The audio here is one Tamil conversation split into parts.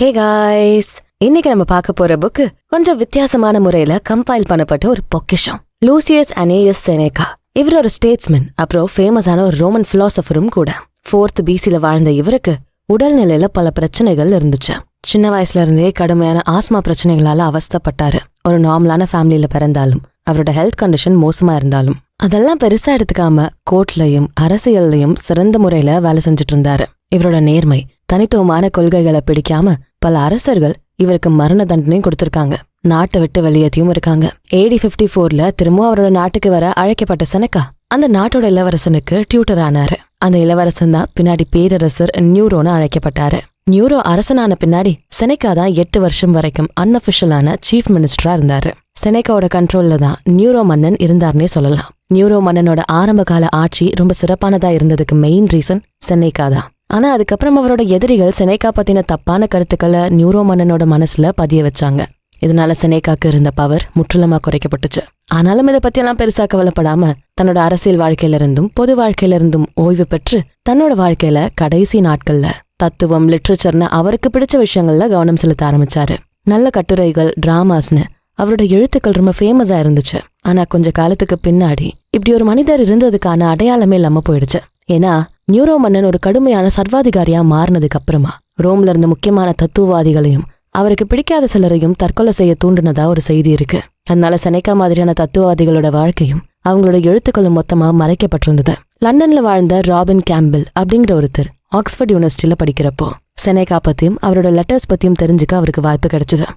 ஹே காய்ஸ், இன்னைக்கு நம்ம பார்க்க போற புக்கு கொஞ்சம் வித்தியாசமான முறையில கம்பைல் பண்ணப்பட்ட ஒரு பொக்கிஷம். லூசியஸ் அனேயஸ் செனேகா. இவர் ஒரு ஸ்டேட்ஸ்மேன், அப்புறம் ஃபேமஸான ஒரு ரோமன் பிலாசபரும் கூட. 4th BCல வாழ்ந்த இவருக்கு உடல்நிலையில பல பிரச்சனைகள் இருந்துச்சு. சின்ன வயசுல இருந்தே கடுமையான ஆஸ்மா பிரச்சனைகளால அவஸ்தைப்பட்டாரு. ஒரு நார்மலான ஃபேமிலியில பிறந்தாலும் அவரோட ஹெல்த் கண்டிஷன் மோசமா இருந்தாலும் அதெல்லாம் பெருசா எடுத்துக்காம கோர்ட்லயும் அரசியல்லையும் சிறந்த முறையில வேலை செஞ்சுட்டு இருந்தாரு. இவரோட நேர்மை, தனித்துவமான கொள்கைகளை பிடிக்காம பல அரசர்கள் இவருக்கு மரண தண்டனையும் கொடுத்திருக்காங்க. நாட்டை விட்டு வெளியேற்றியும் இருக்காங்க. AD 54ல திரும்பவும் அவரோட நாட்டுக்கு வர அழைக்கப்பட்ட செனேகா அந்த நாட்டோட இளவரசனுக்கு டியூட்டர் ஆனாரு. அந்த இளவரசன் தான் பின்னாடி பேரரசர் நியூரோன்னு அழைக்கப்பட்டாரு. நியூரோ அரசனான பின்னாடி செனேகா தான் 8 வருஷம் வரைக்கும் அன்அபிஷியலான சீஃப் மினிஸ்டரா இருந்தாரு. செனேகாவோட கண்ட்ரோல்ல தான் நியூரோ மன்னன் இருந்தார்னே சொல்லலாம். நியூரோ மன்னனோட ஆரம்ப கால ஆட்சி ரொம்ப சிறப்பானதா இருந்ததுக்கு மெயின் ரீசன் செனேகா தான். ஆனா அதுக்கப்புறம் அவரோட எதிரிகள் செனேகா பத்தின தப்பான கருத்துக்களை நியூரோ மன்னனோட மனசுல பதிய வச்சாங்க. இதனால செனேகாக்கு இருந்த பவர் முற்றிலுமா குறைக்கப்பட்டுச்சு. ஆனாலும் இதை பத்தியெல்லாம் பெருசா கவலைப்படாம தன்னோட அரசியல் வாழ்க்கையில இருந்தும் பொது வாழ்க்கையில இருந்தும் ஓய்வு பெற்று தன்னோட வாழ்க்கையில கடைசி நாட்கள்ல தத்துவம், லிட்ரேச்சர்னு அவருக்கு பிடிச்ச விஷயங்கள்ல கவனம் செலுத்த ஆரம்பிச்சாரு. நல்ல கட்டுரைகள், டிராமாஸ்னு அவரோட எழுத்துக்கள் ரொம்ப ஃபேமஸா இருந்துச்சு. ஆனா கொஞ்ச காலத்துக்கு பின்னாடி இப்படி ஒரு மனிதர் இருந்ததுக்கான அடையாளமே இல்லாம போயிடுச்சு. ஏன்னா நியூரோ மன்னன் ஒரு கடுமையான சர்வாதிகாரியா மாறினதுக்கு அப்புறமா ரோம்ல இருந்த முக்கியமான தத்துவவாதிகளையும் அவருக்கு பிடிக்காத சிலரையும் தற்கொலை செய்ய தூண்டுனதா ஒரு செய்தி இருக்கு. அதனால செனேகா மாதிரியான தத்துவவாதிகளோட வாழ்க்கையும் அவங்களோட எழுத்துக்களும் மொத்தமா மறைக்கப்பட்டிருந்தது. லண்டன்ல வாழ்ந்த ராபின் கேம்பிள் அப்படிங்கிற ஒருத்தர் ஆக்ஸ்போர்ட் யூனிவர்சிட்டியில படிக்கிறப்போ செனேகா பத்தியும் அவரோட லெட்டர்ஸ் பத்தியும் தெரிஞ்சுக்க அவருக்கு வாய்ப்பு கிடைச்சது.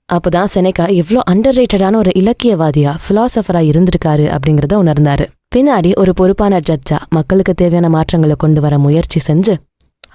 அப்பதான் செனேகா எவ்வளோ அண்டர் ரேட்டடான ஒரு இலக்கியவாதியா, பிலாசபரா இருந்திருக்காரு அப்படிங்கறத உணர்ந்தாரு. பின்னாடி ஒரு பொறுப்பான ஜட்ஜா மக்களுக்கு தேவையான மாற்றங்களை கொண்டு வர முயற்சி செஞ்சு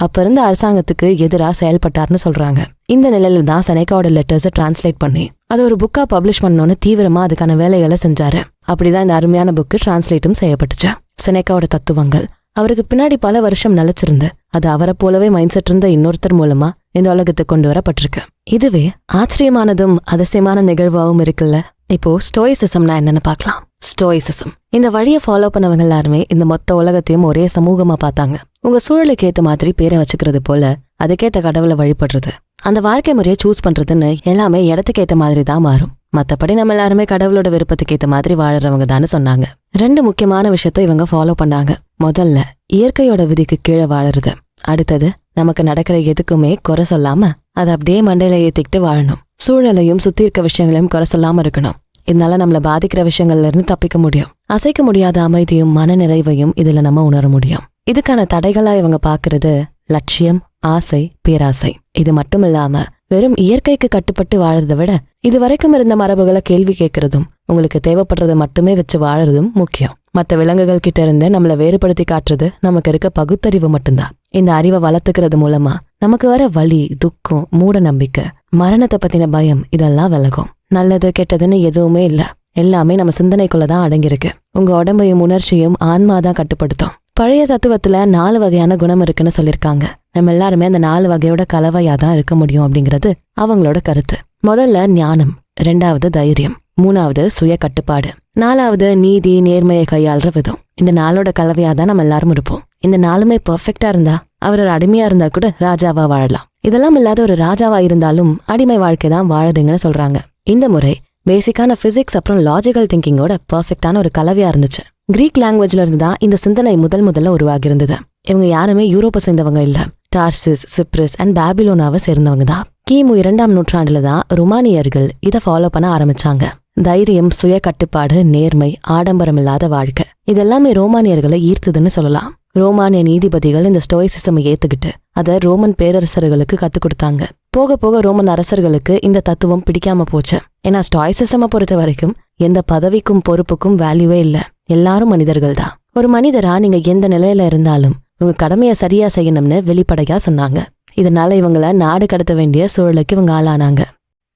அப்ப இருந்த அரசாங்கத்துக்கு எதிராக செயல்பட்டார்னு சொல்றாங்க. இந்த நிலையில தான் செனேகாவோட லெட்டர்ஸை டிரான்ஸ்லேட் பண்ணி அதை ஒரு புக்கா பப்ளிஷ் பண்ணணும்னு தீவிரமா அதுக்கான வேலைகளை செஞ்சாரு. அப்படிதான் இந்த அருமையான புக்கு டிரான்ஸ்லேட்டும் செய்யப்பட்டுச்சு. செனேகாவோட தத்துவங்கள் அவருக்கு பின்னாடி பல வருஷம் நிலைச்சிருந்து அது அவரை போலவே மைண்ட் செட் இருந்த இன்னொருத்தர் மூலமா இந்த உலகத்துக்கு கொண்டு வரப்பட்டிருக்கு. இதுவே ஆச்சரியமானதும் அதிசயமான நிகழ்வாகவும் இருக்குல்ல. இப்போ ஸ்டோயிசிசம்னா என்னன்னு பார்க்கலாம். ஸ்டோயிசிசம் இந்த வழியை ஃபாலோ பண்ணவங்க எல்லாருமே இந்த மொத்த உலகத்தையும் ஒரே சமூகமா பார்த்தாங்க. உங்க சூழலுக்கு ஏத்த மாதிரி பேரை வச்சுக்கிறது போல அதுக்கேத்த கடவுளை வழிபடுறது, அந்த வாழ்க்கை முறையை சூஸ் பண்றதுன்னு எல்லாமே இடத்துக்கு ஏத்த மாதிரி தான் மாறும். மத்தபடி நம்ம எல்லாருமே கடவுளோட விருப்பத்துக்கு ஏத்த மாதிரி வாழறவங்க தானே சொன்னாங்க. 2 முக்கியமான விஷயத்த இவங்க ஃபாலோ பண்ணாங்க. முதல்ல இயற்கையோட விதிக்கு கீழே வாழறது. அடுத்தது நமக்கு நடக்கிற எதுக்குமே குறை சொல்லாம அதை அப்படியே மண்டையில ஏத்திக்கிட்டு வாழணும். சூழ்நிலையும் சுத்தி இருக்க விஷயங்களையும் குறை சொல்லாம இருக்கணும். இதனால நம்மள பாதிக்கிற விஷயங்கள்ல இருந்து தப்பிக்க முடியும். அசைக்க முடியாத அமைதியும் மன நிறைவையும் இதுல நம்ம உணர முடியும். இதுக்கான தடைகளா இவங்க பாக்குறது லட்சியம், ஆசை, பேராசை. இது மட்டும் இல்லாம வெறும் இயற்கைக்கு கட்டுப்பட்டு வாழறதை விட இது வரைக்கும் இருந்த மரபுகளை கேள்வி கேட்கறதும் உங்களுக்கு தேவைப்படுறத மட்டுமே வச்சு வாழறதும் முக்கியம். மற்ற விலங்குகள் கிட்ட இருந்து நம்மள வேறுபடுத்தி காட்டுறது நமக்கு இருக்க பகுத்தறிவு மட்டும்தான். இந்த அறிவை வளர்த்துக்கிறது மூலமா நமக்கு வர வலி, துக்கம், மூட நம்பிக்கை, மரணத்தை பத்தின பயம் இதெல்லாம் விலகும். நல்லது கெட்டதுன்னு எதுவுமே இல்ல, எல்லாமே நம்ம சிந்தனைக்குள்ளதான் அடங்கியிருக்கு. உங்க உடம்பையும் உணர்ச்சியும் ஆன்மாதான் கட்டுப்படுத்தும். பழைய தத்துவத்துல 4 வகையான குணம் இருக்குன்னு சொல்லிருக்காங்க. நம்ம எல்லாருமே அந்த 4 வகையோட கலவையாதான் இருக்க முடியும் அப்படிங்கிறது அவங்களோட கருத்து. முதல்ல ஞானம், 2வது தைரியம், 3வது சுய கட்டுப்பாடு, 4வது நீதி, நேர்மையை கையாளுற விதம். இந்த 4ஓட கலவையாதான் நம்ம எல்லாரும் இருப்போம். இந்த 4மே பெர்ஃபெக்டா இருந்தா அவர் ஒரு அடிமையா இருந்தா கூட ராஜாவா வாழலாம். இதெல்லாம் இல்லாத ஒரு ராஜாவா இருந்தாலும் அடிமை வாழ்க்கை தான் வாழறீங்கன்னு சொல்றாங்க. இந்த முறை பேசிக்கான பிசிக்ஸ் அப்புறம் லாஜிக்கல் திங்கிங்கோட பெர்ஃபெக்டான ஒரு கலவையா இருந்துச்சு. கிரீக் லாங்குவேஜ்ல இருந்து தான் இந்த சிந்தனை முதல்ல உருவாகி இருந்தது. இவங்க யாருமே யூரோப்பை சேர்ந்தவங்க இல்ல. டார்சிஸ், சிப்ரஸ் அண்ட் பாபிலோனாவை சேர்ந்தவங்க தான். கிமு 2ஆம் நூற்றாண்டுல தான் ருமானியர்கள் இதை ஃபாலோ பண்ண ஆரம்பிச்சாங்க. தைரியம், சுய கட்டுப்பாடு, நேர்மை, ஆடம்பரம் இல்லாத வாழ்க்கை இதெல்லாமே ரோமானியர்களை ஈர்த்ததுன்னு சொல்லலாம். ரோமானிய நீதிபதிகள் இந்த ஸ்டோயிசிசமை ஏத்துக்கிட்டு அதை ரோமன் பேரரசர்களுக்கு கத்துக் கொடுத்தாங்க. போக போக ரோமன் அரசர்களுக்கு இந்த தத்துவம் பிடிக்காம போச்சு. ஏன்னா ஸ்டோயிசிசமை பொறுத்த வரைக்கும் எந்த பதவிக்கும் பொறுப்புக்கும் வேல்யூவே இல்ல, எல்லாரும் மனிதர்கள் தான். ஒரு மனிதரா நீங்க எந்த நிலையில இருந்தாலும் உங்க கடமையை சரியா செய்யணும்னு வெளிப்படையா சொன்னாங்க. இதனால இவங்கள நாடு கடத்த வேண்டிய சூழலுக்கு இவங்க ஆளானாங்க.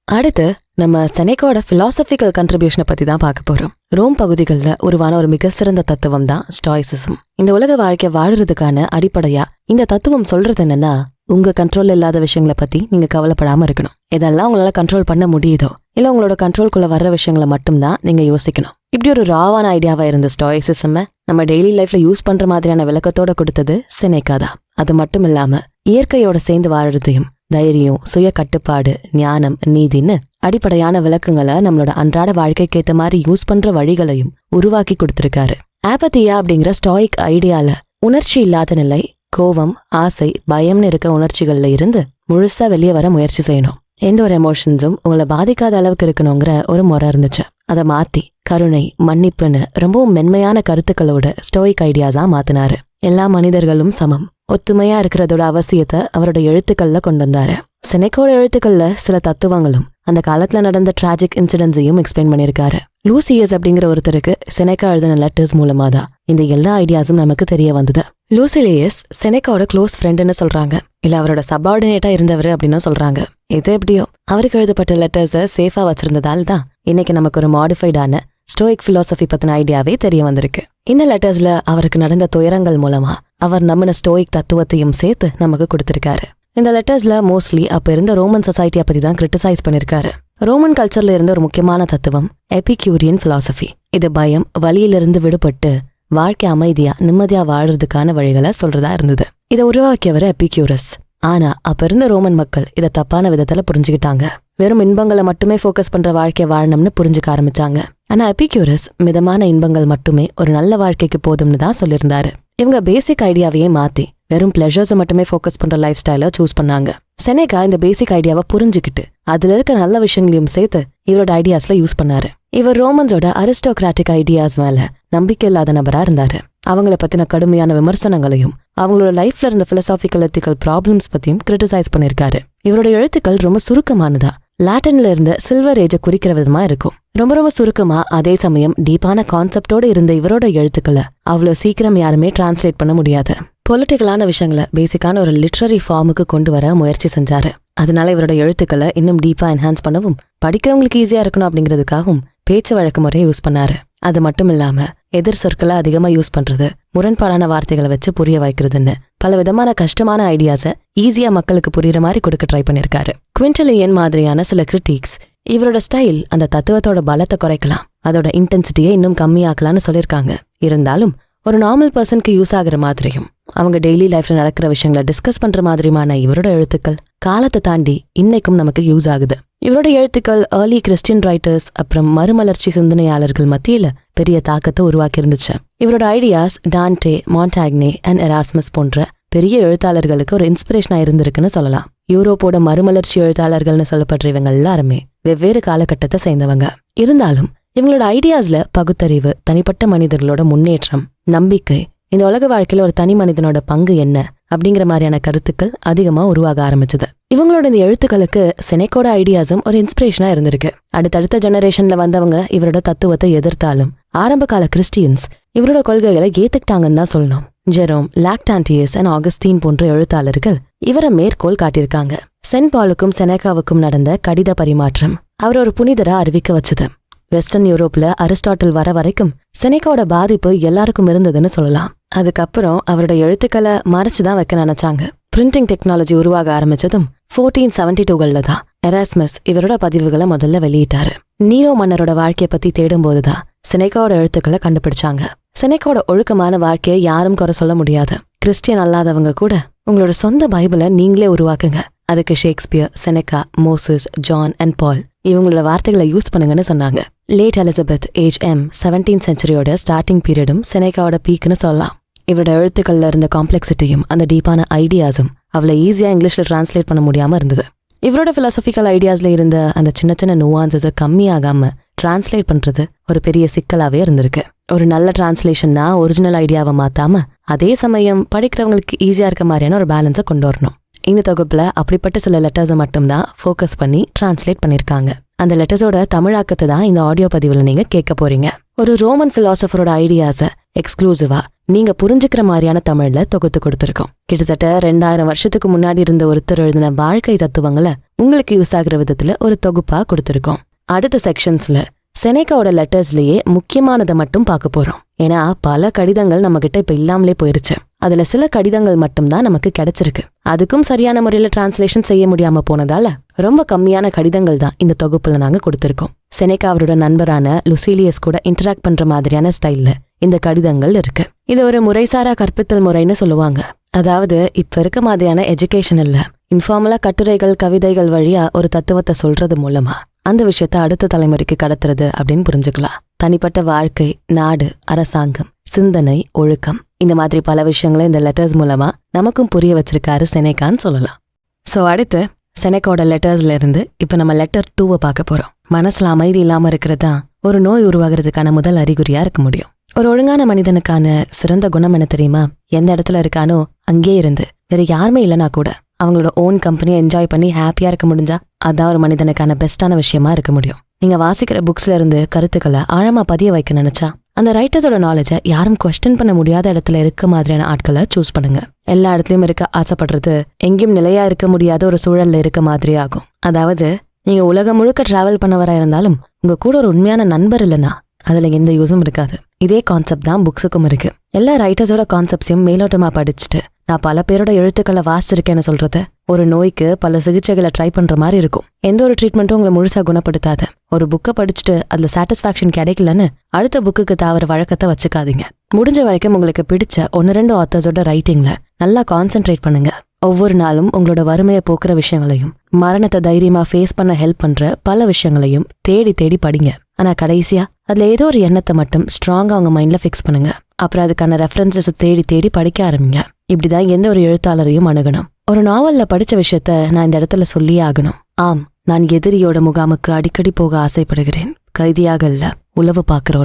அடுத்து நம்ம செனேகாவோட பிலாசபிக்கல் கண்ட்ரிபியூஷனை பத்தி தான் பார்க்க போறோம். ரோம் பகுதிகளில் உருவான ஒரு மிக சிறந்த தத்துவம் தான் ஸ்டாய்சிசம். இந்த உலக வாழ்க்கை வாழறதுக்கான அடிப்படையா இந்த தத்துவம் சொல்றது என்னன்னா, உங்க கண்ட்ரோல் இல்லாத விஷயங்களை பத்தி நீங்க கவலைப்படாம இருக்கணும். இதெல்லாம் உங்களால கண்ட்ரோல் பண்ண முடியுதோ இல்ல உங்களோட கண்ட்ரோல்குள்ள வர்ற விஷயங்களை மட்டும்தான் நீங்க யோசிக்கணும். இப்படி ஒரு ராவான ஐடியாவா இருந்த ஸ்டாய்சிசம் நம்ம டெய்லி லைஃப்ல யூஸ் பண்ற மாதிரியான விளக்கத்தோட கொடுத்தது செனேகா தான். அது மட்டும் இல்லாம இயற்கையோட சேர்ந்து வாழறதையும் தைரியம், சுய கட்டுப்பாடு, ஞானம், நீதின்னு அடிப்படையான விளக்கங்களை நம்மளோட அன்றாட வாழ்க்கைக்கு ஏத்த மாதிரி யூஸ் பண்ற வழிகளையும் உருவாக்கி கொடுத்திருக்காரு. ஆபத்தியா அப்படிங்கிற ஸ்டாயிக் ஐடியால உணர்ச்சி இல்லாத நிலை, கோபம், ஆசை, பயம்னு இருக்க உணர்ச்சிகள்ல இருந்து முழுசா வெளியே வர முயற்சி செய்யணும். எந்த ஒரு எமோஷன்ஸும் உங்களை பாதிக்காத அளவுக்கு இருக்கணுங்கிற ஒரு முறை இருந்துச்சு. அதை மாத்தி கருணை, மன்னிப்புன்னு ரொம்பவும் மென்மையான கருத்துக்களோட ஸ்டோயிக் ஐடியாஸா மாத்தினாரு. எல்லா மனிதர்களும் சமம், ஒத்துமையா இருக்கிறதோட அவசியத்தை அவரோட எழுத்துக்கள்ல கொண்டு வந்தாரு. செனேக்காவோட எழுத்துக்கள்ல சில தத்துவங்களும் அந்த காலத்துல நடந்த டிராஜிக் இன்சிடென்ட்ஸையும் எக்ஸ்பிளைன் பண்ணிருக்காரு. லூசியஸ் அப்படிங்கிற ஒருத்தருக்கு செனேக்கா எழுதின லெட்டர்ஸ் மூலமா தான் இந்த எல்லா ஐடியாஸும் நமக்கு தெரிய வந்தது. லூசிலியஸ் செனேக்காவோட க்ளோஸ் ஃப்ரெண்டுன்னு சொல்றாங்க, இல்ல அவரோட சபார்டினேட்டா இருந்தவர் அப்படின்னு சொல்றாங்க. இது எப்படியோ அவருக்கு எழுதப்பட்ட லெட்டர்ஸை சேஃபா வச்சிருந்ததால் தான் இன்னைக்கு நமக்கு ஒரு மாடிஃபைடான ஸ்டோயிக் பிலாசபி பத்தின ஐடியாவே தெரிய வந்திருக்கு. இந்த லெட்டர்ஸ்ல அவருக்கு நடந்த துயரங்கள் மூலமா அவர் நம்பின ஸ்டோயிக் தத்துவத்தையும் சேர்த்து நமக்கு கொடுத்திருக்காரு. இந்த லெட்டர்ஸ்ல மோஸ்ட்லி அப்ப இருந்த ரோமன் சொசைட்டியை பத்தி தான் கிரிட்டிசைஸ் பண்ணிருக்காரு. ரோமன் கல்ச்சர்ல இருந்த ஒரு முக்கியமான தத்துவம் எபிக்யூரியன் பிலாசபி. இது பயம், வலியிலிருந்து விடுபட்டு வாழ்க்கை அமைதியா நிம்மதியா வாழறதுக்கான வழிகளை சொல்றதா இருந்தது. இதை உருவாக்கியவர் எபிக்யூரஸ். ஆனா அப்ப இருந்த ரோமன் மக்கள் இதை தப்பான விதத்துல புரிஞ்சுக்கிட்டாங்க. வெறும் இன்பங்களை மட்டுமே ஃபோக்கஸ் பண்ற வாழ்க்கை வாழணும்னு புரிஞ்சுக்க ஆரம்பிச்சாங்க. ஆனா எபிக்யூரஸ் மிதமான இன்பங்கள் மட்டுமே ஒரு நல்ல வாழ்க்கைக்கு போதும்னு தான் சொல்லியிருந்தாரு. இவங்க பேசிக் ஐடியாவையே மாத்தி வெறும் பிளஷர்ஸை மட்டுமே ஃபோக்கஸ் பண்ற லைஃப் ஸ்டைலை சூஸ் பண்ணாங்க. செனேக்கா இந்த பேசிக் ஐடியாவை புரிஞ்சுக்கிட்டு அதுல இருக்க நல்ல விஷயங்களையும் சேர்த்து இவரோட ஐடியாஸ்ல யூஸ் பண்ணாரு. இவர் ரோமன்ஸோட அரிஸ்டோகிராட்டிக் ஐடியாஸ் மேல நம்பிக்கை இல்லாத நபரா இருந்தாரு. அவங்கள பத்தின கடுமையான விமர்சனங்களையும் அவங்களோட லைஃப்ல இருந்த பிலசாபிக்கல் எத்திக்கல் ப்ராப்ளம்ஸ் பத்தியும் கிரிட்டிசைஸ் பண்ணிருக்காரு. இவரோட எழுத்துக்கள் ரொம்ப சுருக்கமானதா, லாட்டின்ல இருந்த சில்வர் ஏஜை குறிக்கிற விதமா இருக்கும். ரொம்ப சுருக்கமா, அதே சமயம் டீப்பான கான்செப்டோட இருந்த இவரோட எழுத்துக்களை அவ்வளவு சீக்கிரம் யாருமே டிரான்ஸ்லேட் பண்ண முடியாது. பொலிட்டிக்கலான விஷயங்களை பேசிக்கான ஒரு லிட்ரரி ஃபார்முக்கு கொண்டு வர முயற்சி செஞ்சாரு. அதனால இவரோட எழுத்துக்களை இன்னும் டீப்பா என்ஹான்ஸ் பண்ணவும் படிக்கிறவங்களுக்கு ஈஸியா இருக்கணும் அப்படிங்கிறதுக்காகவும் பேச்சு வழக்கு முறையை யூஸ் பண்ணாரு. அது மட்டும் இல்லாம எதிர் சொற்களை அதிகமா யூஸ் பண்றது, முரண்பாடான வார்த்தைகளை வச்சு புரிய வைக்கிறதுன்னு பல விதமான கஷ்டமான ஐடியாஸை ஈஸியா மக்களுக்கு புரியுற மாதிரி கொடுக்க ட்ரை பண்ணிருக்காரு. குவிண்டலியன் மாதிரியான சில கிரிட்டிக்ஸ் இவரோட ஸ்டைல் அந்த தத்துவத்தோட பலத்தை குறைக்கலாம், அதோட இன்டென்சிட்டியை இன்னும் கம்மியாக்கலாம்னு சொல்லியிருக்காங்க. இருந்தாலும் ஒரு நார்மல் பர்சனுக்கு யூஸ் ஆகுற மாதிரியும் அவங்க டெய்லி லைஃப்ல நடக்கிற விஷயங்களை டிஸ்கஸ் பண்ற மாதிரியான இவரோட எழுத்துக்கள் காலத்தை தாண்டி இன்னைக்கும் நமக்கு யூஸ் ஆகுது. இவரோட எழுத்துக்கள் ஏர்லி கிறிஸ்டியன் ரைட்டர்ஸ் அப்புறம் மறுமலர்ச்சி சிந்தனையாளர்கள் மத்தியில பெரிய தாக்கத்தை உருவாக்கி இருந்துச்சு. இவரோட ஐடியாஸ் டான்டே, மாண்டாக்னே அண்ட் எராஸ்மஸ் போன்ற பெரிய எழுத்தாளர்களுக்கு ஒரு இன்ஸ்பிரேஷனா இருந்திருக்குன்னு சொல்லலாம். யூரோப்போட மறுமலர்ச்சி எழுத்தாளர்கள்னு சொல்லப்படுற இவங்க எல்லாருமே வெவ்வேறு காலகட்டத்தை சேர்ந்தவங்க. இருந்தாலும் இவங்களோட ஐடியாஸ்ல பகுத்தறிவு, தனிப்பட்ட மனிதர்களோட முன்னேற்றம், நம்பிக்கை, இந்த உலக வாழ்க்கையில ஒரு தனி மனிதனோட பங்கு என்ன அப்படிங்கிற மாதிரியான கருத்துக்கள் அதிகமா உருவாக ஆரம்பிச்சது. இவங்களோட இந்த எழுத்துக்களுக்கு செனேக்கோட ஐடியாஸும் ஒரு இன்ஸ்பிரேஷனா இருந்திருக்கு. அடுத்தடுத்த ஜெனரேஷன்ல வந்தவங்க இவரோட தத்துவத்தை எதிர்த்தாலும் ஆரம்ப கால கிறிஸ்டியன்ஸ் இவரோட கொள்கைகளை ஏத்துக்கிட்டாங்கன்னு தான் சொல்லணும். ஜெரோம், லாக்டான்டியஸ் அண்ட் ஆகஸ்டீன் போன்ற எழுத்தாளர்கள் இவரை மேற்கோள் காட்டியிருக்காங்க. சென்ட் பாலுக்கும் செனேக்காவுக்கும் நடந்த கடித பரிமாற்றம் அவர் ஒரு புனிதரா அறிவிக்க வச்சது. வெஸ்டர்ன் யூரோப்ல அரிஸ்டாட்டில் வர வரைக்கும் செனேக்காவோட பாதிப்பு எல்லாருக்கும் இருந்ததுன்னு சொல்லலாம். அதுக்கப்புறம் அவரோட எழுத்துக்களை மறைச்சுதான் வைக்க நினைச்சாங்க. பிரிண்டிங் டெக்னாலஜி உருவாக ஆரம்பிச்சதும் 1472 தான் எராஸ்மஸ் இவரோட பதிவுகளை முதல்ல வெளியிட்டாரு. நீரோ மன்னரோட வாழ்க்கையை பத்தி தேடும் போதுதான் செனேக்காவோட எழுத்துக்களை கண்டுபிடிச்சாங்க. செனேக்காவோட ஒழுக்கமான வாழ்க்கையை யாரும் குறை சொல்ல முடியாது. கிறிஸ்டியன் அல்லாதவங்க கூட உங்களோட சொந்த பைபிளை நீங்களே உருவாக்குங்க, அதுக்கு Shakespeare, Seneca, Moses, John and Paul இவங்களோட வார்த்தைகளை யூஸ் பண்ணுங்கன்னு சொன்னாங்க. லேட் எலிசபெத் ஏஜ் 17th செஞ்சுரியோட ஸ்டார்டிங் பீரியடும் செனேக்காவோட பீக்னு சொல்லலாம். இவரோட எழுத்துக்கள்ல இருந்த காம்ப்ளெக்சிட்டியும் அந்த டீப்பான ஐடியாஸும் அவ்வளவு ஈஸியா இங்கிலீஷ்ல டிரான்ஸ்லேட் பண்ண முடியாம இருந்தது. இவரோட பிலாசபிக்கல் ஐடியாஸ்ல இருந்த அந்த சின்ன சின்ன நுவான்சஸை கம்மியாகாம டிரான்ஸ்லேட் பண்றது ஒரு பெரிய சிக்கலாவே இருந்திருக்கு. ஒரு நல்ல டிரான்ஸ்லேஷன்னா ஒரிஜினல் ஐடியாவை மாத்தாம அதே சமயம் படிக்கிறவங்களுக்கு ஈஸியா இருக்க மாதிரியான ஒரு பேலன்ஸை கொண்டு வரணும். இந்த தொகுப்புல அப்படிப்பட்ட சில லெட்டர்ஸை மட்டும்தான் ஃபோக்கஸ் பண்ணி டிரான்ஸ்லேட் பண்ணிருக்காங்க. அந்த லெட்டர்ஸோட தமிழாக்கத்தை தான் இந்த ஆடியோ பதிவுல நீங்க கேட்க போறீங்க. ஒரு ரோமன் பிலாசபரோட ஐடியாஸை எக்ஸ்க்ளூசிவா நீங்க புரிஞ்சுக்கிற மாதிரியான தமிழ்ல தொகுத்து கொடுத்திருக்கோம். கிட்டத்தட்ட 2000 வருஷத்துக்கு முன்னாடி இருந்த ஒருத்தர் எழுதின வாழ்க்கை தத்துவங்களை உங்களுக்கு யூஸ் ஆகுற விதத்துல ஒரு தொகுப்பா கொடுத்திருக்கோம். அடுத்த செக்ஷன்ஸ்ல செனேக்காவோட லெட்டர்ஸ்லயே முக்கியமானதை மட்டும் பார்க்க போறோம். ஏன்னா பல கடிதங்கள் நம்ம கிட்ட இப்ப இல்லாமலே போயிருச்சு. அதுல சில கடிதங்கள் மட்டும்தான் நமக்கு கிடைச்சிருக்கு. அதுக்கும் சரியான முறையில டிரான்ஸ்லேஷன் செய்ய முடியாம போனதால ரொம்ப கம்மியான கடிதங்கள் தான் இந்த தொகுப்புல நாங்க கொடுத்திருக்கோம். செனேக்கா அவரோட நண்பரான லுசிலியஸ் கூட இன்டராக்ட் பண்ற மாதிரியான ஸ்டைல்ல இந்த கடிதங்கள் இருக்கு. இது ஒரு முறைசாரா கற்பித்தல் முறைன்னு சொல்லுவாங்க. அதாவது இப்ப இருக்க மாதிரியான எஜுகேஷன் இல்ல, இன்ஃபார்மலா கட்டுரைகள் கவிதைகள் வழியா ஒரு தத்துவத்தை சொல்றது மூலமா அந்த விஷயத்த அடுத்த தலைமுறைக்கு கடத்துறது அப்படின்னு புரிஞ்சுக்கலாம். தனிப்பட்ட வாழ்க்கை, நாடு, அரசாங்கம், சிந்தனை, ஒழுக்கம், இந்த மாதிரி பல விஷயங்களை இந்த லெட்டர்ஸ் மூலமா நமக்கும் புரிய வச்சிருக்காரு செனேகான்னு சொல்லலாம். சோ அடுத்து செனேகாவோட லெட்டர்ஸ்ல இருந்து இப்ப நம்ம லெட்டர் 2 பார்க்க போறோம். மனசுல அமைதி இல்லாம இருக்கிறதா ஒரு நோய் உருவாகிறதுக்கான முதல் அறிகுறியா இருக்க முடியும். ஒரு ஒழுங்கான மனிதனுக்கான சிறந்த குணம் என்ன தெரியுமா? எந்த இடத்துல இருக்கானோ அங்கே இருந்து வேற யாருமே இல்லைனா கூட அவங்களோட ஓன் கம்பெனியை என்ஜாய் பண்ணி ஹாப்பியா இருக்க முடிஞ்சா அதான் ஒரு மனிதனுக்கான பெஸ்டான விஷயமா இருக்க முடியும். நீங்க வாசிக்கிற புக்ஸ்ல இருந்து கருத்துக்களை ஆழமா பதிய வைக்க நினைச்சா அந்த ரைட்டர்ஸோட நாலேஜை யாரும் குவெஸ்டன் பண்ண முடியாத இடத்துல இருக்க மாதிரியான ஆட்களை சூஸ் பண்ணுங்க. எல்லா இடத்துலயும் இருக்க ஆசைப்படுறது எங்கேயும் நிலையா இருக்க முடியாத ஒரு சூழல்ல இருக்க மாதிரி ஆகும். அதாவது நீங்க உலகம் முழுக்க டிராவல் பண்ணவரா இருந்தாலும் உங்க கூட ஒரு உண்மையான நண்பர் இல்லைன்னா அதுல எந்த யூஸும் இருக்காது. இதே கான்செப்ட் தான் புக்ஸுக்கும் இருக்கு. எல்லா ரைட்டர்ஸோட கான்செப்ட்ஸையும் மேலோட்டமா படிச்சுட்டு நான் பல பேரோட எழுத்துக்களை வாசிச்சிருக்கேன்னு சொல்றது ஒரு நோய்க்கு பல சிகிச்சைகளை ட்ரை பண்ற மாதிரி இருக்கும். எந்த ஒரு ட்ரீட்மெண்ட்டும் உங்களை முழுசா குணப்படுத்தாத. ஒரு புக்கை படிச்சுட்டு அதுல சாட்டிஸ்பாக்சன் கிடைக்கலன்னு அடுத்த புக்குக்கு தாவற வழக்கத்தை வச்சுக்காதீங்க. முடிஞ்ச வரைக்கும் உங்களுக்கு பிடிச்ச 1-2 ஆத்தர்ஸோட ரைட்டிங்ல நல்லா கான்சென்ட்ரேட் பண்ணுங்க. ஒவ்வொரு நாளும் உங்களோட வறுமையை போக்குற விஷயங்களையும் மரணத்தை தைரியமா ஃபேஸ் பண்ண ஹெல்ப் பண்ற பல விஷயங்களையும் தேடி தேடி படிங்க. ஆனா கடைசியா அதுல ஏதோ ஒரு எண்ணத்தை மட்டும் ஸ்ட்ராங்கா உங்க மைண்ட்ல ஃபிக்ஸ் பண்ணுங்க. அப்புறம் அதுக்கான ரெஃபரன்சஸ் தேடி தேடி படிக்க ஆரம்பிங்க. இப்படிதான் எந்த ஒரு எழுத்தாளரையும் அணுகணும். ஒரு நாவல்ல படிச்ச விஷயத்த நான் இந்த இடத்துல சொல்லியே ஆகணும். ஆம், நான் எதிரியோட முகாமுக்கு அடிக்கடி போக ஆசைப்படுகிறேன். கைதியாக இல்ல, உளவு பாக்குற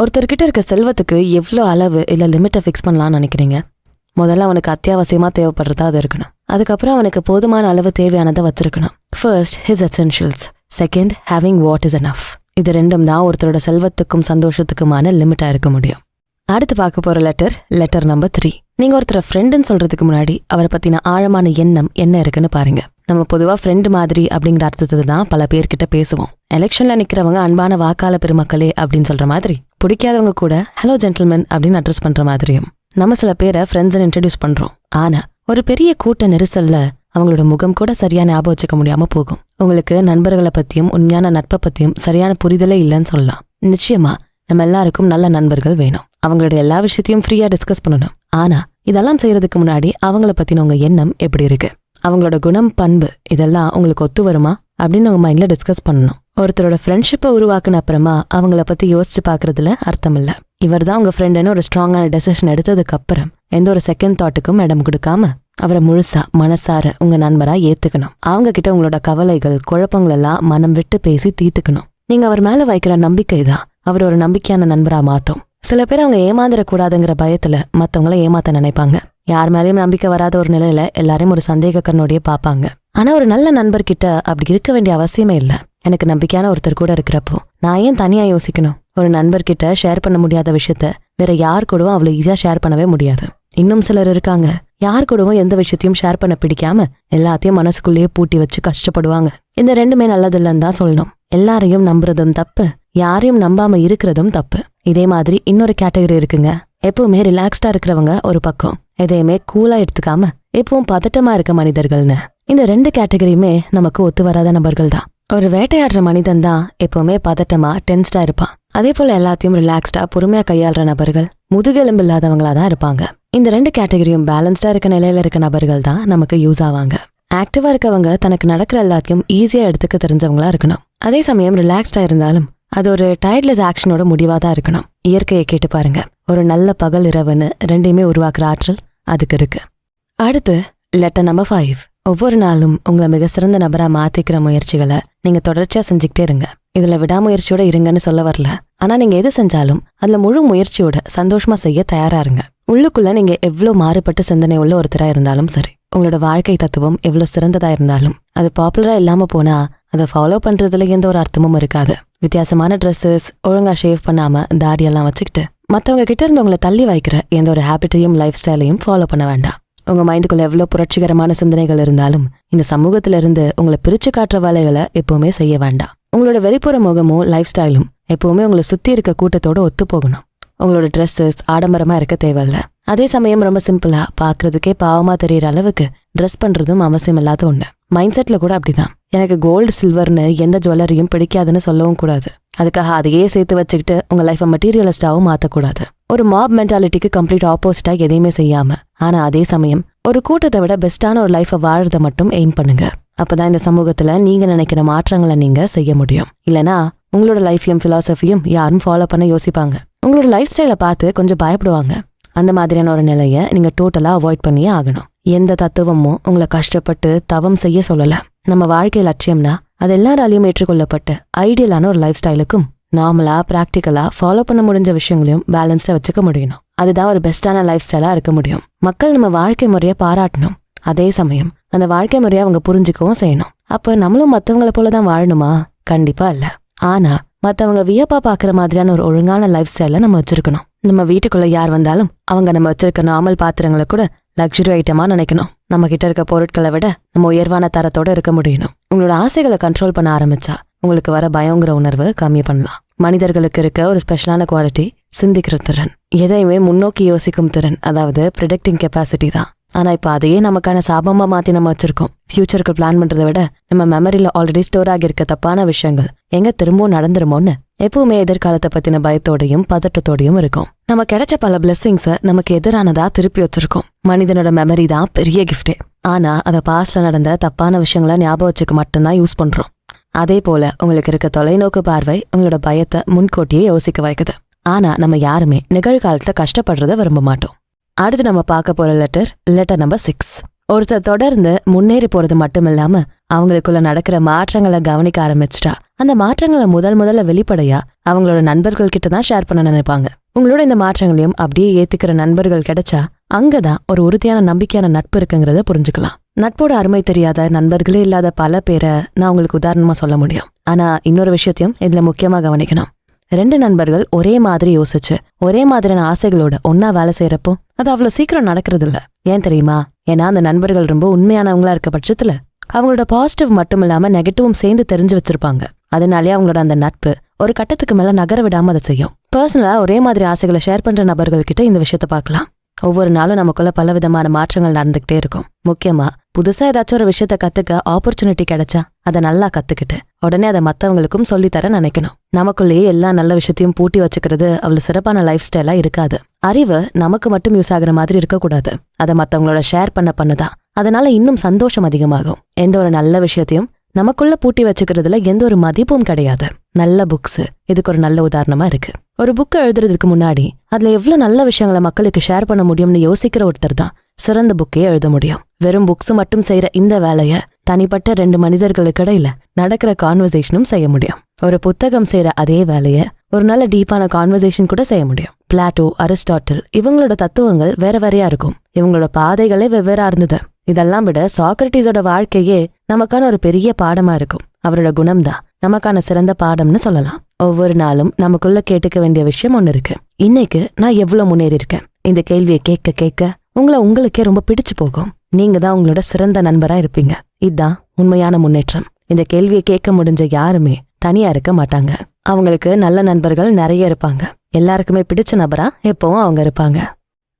ஒருத்தர்கிட்ட இருக்க செல்வத்துக்கு எவ்வளவு அளவு இல்ல லிமிட்டை ஃபிக்ஸ் பண்ணலாம்னு நினைக்கிறீங்க? முதல்ல அவனுக்கு அத்தியாவசியமா தேவைப்படுறதா அது இருக்கணும். அதுக்கப்புறம் அவனுக்கு போதுமான அளவு தேவையானதை வச்சிருக்கணும். First his essentials, second having what is enough. இது ரெண்டும் தான் ஒருத்தரோட செல்வத்துக்கும் சந்தோஷத்துக்குமான லிமிட்டா இருக்க முடியும். அடுத்து பார்க்க போற லெட்டர் நம்பர் 3. நீங்க ஒருத்தர ஃப்ரெண்டுன்னு சொல்றதுக்கு முன்னாடி அவரை பத்தின ஆழமான எண்ணம் என்ன இருக்குன்னு பாருங்க. நம்ம பொதுவா ஃப்ரெண்டு மாதிரி அப்படிங்கிற அர்த்தத்தை தான் பல பேர்கிட்ட பேசுவோம். எலெக்ஷன்ல நிக்கிறவங்க அன்பான வாக்காள பெருமக்களே அப்படின்னு சொல்ற மாதிரி, பிடிக்காதவங்க கூட ஹலோ ஜென்டில்மேன் அப்படின்னு அட்ரஸ் பண்ற மாதிரியும் நம்ம சில பேரை ஃப்ரெண்ட்ஸ்ன்னு இன்ட்ரடியூஸ் பண்றோம். ஆனா ஒரு பெரிய கூட்ட நெரிசல்ல அவங்களோட முகம் கூட சரியா ஞாபகம் வச்சுக்க முடியாம போகும். உங்களுக்கு நண்பர்களை பத்தியும் உண்மையான நட்பை பத்தியும் சரியான புரிதலே இல்லைன்னு சொல்லலாம். நிச்சயமா நம்ம எல்லாருக்கும் நல்ல நண்பர்கள் வேணும். அவங்களோட எல்லா விஷயத்தையும் ஃப்ரீயா டிஸ்கஸ் பண்ணணும். ஆனா இதெல்லாம் செய்யறதுக்கு முன்னாடி அவங்கள பத்தின உங்க எண்ணம் எப்படி இருக்கு, அவங்களோட குணம், பண்பு இதெல்லாம் உங்களுக்கு ஒத்து வருமா அப்படின்னு உங்க மைண்ட்ல டிஸ்கஸ் பண்ணணும். ஒருத்தரோட ஃப்ரெண்ட்ஷிப்பை உருவாக்குன அப்புறமா அவங்கள பத்தி யோசிச்சு பாக்குறதுல அர்த்தம் இல்ல. இவர் தான் உங்க ஃப்ரெண்டுன்னு ஒரு ஸ்ட்ராங்கான டெசிஷன் எடுத்ததுக்கு அப்புறம் எந்த ஒரு செகண்ட் தாட்டுக்கும் இடம் கொடுக்காம அவரை முழுசா மனசார உங்க நண்பரா ஏத்துக்கணும். அவங்க கிட்ட உங்களோட கவலைகள், குழப்பங்கள் எல்லாம் மனம் விட்டு பேசி தீர்த்துக்கணும். நீங்க அவர் மேல வைக்கிற நம்பிக்கை தான் அவர் ஒரு நம்பிக்கையான நண்பரா மாத்தும். சில பேர் அவங்க ஏமாந்துடக்கூடாதுங்கிற பயத்துல மத்தவங்கள ஏமாத்த நினைப்பாங்க. யார் மேலேயும் நம்பிக்கை வராத ஒரு நிலையில எல்லாரையும் ஒரு சந்தேக கண்ணோடய பாப்பாங்க. ஆனா ஒரு நல்ல நண்பர்கிட்ட அப்படி இருக்க வேண்டிய அவசியமே இல்ல. எனக்கு நம்பிக்கையான ஒருத்தர் கூட இருக்கிறப்போ நான் ஏன் தனியா யோசிக்கணும்? ஒரு நண்பர்கிட்ட ஷேர் பண்ண முடியாத விஷயத்த வேற யார் கூடவும் அவ்வளவு ஈஸியா ஷேர் பண்ணவே முடியாது. இன்னும் சிலர் இருக்காங்க, யார் கூடவும் எந்த விஷயத்தையும் ஷேர் பண்ண பிடிக்காம எல்லாத்தையும் மனசுக்குள்ளேயே பூட்டி வச்சு கஷ்டப்படுவாங்க. இந்த ரெண்டுமே நல்லதில்லன்னு தான் சொல்லணும். எல்லாரையும் நம்புறதும் தப்பு, யாரையும் நம்பாம இருக்கிறதும் தப்பு. இதே மாதிரி இன்னொரு கேட்டகரி இருக்குங்க. எப்பவுமே ரிலாக்ஸ்டா இருக்கிறவங்க ஒரு பக்கம், எதையுமே கூலா எடுத்துக்காம எப்பவும் பதட்டமா இருக்க மனிதர்கள்னு. இந்த 2 கேட்டகரியுமே நமக்கு ஒத்து வராத நபர்கள் தான். ஒரு வேட்டையாடுற மனிதன் தான் எப்பவுமே பதட்டமா டென்ஸ்டா இருப்பான். அதே போல எல்லாத்தையும் ரிலாக்ஸ்டா பொறுமையா கையாளுற நபர்கள் முதுகெலும்பு இல்லாதவங்களா தான் இருப்பாங்க. இந்த 2 கேட்டகரியும் பேலன்ஸ்டா இருக்க நிலையில இருக்க நபர்கள் தான் நமக்கு யூஸ் ஆவாங்க. ஆக்டிவா இருக்கவங்க தனக்கு நடக்கிற எல்லாத்தையும் ஈஸியா எடுத்துக்க தெரிஞ்சவங்களா இருக்கணும். அதே சமயம் ரிலாக்ஸ்டா இருந்தாலும் அது ஒரு டயர்ட்லெஸ் ஆக்ஷனோட முடிவா தான் இருக்கணும். இயற்கையை கேட்டு பாருங்க, ஒரு நல்ல பகல் இரவுன்னு ரெண்டையுமே உருவாக்குற ஆற்றல் அதுக்கு இருக்கு. அடுத்து லெட்டர் நம்பர் 5. ஒவ்வொரு நாளும் உங்களை மிக சிறந்த நபரா மாத்திக்கிற முயற்சிகளை நீங்க தொடர்ச்சியா செஞ்சுக்கிட்டே இருங்க. இதுல விடாமுயற்சியோட இருங்கன்னு சொல்ல வரல. ஆனா நீங்க எது செஞ்சாலும் அதுல முழு முயற்சியோட சந்தோஷமா செய்ய தயாரா இருங்க. உள்ளுக்குள்ள நீங்க எவ்வளவு மாறுபட்ட சிந்தனை உள்ள ஒருத்தரா இருந்தாலும் சரி, உங்களோட வாழ்க்கை தத்துவம் எவ்வளவு சிறந்ததா இருந்தாலும் அது பாப்புலரா இல்லாம போனா அதை ஃபாலோ பண்றதுல எந்த ஒரு அர்த்தமும் இருக்காது. வித்தியாசமான ட்ரெஸ்ஸஸ், ஒழுங்கா ஷேவ் பண்ணாம தாடியெல்லாம் வச்சுக்கிட்டு மத்தவங்க கிட்ட இருந்து உங்களை தள்ளி வைக்கிற எந்த ஒரு ஹேபிட்டையும் லைஃப் ஸ்டைலையும் ஃபாலோ பண்ண வேண்டாம். உங்க மைண்டுக்குள்ள எவ்வளவு புரட்சிகரமான சிந்தனைகள் இருந்தாலும் இந்த சமூகத்துல இருந்து உங்களை பிரிச்சு காட்டுற வேலைகளை எப்பவுமே செய்ய வேண்டாம். உங்களோட வெளிப்புற முகமும் லைஃப் ஸ்டைலும் எப்பவுமே உங்களை சுத்தி இருக்க கூட்டத்தோட ஒத்து போகணும். உங்களோட ட்ரெஸ்ஸஸ் ஆடம்பரமா இருக்க தேவையில்ல. அதே சமயம் ரொம்ப சிம்பிளா பாக்குறதுக்கே பாவமா தெரியற அளவுக்கு ட்ரெஸ் பண்றதும் அவசியம் இல்லாத ஒண்ணு. மைண்ட் செட்ல கூட அப்படிதான். எனக்கு கோல்டு சில்வர்னு எந்த ஜுவல்லரியும் பிடிக்காதுன்னு சொல்லவும் கூடாது. அதுக்காக அதையே சேர்த்து வச்சுக்கிட்டு உங்க லைஃபை மெட்டீரியலிஸ்டாவும் மாத்தக்கூடாது. ஒரு மாப் மென்டாலிட்டிக்கு கம்ப்ளீட் ஆப்போசிட்டா எதையுமே செய்யாம ஆனா அதே சமயம் ஒரு கூட்டத்தை விட பெஸ்டான ஒரு லைஃபை வாழறத மட்டும் எய்ம் பண்ணுங்க. அப்பதான் இந்த சமூகத்துல நீங்க நினைக்கிற மாற்றங்களை நீங்க செய்ய முடியும். இல்லனா உங்களோட லைஃபையும் பிலாசபியும் யாரும் ஃபாலோ பண்ண யோசிப்பாங்க. உங்களோட லைஃப் ஸ்டைலை பார்த்து கொஞ்சம் பயப்படுவாங்க. அந்த மாதிரியான ஒரு நிலையை நீங்க டோட்டலா அவாய்ட் பண்ணியே ஆகணும். எந்த தத்துவமும் உங்களை கஷ்டப்பட்டு தவம் செய்ய சொல்லல. நம்ம வாழ்க்கை லட்சியம்னா அது எல்லாராலையும் ஏற்றுக்கொள்ளப்பட்ட ஐடியலான ஒரு லைஃப் ஸ்டைலுக்கும் நார்மலா பிராக்டிக்கலா ஃபாலோ பண்ண முடிஞ்ச விஷயங்களையும் பேலன்ஸ்டா வச்சுக்க முடியணும். அதுதான் ஒரு பெஸ்டான லைஃப் ஸ்டைலா இருக்க முடியும். மக்கள் நம்ம வாழ்க்கை முறையை பாராட்டணும். அதே சமயம் அந்த வாழ்க்கை முறையை அவங்க புரிஞ்சுக்கவும் செய்யணும். அப்ப நம்மளும் மத்தவங்களை போலதான் வாழணுமா? கண்டிப்பா இல்ல. ஆனா மத்தவங்க வியப்பா பாக்குற மாதிரியான ஒரு ஒழுங்கான லைஃப் ஸ்டைல நம்ம வச்சிருக்கணும். நம்ம வீட்டுக்குள்ள யார் வந்தாலும் அவங்க நம்ம வச்சிருக்க நார்மல் பாத்திரங்களை கூட லக்ஸுரி ஐட்டமா நினைக்கணும். நம்ம கிட்ட இருக்க பொருட்களை விட நம்ம உயர்வான தரத்தோட இருக்க முடியணும். உங்களோட ஆசைகளை கண்ட்ரோல் பண்ண ஆரம்பிச்சா உங்களுக்கு வர பயங்கிற உணர்வு கம்மி பண்ணலாம். மனிதர்களுக்கு இருக்க ஒரு ஸ்பெஷலான குவாலிட்டி சிந்திக்கிற திறன், எதையுமே முன்னோக்கி யோசிக்கும் திறன், அதாவது ப்ரிடிக்டிங் கெப்பாசிட்டி தான். ஆனா இப்ப அதையே நமக்கான சாபமா மாத்தி நம்ம வச்சிருக்கோம். ஃபியூச்சருக்கு பிளான் பண்றதை விட நம்ம மெமரியில ஆல்ரெடி ஸ்டோர் ஆகியிருக்க தப்பான விஷயங்கள் எங்க திரும்பவும் நடந்துருமோன்னு எப்பவுமே எதிர்காலத்தை பத்தின பயத்தோடையும் பதட்டத்தோடையும் இருக்கும். நம்ம கிடைச்ச பல பிளெஸிங்ஸை நமக்கு எதிரானதா திருப்பி வச்சிருக்கோம். மனிதனோட மெமரி தான் பெரிய கிஃப்டே. ஆனா அதை பாஸ்ட்ல நடந்த தப்பான விஷயங்களை ஞாபகம் வச்சுக்க மட்டும்தான் யூஸ் பண்றோம். அதே போல உங்களுக்கு இருக்க தொலைநோக்கு பார்வை உங்களோட பயத்தை முன்கூட்டியே யோசிக்க வைக்குது. ஆனா நம்ம யாருமே நிகழ்காலத்துல கஷ்டப்படுறத விரும்ப மாட்டோம். அடுத்து நம்ம பார்க்க போற லெட்டர் நம்பர் 6. ஒருத்தர் தொடர்ந்து முன்னேறி போறது மட்டும் இல்லாம அவங்களுக்குள்ள நடக்கிற மாற்றங்களை கவனிக்க ஆரம்பிச்சிட்டா அந்த மாற்றங்களை முதல்ல வெளிப்படையா அவங்களோட நண்பர்கள் கிட்ட தான் ஷேர் பண்ண நினைப்பாங்க. உங்களோட இந்த மாற்றங்களையும் அப்படியே ஏத்துக்கிற நண்பர்கள் கிடைச்சா அங்கதான் ஒரு உறுதியான நம்பிக்கையான நட்பு இருக்குங்கிறத புரிஞ்சுக்கலாம். நட்போட அருமை தெரியாத நண்பர்களே இல்லாத பல பேரை நான் உங்களுக்கு உதாரணமா சொல்ல முடியும். ஆனா இன்னொரு விஷயத்தையும் இதுல முக்கியமா கவனிக்கணும். 2 நண்பர்கள் ஒரே மாதிரி யோசிச்சு ஒரே மாதிரியான ஆசைகளோட ஒன்னா வேலை செய்யறப்போ அது அவ்வளவு சீக்கிரம் நடக்கிறது இல்ல. ஏன் தெரியுமா? ஏன்னா அந்த நண்பர்கள் ரொம்ப உண்மையானவங்களா இருக்க பட்சத்துல அவங்களோட பாசிட்டிவ் மட்டும் இல்லாம நெகட்டிவும் சேர்ந்து தெரிஞ்சு வச்சிருப்பாங்க. அதனாலே அவங்களோட அந்த நட்பு ஒரு கட்டத்துக்கு மேல நகர விடாம அதை செய்யும். பர்சனலா ஒரே மாதிரி ஆசைகளை ஷேர் பண்ற நபர்கள் கிட்ட இந்த விஷயத்த பார்க்கலாம். ஒவ்வொரு நாளும் நமக்குள்ள பல விதமான மாற்றங்கள் நடந்துகிட்டே இருக்கும். முக்கியமா புதுசா ஏதாச்சும் ஒரு விஷயத்த கத்துக்க ஆப்பர்ச்சுனிட்டி கிடைச்சா அதை நல்லா கத்துக்கிட்டு உடனே அதை மத்தவங்களுக்கும் சொல்லித்தர நினைக்கணும். நமக்குள்ளேயே எல்லா நல்ல விஷயத்தையும் பூட்டி வச்சுக்கிறது அவ்வளவு சிறப்பான லைஃப் ஸ்டைலா இருக்காது. அறிவு நமக்கு மட்டும் யூஸ் ஆகுற மாதிரி இருக்கக்கூடாது. அதை மத்தவங்களோட ஷேர் பண்ணதான் அதனால இன்னும் சந்தோஷம் அதிகமாகும். எந்த ஒரு நல்ல விஷயத்தையும் நமக்குள்ள பூட்டி வச்சுக்கிறதுல எந்த ஒரு மதிப்பும் கிடையாது. நல்ல புக்ஸ் இதுக்கு ஒரு நல்ல உதாரணமா இருக்கு. ஒரு புக்கை எழுதுறதுக்கு முன்னாடி அதுல எவ்வளவு நல்ல விஷயங்களை மக்களுக்கு ஷேர் பண்ண முடியும்னு யோசிக்கிற ஒருத்தர் தான் சிறந்த புக்கே எழுத முடியும். வெறும் புக்ஸ் மட்டும் செய்யற இந்த வேலைய தனிப்பட்ட 2 மனிதர்களுக்கு இடையில நடக்கிற கான்வர்சேஷனும் செய்ய முடியும். ஒரு புத்தகம் செய்யற அதே வேலைய ஒரு நல்ல டீப்பான கான்வர்சேஷன் கூட செய்ய முடியும். பிளாட்டோ, அரிஸ்டாட்டில் இவங்களோட தத்துவங்கள் வேற வேறையா இருக்கும். இவங்களோட பாதைகளே வெவ்வேறா இருந்தது. இதெல்லாம் விட சாக்ரட்டிஸோட வாழ்க்கையே நமக்கான ஒரு பெரிய பாடமா இருக்கும். அவரோட குணம்தான் நமக்கான சிறந்த பாடம்னு சொல்லலாம். ஒவ்வொரு நாளும் நமக்குள்ள கேட்டுக்க வேண்டிய விஷயம் ஒண்ணு இருக்கு. இன்னைக்கு நான் எவ்வளவு முன்னேறி இருக்கேன்? இந்த கேள்வியை கேட்க உங்களுக்கே ரொம்ப பிடிச்சு போகும். நீங்க தான் உங்களோட சிறந்த நண்பரா இருப்பீங்க. இதுதான் உண்மையான முன்னேற்றம். இந்த கேள்வியை கேட்க முடிஞ்ச யாருமே தனியா இருக்க மாட்டாங்க. அவங்களுக்கு நல்ல நண்பர்கள் நிறைய இருப்பாங்க. எல்லாருக்குமே பிடிச்ச நபரா எப்பவும் அவங்க இருப்பாங்க.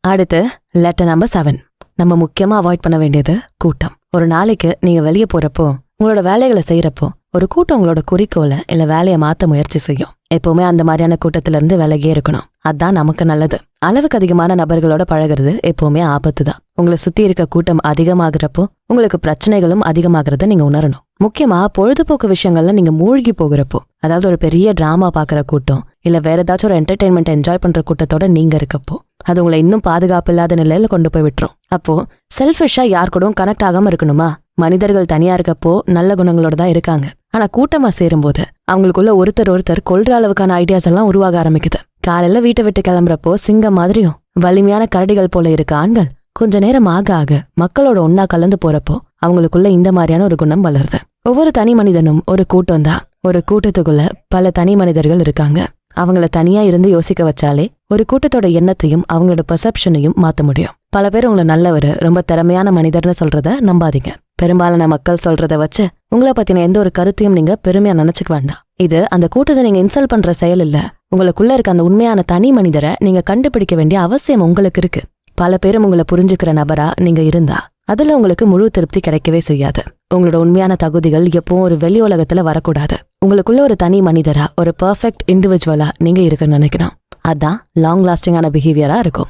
அடுத்து லெட்டர் நம்பர் 7. நம்ம முக்கியமா அவாய்ட் பண்ண வேண்டியது கூட்டம். ஒரு நாளைக்கு நீங்க வெளியே போறப்போ உங்களோட வேலைகளை செய்யறப்போ ஒரு கூட்டம் உங்களோட குறிக்கோளை இல்ல வேலையை மாத்த முயற்சி செய்யும். எப்பவுமே அந்த மாதிரியான கூட்டத்துல இருந்து விலகியே இருக்கணும். அதான் நமக்கு நல்லது. அளவுக்கு அதிகமான நபர்களோட பழகிறது எப்பவுமே ஆபத்து தான். உங்களை சுத்தி இருக்க கூட்டம் அதிகமாகிறப்போ உங்களுக்கு பிரச்சனைகளும் அதிகமாகிறத நீங்க உணரணும். முக்கியமா பொழுதுபோக்கு விஷயங்கள்ல நீங்க மூழ்கி போகிறப்போ, அதாவது ஒரு பெரிய டிராமா பாக்குற கூட்டம் இல்ல வேற ஏதாச்சும் ஒரு என்டர்டெயின்மெண்ட் என்ஜாய் பண்ற கூட்டத்தோட நீங்க இருக்கப்போ அது உங்களை இன்னும் பாதுகாப்பு இல்லாத நிலையில கொண்டு போய் விட்டுரும். அப்போ செல்ஃபிஷா யார் கூடவும் கனெக்ட் ஆகாம இருக்கணுமா? மனிதர்கள் தனியா இருக்கப்போ நல்ல குணங்களோட தான் இருக்காங்க. ஆனா கூட்டமா சேரும்போது அவங்களுக்குள்ள ஒருத்தர் கொல்ற அளவுக்கான ஐடியாஸ் எல்லாம் உருவாக ஆரம்பிக்குது. காலையில வீட்டை விட்டு கிளம்புறப்போ சிங்கம் மாதிரியும் வலிமையான கரடிகள் போல இருக்க ஆண்கள் கொஞ்ச நேரம் ஆக மக்களோட ஒன்னா கலந்து போறப்போ அவங்களுக்குள்ள இந்த மாதிரியான ஒரு குணம் வளருது. ஒவ்வொரு தனி மனிதனும் ஒரு கூட்டம் தான். ஒரு கூட்டத்துக்குள்ள பல தனி மனிதர்கள் இருக்காங்க. அவங்கள தனியா இருந்து யோசிக்க வச்சாலே ஒரு கூட்டத்தோட எண்ணத்தையும் அவங்களோட பெர்செப்ஷனையும் மாத்த முடியும். பல பேர் உங்களை நல்லவர், ரொம்ப திறமையான மனிதர்னு சொல்றத நம்பாதீங்க. பெரும்பாலான மக்கள் சொல்றத வச்சு உங்களை பத்தின எந்த ஒரு கருத்தையும் நீங்க பெருமையா நினைச்சுக்க வேண்டாம். இது அந்த கூட்டத்தை நீங்க இன்சல்ட் பண்ற செயல் இல்ல. உங்களுக்குள்ள இருக்க அந்த உண்மையான தனி மனிதரை நீங்க கண்டுபிடிக்க வேண்டிய அவசியம் உங்களுக்கு இருக்கு. பல பேரும் உங்களை புரிஞ்சுக்கிற நபரா நீங்க இருந்தா அதுல உங்களுக்கு முழு திருப்தி கிடைக்கவே செய்யாது. உங்களோட உண்மையான தகுதிகள் எப்பவும் ஒரு வெளி உலகத்துல வரக்கூடாது. உங்களுக்குள்ள ஒரு தனி மனிதரா, ஒரு பெர்ஃபெக்ட் இண்டிவிஜுவலா நீங்க இருக்குன்னு நினைக்கணும். அதான் லாங் லாஸ்டிங்கான பிஹேவியரா இருக்கும்.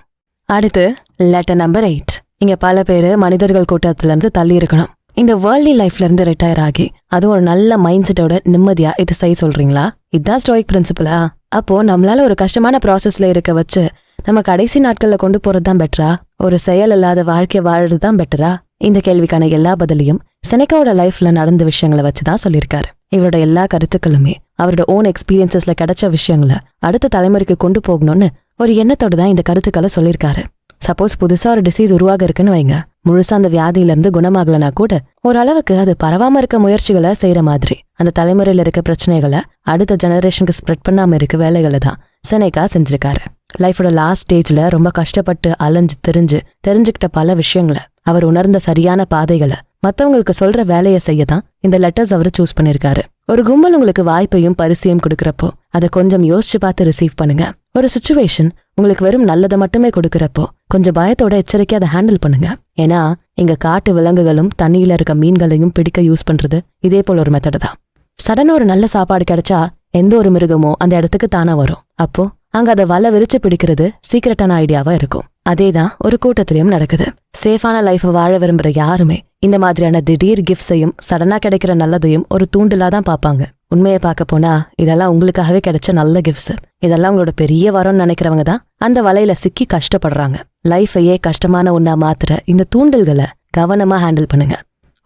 அடுத்து லெட்டர் நம்பர் 8. இங்க பல பேரு மனிதர்கள் கூட்டத்துல இருந்து தள்ளி இருக்கணும். இந்த வேர்ல்ட்லி லைஃப்ல இருந்து ரிட்டையர் ஆகி அதுவும் ஒரு நல்ல மைண்ட் செட்டோட நிம்மதியா இது செய்ய சொல்றீங்களா? இதுதான் ஸ்டோயிக் பிரின்சிபலா? அப்போ நம்மளால ஒரு கஷ்டமான ப்ராசஸ்ல இருக்க வச்சு நம்ம கடைசி நாட்கள்ல கொண்டு போறதுதான் பெட்டரா, ஒரு செயல் இல்லாத வாழ்க்கை வாழறதுதான் பெட்டரா? இந்த கேள்விக்கான எல்லா பதிலையும் செனேகாவோட லைஃப்ல நடந்த விஷயங்களை வச்சுதான் சொல்லியிருக்காரு. இவரோட எல்லா கருத்துக்களுமே அவரோட ஓன் எக்ஸ்பீரியன்சஸ்ல கிடைச்ச விஷயங்களை அடுத்த தலைமுறைக்கு கொண்டு போகணும்னு ஒரு எண்ணத்தோட தான் இந்த கருத்துக்களை சொல்லியிருக்காரு. சப்போஸ் புதுசா ஒரு டிசீஸ் உருவாக இருக்குன்னு வைங்க, முழுசா அந்த வியாதியில இருந்து குணமாகலனா கூட ஓரளவுக்கு அது பரவாம இருக்க முயற்சிகளை செய்யற மாதிரி அந்த தலைமுறையில இருக்க பிரச்சனைகளை அடுத்த ஜெனரேஷனுக்கு ஸ்ப்ரெட் பண்ணாம இருக்க வேலைகளை தான் செனேகா செஞ்சிருக்காரு. லைஃபோட லாஸ்ட் ஸ்டேஜ்ல ரொம்ப கஷ்டப்பட்டு அலைஞ்சு தெரிஞ்சுக்கிட்ட பல விஷயங்களை, அவர் உணர்ந்த சரியான பாதைகளை மத்தவங்களுக்கு சொல்ற வேலையை செய்யதான் இந்த லெட்டர்ஸ் அவர் சூஸ் பண்ணிருக்காரு. ஒரு கும்பல் உங்களுக்கு வாய்ப்பையும் பரிசையும் கொடுக்கறப்போ அதை கொஞ்சம் யோசிச்சு பார்த்து ரிசீவ் பண்ணுங்க. ஒரு சிச்சுவேஷன் உங்களுக்கு வெறும் நல்லதை மட்டுமே கொடுக்கறப்போ கொஞ்சம் பயத்தோட எச்சரிக்கை அதை ஹேண்டில் பண்ணுங்க. ஏன்னா இங்க காட்டு விலங்குகளும் தண்ணியில இருக்க மீன்களையும் பிடிக்க யூஸ் பண்றது இதே போல ஒரு மெத்தடு தான். சடனா ஒரு நல்ல சாப்பாடு கிடைச்சா எந்த ஒரு மிருகமோ அந்த இடத்துக்கு தானா வரும். அப்போ அங்க அதை வலை விரிச்சு பிடிக்கிறது சீக்கிரட்டான ஐடியாவா இருக்கும். அதேதான் ஒரு கூட்டத்திலயும் நடக்குது. சேஃபான லைஃப் வாழ விரும்புற யாருமே இந்த மாதிரியான திடீர் கிஃப்ட்ஸையும் சடனா கிடைக்கிற நல்லதையும் ஒரு தூண்டுலா தான் பாப்பாங்க. உண்மையை பார்க்க போனா இதெல்லாம் உங்களுக்காகவே கிடைச்ச நல்ல கிஃப்ட்ஸ். இதெல்லாம் உங்களோட பெரிய வரம்னு நினைக்கிறவங்க தான் அந்த வலையில சிக்கி கஷ்டப்படுறாங்க. லைஃபையே கஷ்டமான ஒன்னா மாத்துற இந்த தூண்டல்களை கவனமா ஹேண்டில் பண்ணுங்க.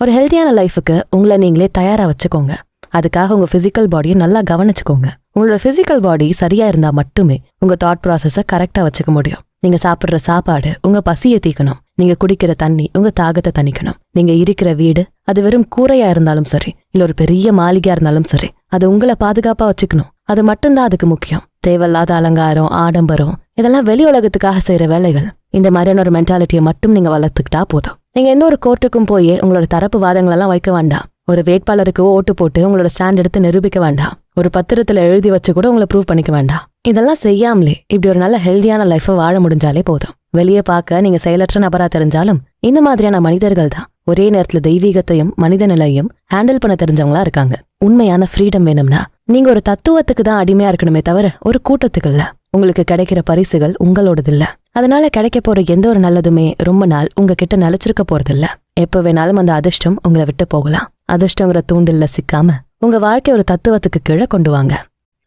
ஒரு ஹெல்த்தியான லைஃபுக்கு உங்களை நீங்களே தயாரா வச்சுக்கோங்க. அதுக்காக உங்க பிசிக்கல் பாடியை நல்லா கவனிச்சுக்கோங்க. உங்களோட பிசிக்கல் பாடி சரியா இருந்தா மட்டுமே உங்க தாட் ப்ராசஸ கரெக்டா வச்சுக்க முடியும். நீங்க சாப்பிடுற சாப்பாடு உங்க பசியை தீக்கணும். நீங்க குடிக்கிற தண்ணி உங்க தாகத்தை தணிக்கணும். நீங்க இருக்கிற வீடு அது வெறும் கூரையா இருந்தாலும் சரி, இல்ல ஒரு பெரிய மாளிகையா இருந்தாலும் சரி, அது உங்களை பாதுகாப்பா வச்சுக்கணும். அது மட்டும்தான் அதுக்கு முக்கியம். தேவையில்லாத அலங்காரம், ஆடம்பரம் இதெல்லாம் வெளி உலகத்துக்காக செய்யற வேலைகள். இந்த மாதிரியான ஒரு மென்டாலிட்டியை மட்டும் நீங்க வளர்த்துக்கிட்டா போதும். நீங்க எந்த ஒரு கோர்ட்டுக்கும் போய் உங்களோட தரப்பு வாதங்களெல்லாம் வைக்க வேண்டாம். ஒரு வேட்பாளருக்கு ஓட்டு போட்டு உங்களோட ஸ்டாண்ட் எடுத்து நிரூபிக்க வேண்டாம். ஒரு பத்திரத்துல எழுதி வச்சு கூட உங்களை ப்ரூவ் பண்ணிக்க வேண்டாம். இதெல்லாம் செய்யாமலே இப்படி ஒரு நல்ல ஹெல்தியான லைஃபை வாழ முடிஞ்சாலே போதும். வெளியே பார்க்க நீங்க செயலற்ற நபரா தெரிஞ்சாலும் இந்த மாதிரியான மனிதர்கள் தான் ஒரே நேரத்துல தெய்வீகத்தையும் மனித நிலையும் ஹேண்டில் பண்ண தெரிஞ்சவங்களா இருக்காங்க. உண்மையான ஃப்ரீடம் வேணும்னா நீங்க ஒரு தத்துவத்துக்கு தான் அடிமையா இருக்கணுமே தவிர ஒரு கூட்டத்துக்கு இல்ல. உங்களுக்கு கிடைக்கிற பரிசுகள் உங்களோடது இல்ல. அதனால கிடைக்க போற எந்த ஒரு நல்லதுமே ரொம்ப நாள் உங்ககிட்ட நிலைச்சிருக்க போறது இல்ல. எப்ப வேணாலும் அந்த அதிர்ஷ்டம் உங்களை விட்டு போகலாம். அதிர்ஷ்டங்கிற தூண்டில்ல சிக்காம உங்க வாழ்க்கை ஒரு தத்துவத்துக்கு கீழே கொண்டு வாங்க.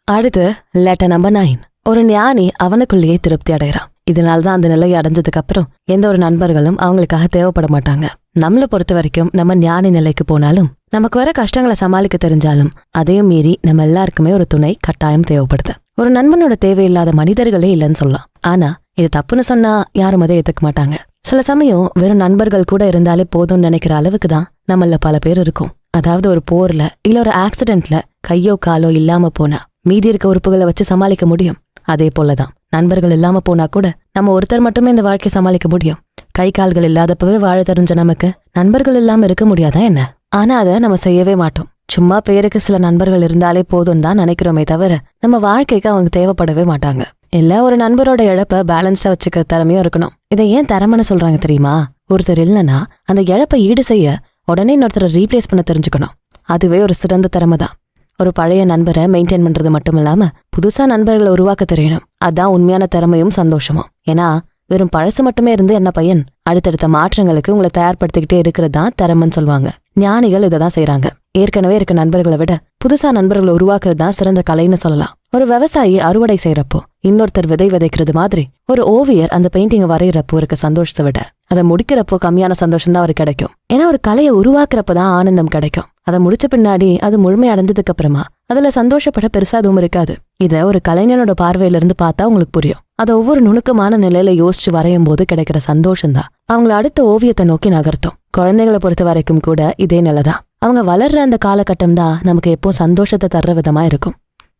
அடுத்து லெட்டர் நம்பர் 9. ஒரு ஞானி அவனுக்குள்ளேயே திருப்தி அடைகிறான். இதனால்தான் அந்த நிலையை அடைஞ்சதுக்கு அப்புறம் எந்த ஒரு நண்பர்களும் அவங்களுக்காக தேவைப்பட மாட்டாங்க. நம்மளை பொறுத்த வரைக்கும் நம்ம ஞானி நிலைக்கு போனாலும் நமக்கு வர கஷ்டங்களை சமாளிக்க தெரிஞ்சாலும் அதையும் மீறி நம்ம எல்லாருக்குமே ஒரு துணை கட்டாயம் தேவைப்படுது. ஒரு நண்பனோட தேவையில்லாத மனிதர்களே இல்லைன்னு சொல்லலாம். ஆனா இது தப்புன்னு சொன்னா யாரும் அதை ஏத்துக்க மாட்டாங்க. சில சமயம் வெறும் நண்பர்கள் கூட இருந்தாலே போதும்னு நினைக்கிற அளவுக்கு தான் நம்மள பல பேர் இருக்கும். அதாவது ஒரு போர்ல இல்ல ஒரு ஆக்சிடென்ட்ல கையோ காலோ இல்லாம போனா மீதி இருக்க உறுப்புகளை வச்சு சமாளிக்க முடியும். அதே போலதான் நண்பர்கள் இல்லாம போனா கூட நம்ம ஒருத்தர் மட்டுமே இந்த வாழ்க்கை சமாளிக்க முடியும். கை கால்கள் இல்லாதப்பவே வாழ தெரிஞ்ச நமக்கு நண்பர்கள் இல்லாம இருக்க முடியாதா என்ன? ஆனா அதை நம்ம செய்யவே மாட்டோம். சும்மா பேருக்கு சில நண்பர்கள் இருந்தாலே போதும் தான் நினைக்கிறோமே தவிர நம்ம வாழ்க்கைக்கு அவங்க தேவைப்படவே மாட்டாங்க. இல்ல ஒரு நண்பரோட இழப்ப பேலன்ஸ்டா வச்சுக்க திறமையும் இருக்கணும். இதை ஏன் திறமைன்னு சொல்றாங்க தெரியுமா? ஒருத்தர் இல்லைன்னா அந்த இழப்பை ஈடு செய்ய உடனே இன்னொருத்தரை ரீப்ளேஸ் பண்ண தெரிஞ்சுக்கணும். அதுவே ஒரு சிறந்த திறமை தான். ஒரு பழைய நண்பரை மெயின்டைன் பண்றது மட்டும் இல்லாம புதுசா நண்பர்களை உருவாக்க தெரியணும். அதான் உண்மையான திறமையும் சந்தோஷமும். ஏன்னா வெறும் பழசு மட்டுமே இருந்து என்ன பையன்? அடுத்தடுத்த மாற்றங்களுக்கு உங்களை தயார்படுத்திக்கிட்டே இருக்கிறது தான் திறமைன்னு சொல்லுவாங்க. ஞானிகள் இதை தான் செய்யறாங்க. ஏற்கனவே இருக்க நண்பர்களை விட புதுசா நண்பர்களை உருவாக்குறது தான் சிறந்த கலைன்னு சொல்லலாம். ஒரு விவசாயி அறுவடை செய்யறப்போ இன்னொருத்தர் விதை விதைக்கிறது மாதிரி ஒரு ஓவியர் அந்த பெயிண்டிங்கை வரைகிறப்போ இருக்க சந்தோஷத்தை விட அதை முடிக்கிறப்போ கம்மியான சந்தோஷம் தான் அவருக்கு கிடைக்கும். ஏன்னா ஒரு கலையை உருவாக்குறப்பதான் ஆனந்தம் கிடைக்கும். அதை முடிச்ச பின்னாடி அது முழுமை அடைஞ்சதுக்கு அப்புறமா அதுல சந்தோஷப்பட பெருசா அதுவும் இருக்காது. இத ஒரு கலைஞனோட பார்வையில இருந்து பார்த்தா உங்களுக்கு புரியும். அதை ஒவ்வொரு நுணுக்கமான நிலையில யோசிச்சு வரையும் போது கிடைக்கிற சந்தோஷம் தான் அவங்கள அடுத்த ஓவியத்தை நோக்கி நகர்த்தும். குழந்தைகளை பொறுத்த வரைக்கும் கூட இதே நிலைதான். அவங்க வளர்ற அந்த காலகட்டம் தான் நமக்கு எப்போ சந்தோஷத்தை தர்ற விதமா இருக்கும்.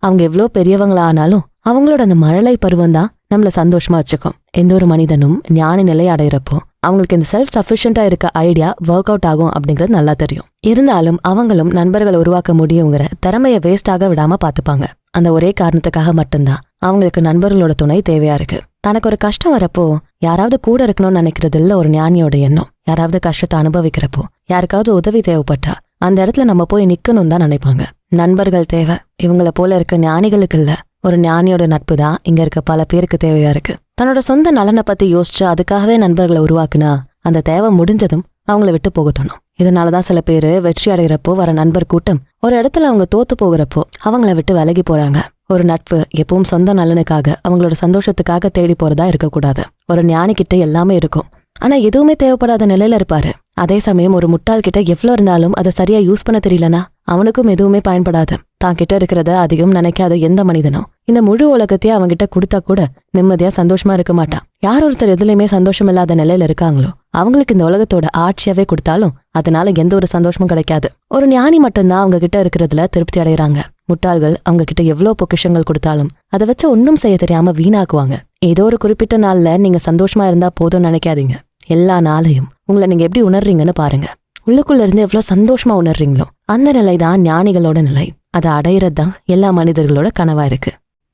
அவங்க எவ்வளோ பெரியவங்களா ஆனாலும் அவங்களோட அந்த மழலை பருவம் தான் நம்மள சந்தோஷமா வச்சுக்கும். எந்த ஒரு மனிதனும் ஞானி நிலை அடையிறப்போ அவங்களுக்கு இந்த செல்ஃப் சஃபிஷியண்டா இருக்க ஐடியா ஒர்க் அவுட் ஆகும் அப்படிங்கிறது நல்லா தெரியும். இருந்தாலும் அவங்களும் நண்பர்களை உருவாக்க முடியுங்கிற திறமைய வேஸ்டாக விடாம பாத்துப்பாங்க. அந்த ஒரே காரணத்துக்காக மட்டும்தான் அவங்களுக்கு நண்பர்களோட துணை தேவையா இருக்கு. தனக்கு ஒரு கஷ்டம் வரப்போ யாராவது கூட இருக்கணும்னு நினைக்கிறது இல்ல ஒரு ஞானியோட எண்ணம். யாராவது கஷ்டத்தை அனுபவிக்கிறப்போ யாருக்காவது உதவி தேவைப்பட்டா அந்த இடத்துல நம்ம போய் நிக்கணும் தான் நினைப்பாங்க. நண்பர்கள் தேவை. இவங்களை போல இருக்க ஞானிகளுக்கு இல்ல, ஒரு ஞானியோட நட்பு தான் இங்க இருக்க பல பேருக்கு தேவையா இருக்கு. தன்னோட சொந்த நலனை பத்தி யோசிச்சு அதுக்காகவே நண்பர்களை உருவாக்குனா அந்த தேவை முடிஞ்சதும் அவங்கள விட்டு போக தோணும். இதனாலதான் சில பேரு வெற்றி அடைகிறப்போ வர நண்பர் கூட்டம் ஒரு இடத்துல அவங்க தோத்து போகிறப்போ அவங்கள விட்டு விலகி போறாங்க. ஒரு நட்பு எப்பவும் சொந்த நலனுக்காக அவங்களோட சந்தோஷத்துக்காக தேடி போறதா இருக்கக்கூடாது. ஒரு ஞானி கிட்ட எல்லாமே இருக்கும், ஆனா எதுவுமே தேவைப்படாத நிலையில இருப்பாரு. அதே சமயம் ஒரு முட்டாள் கிட்ட எவ்வளவு இருந்தாலும் அதை சரியா யூஸ் பண்ண தெரியலனா அவனுக்கும் எதுவுமே பயன்படாது. தான் கிட்ட இருக்கிறத அதிகம் நினைக்காத எந்த மனிதனும் இந்த முழு உலகத்தையே அவன்கிட்ட கொடுத்தா கூட நிம்மதியா சந்தோஷமா இருக்க மாட்டான். யார் ஒருத்தர் எதுலையுமே சந்தோஷம் இல்லாத நிலையில இருக்காங்களோ அவங்களுக்கு இந்த உலகத்தோட ஆட்சியாவே கொடுத்தாலும் அதனால எந்த ஒரு சந்தோஷமும் கிடைக்காது. ஒரு ஞானி மட்டும்தான் அவங்க கிட்ட இருக்கிறதுல திருப்தி அடைகிறாங்க. முட்டாள்கள் அவங்க கிட்ட எவ்வளவு பொக்கிஷங்கள் கொடுத்தாலும் அதை வச்சு ஒன்னும் செய்ய தெரியாம வீணாக்குவாங்க. ஏதோ ஒரு குறிப்பிட்ட நாள்ல நீங்க சந்தோஷமா இருந்தா போதும் நினைக்காதீங்க. எல்லா நாளையும் உங்களை நீங்க எப்படி உணர்றீங்கன்னு பாருங்க. உள்ளுக்குள்ள இருந்து எவ்வளவு சந்தோஷமா உணர்றீங்களோ அந்த நிலைதான் ஞானிகளோட நிலை. அதை அடையிறது தான் எல்லா மனிதர்களோட கனவா இருக்கு.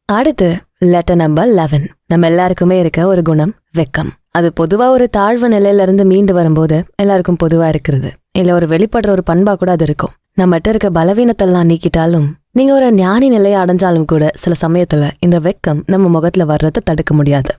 அடுத்து லெட்டர் நம்பர் 11. நம்ம எல்லாருக்குமே இருக்க ஒரு குணம் வெக்கம். அது பொதுவா ஒரு தாழ்வு நிலையில இருந்து மீண்டு வரும்போது எல்லாருக்கும் பொதுவா இருக்கிறது. இல்ல ஒரு வெளிப்படுற ஒரு பண்பா கூட அது இருக்கும். நம்மகிட்ட இருக்க பலவீனத்தெல்லாம் நீக்கிட்டாலும் நீங்க ஒரு ஞானி நிலையை அடைஞ்சாலும் கூட சில சமயத்துல இந்த வெக்கம் நம்ம முகத்துல வர்றதை தடுக்க முடியாது.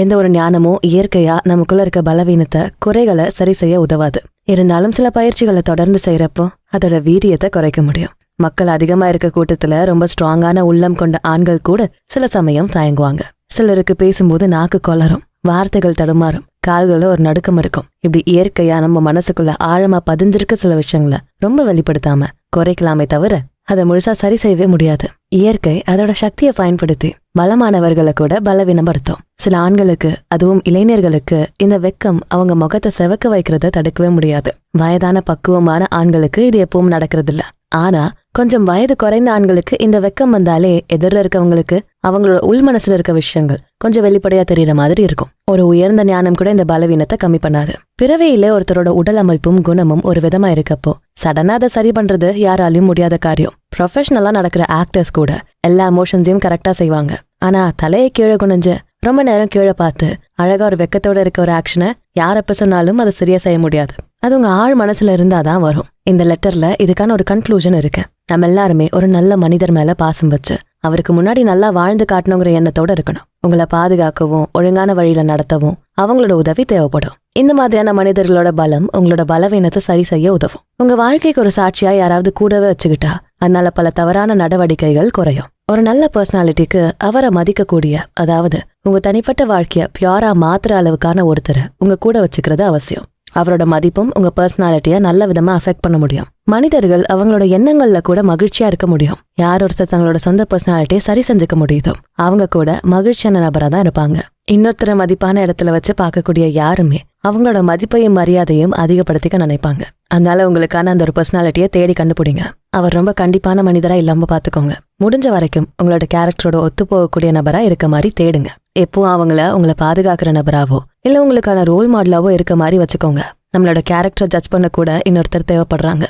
எந்த ஒரு ஞானமோ இயற்கையா நமக்குள்ள இருக்க பலவீனத்தை குறைகளை சரி செய்ய உதவாது. இருந்தாலும் சில பயிற்சிகளை தொடர்ந்து செய்யறப்போ அதோட வீரியத்தை குறைக்க முடியும். மக்கள் அதிகமா இருக்க கூட்டத்துல ரொம்ப ஸ்ட்ராங்கான உள்ளம் கொண்ட ஆண்கள் கூட சில சமயம் தயங்குவாங்க. சிலருக்கு பேசும்போது நாக்கு கொளரும், வார்த்தைகள் தடுமாறும், கால்கள ஒரு நடுக்கம் இருக்கும். இப்படி இயற்கையா நம்ம மனசுக்குள்ள ஆழமா பதிஞ்சிருக்க சில விஷயங்களை ரொம்ப வெளிப்படுத்தாம குறைக்கலாமே தவிர அதை முழுசா சரி செய்யவே முடியாது. இயற்கை அதோட சக்தியை பயன்படுத்தி பலமானவர்களை கூட பலவீனப்படுத்தும். சில ஆண்களுக்கு அதுவும் இளைஞர்களுக்கு இந்த வெக்கம் அவங்க முகத்தை செவக்க வைக்கிறத தடுக்கவே முடியாது. வயதான பக்குவமான ஆண்களுக்கு இது எப்பவும் நடக்கிறது இல்ல. ஆனா கொஞ்சம் வயது குறைந்த ஆண்களுக்கு இந்த வெக்கம் வந்தாலே எதிரில் இருக்கவங்களுக்கு அவங்களோட உள் மனசுல இருக்க விஷயங்கள் கொஞ்சம் வெளிப்படையா தெரியற மாதிரி இருக்கும். ஒரு உயர்ந்த ஞானம் கூட இந்த பலவீனத்தை கம்மி பண்ணாது. பிறவியில ஒருத்தரோட உடல் அமைப்பும் குணமும் ஒரு விதமா இருக்கப்போ சடனா அதை சரி பண்றது யாராலையும் முடியாத காரியம். ப்ரொஃபஷனலா நடக்கிற ஆக்டர்ஸ் கூட எல்லா எமோஷன்ஸையும் கரெக்டா செய்வாங்க. ஆனா தலையை கீழே குனிஞ்சு ரொம்ப நேரம் கீழே பார்த்து அழகா ஒரு வெக்கத்தோட இருக்க ஒரு ஆக்ஷனை யார் எப்ப சொன்னாலும் அதை சரியா செய்ய முடியாது. அது உங்க ஆழ் மனசுல இருந்தாதான் வரும். இந்த லெட்டர்ல இதுக்கான ஒரு கன்க்ளூஷன் இருக்கு. நம்ம எல்லாருமே ஒரு நல்ல மனிதர் மேல பாசம் வச்சு அவருக்கு முன்னாடி நல்லா வாழ்ந்து காட்டணுங்கிற எண்ணத்தோட இருக்கணும். உங்களை பாதுகாக்கவும் ஒழுங்கான வழியில நடத்தவும் அவங்களோட உதவி தேவைப்படும். இந்த மாதிரியான மனிதர்களோட பலம் உங்களோட பலவீனத்தை சரி செய்ய உதவும். உங்க வாழ்க்கைக்கு ஒரு சாட்சியா யாராவது கூடவே வச்சுக்கிட்டா அதனால பல தவறான நடவடிக்கைகள் குறையும். ஒரு நல்ல பர்சனாலிட்டிக்கு அவரை மதிக்கக்கூடிய, அதாவது உங்க தனிப்பட்ட வாழ்க்கைய பியூரா மாத்துற அளவுக்கான ஒருத்தரை உங்க கூட வச்சுக்கிறது அவசியம். அவரோட மதிப்பும் உங்க பர்சனாலிட்டிய நல்ல விதமா அஃபெக்ட் பண்ண முடியும். மனிதர்கள் அவங்களோட எண்ணங்கள்ல கூட மகிழ்ச்சியா இருக்க முடியும். யார் ஒருத்தர் தங்களோட சொந்த பர்சனாலிட்டியை சரி செஞ்சுக்க முடியுதோ அவங்க கூட மகிழ்ச்சியான நபரா தான் இருப்பாங்க. இன்னொருத்தர மதிப்பான இடத்துல வச்சு பார்க்கக்கூடிய யாருமே அவங்களோட மதிப்பையும் மரியாதையும் அதிகப்படுத்திக்க நினைப்பாங்க. அதனால உங்களுக்கான அந்த ஒரு பர்சனாலிட்டியை தேடி கண்டுபிடிங்க. அவர் ரொம்ப கண்டிப்பான மனிதரா இல்லாம பாத்துக்கோங்க. முடிஞ்ச வரைக்கும் உங்களோட கேரக்டரோட ஒத்து போகக்கூடிய நபரா இருக்க மாதிரி தேடுங்க. எப்பவும் உங்களை பாதுகாக்கிற நபராவோ இல்ல உங்களுக்கான ரோல் மாடலாவோ இருக்க மாதிரி வச்சுக்கோங்க. நம்மளோட கேரக்டரை ஜட்ஜ் பண்ண கூட இன்னொருத்தர் தேவைப்படுறாங்க.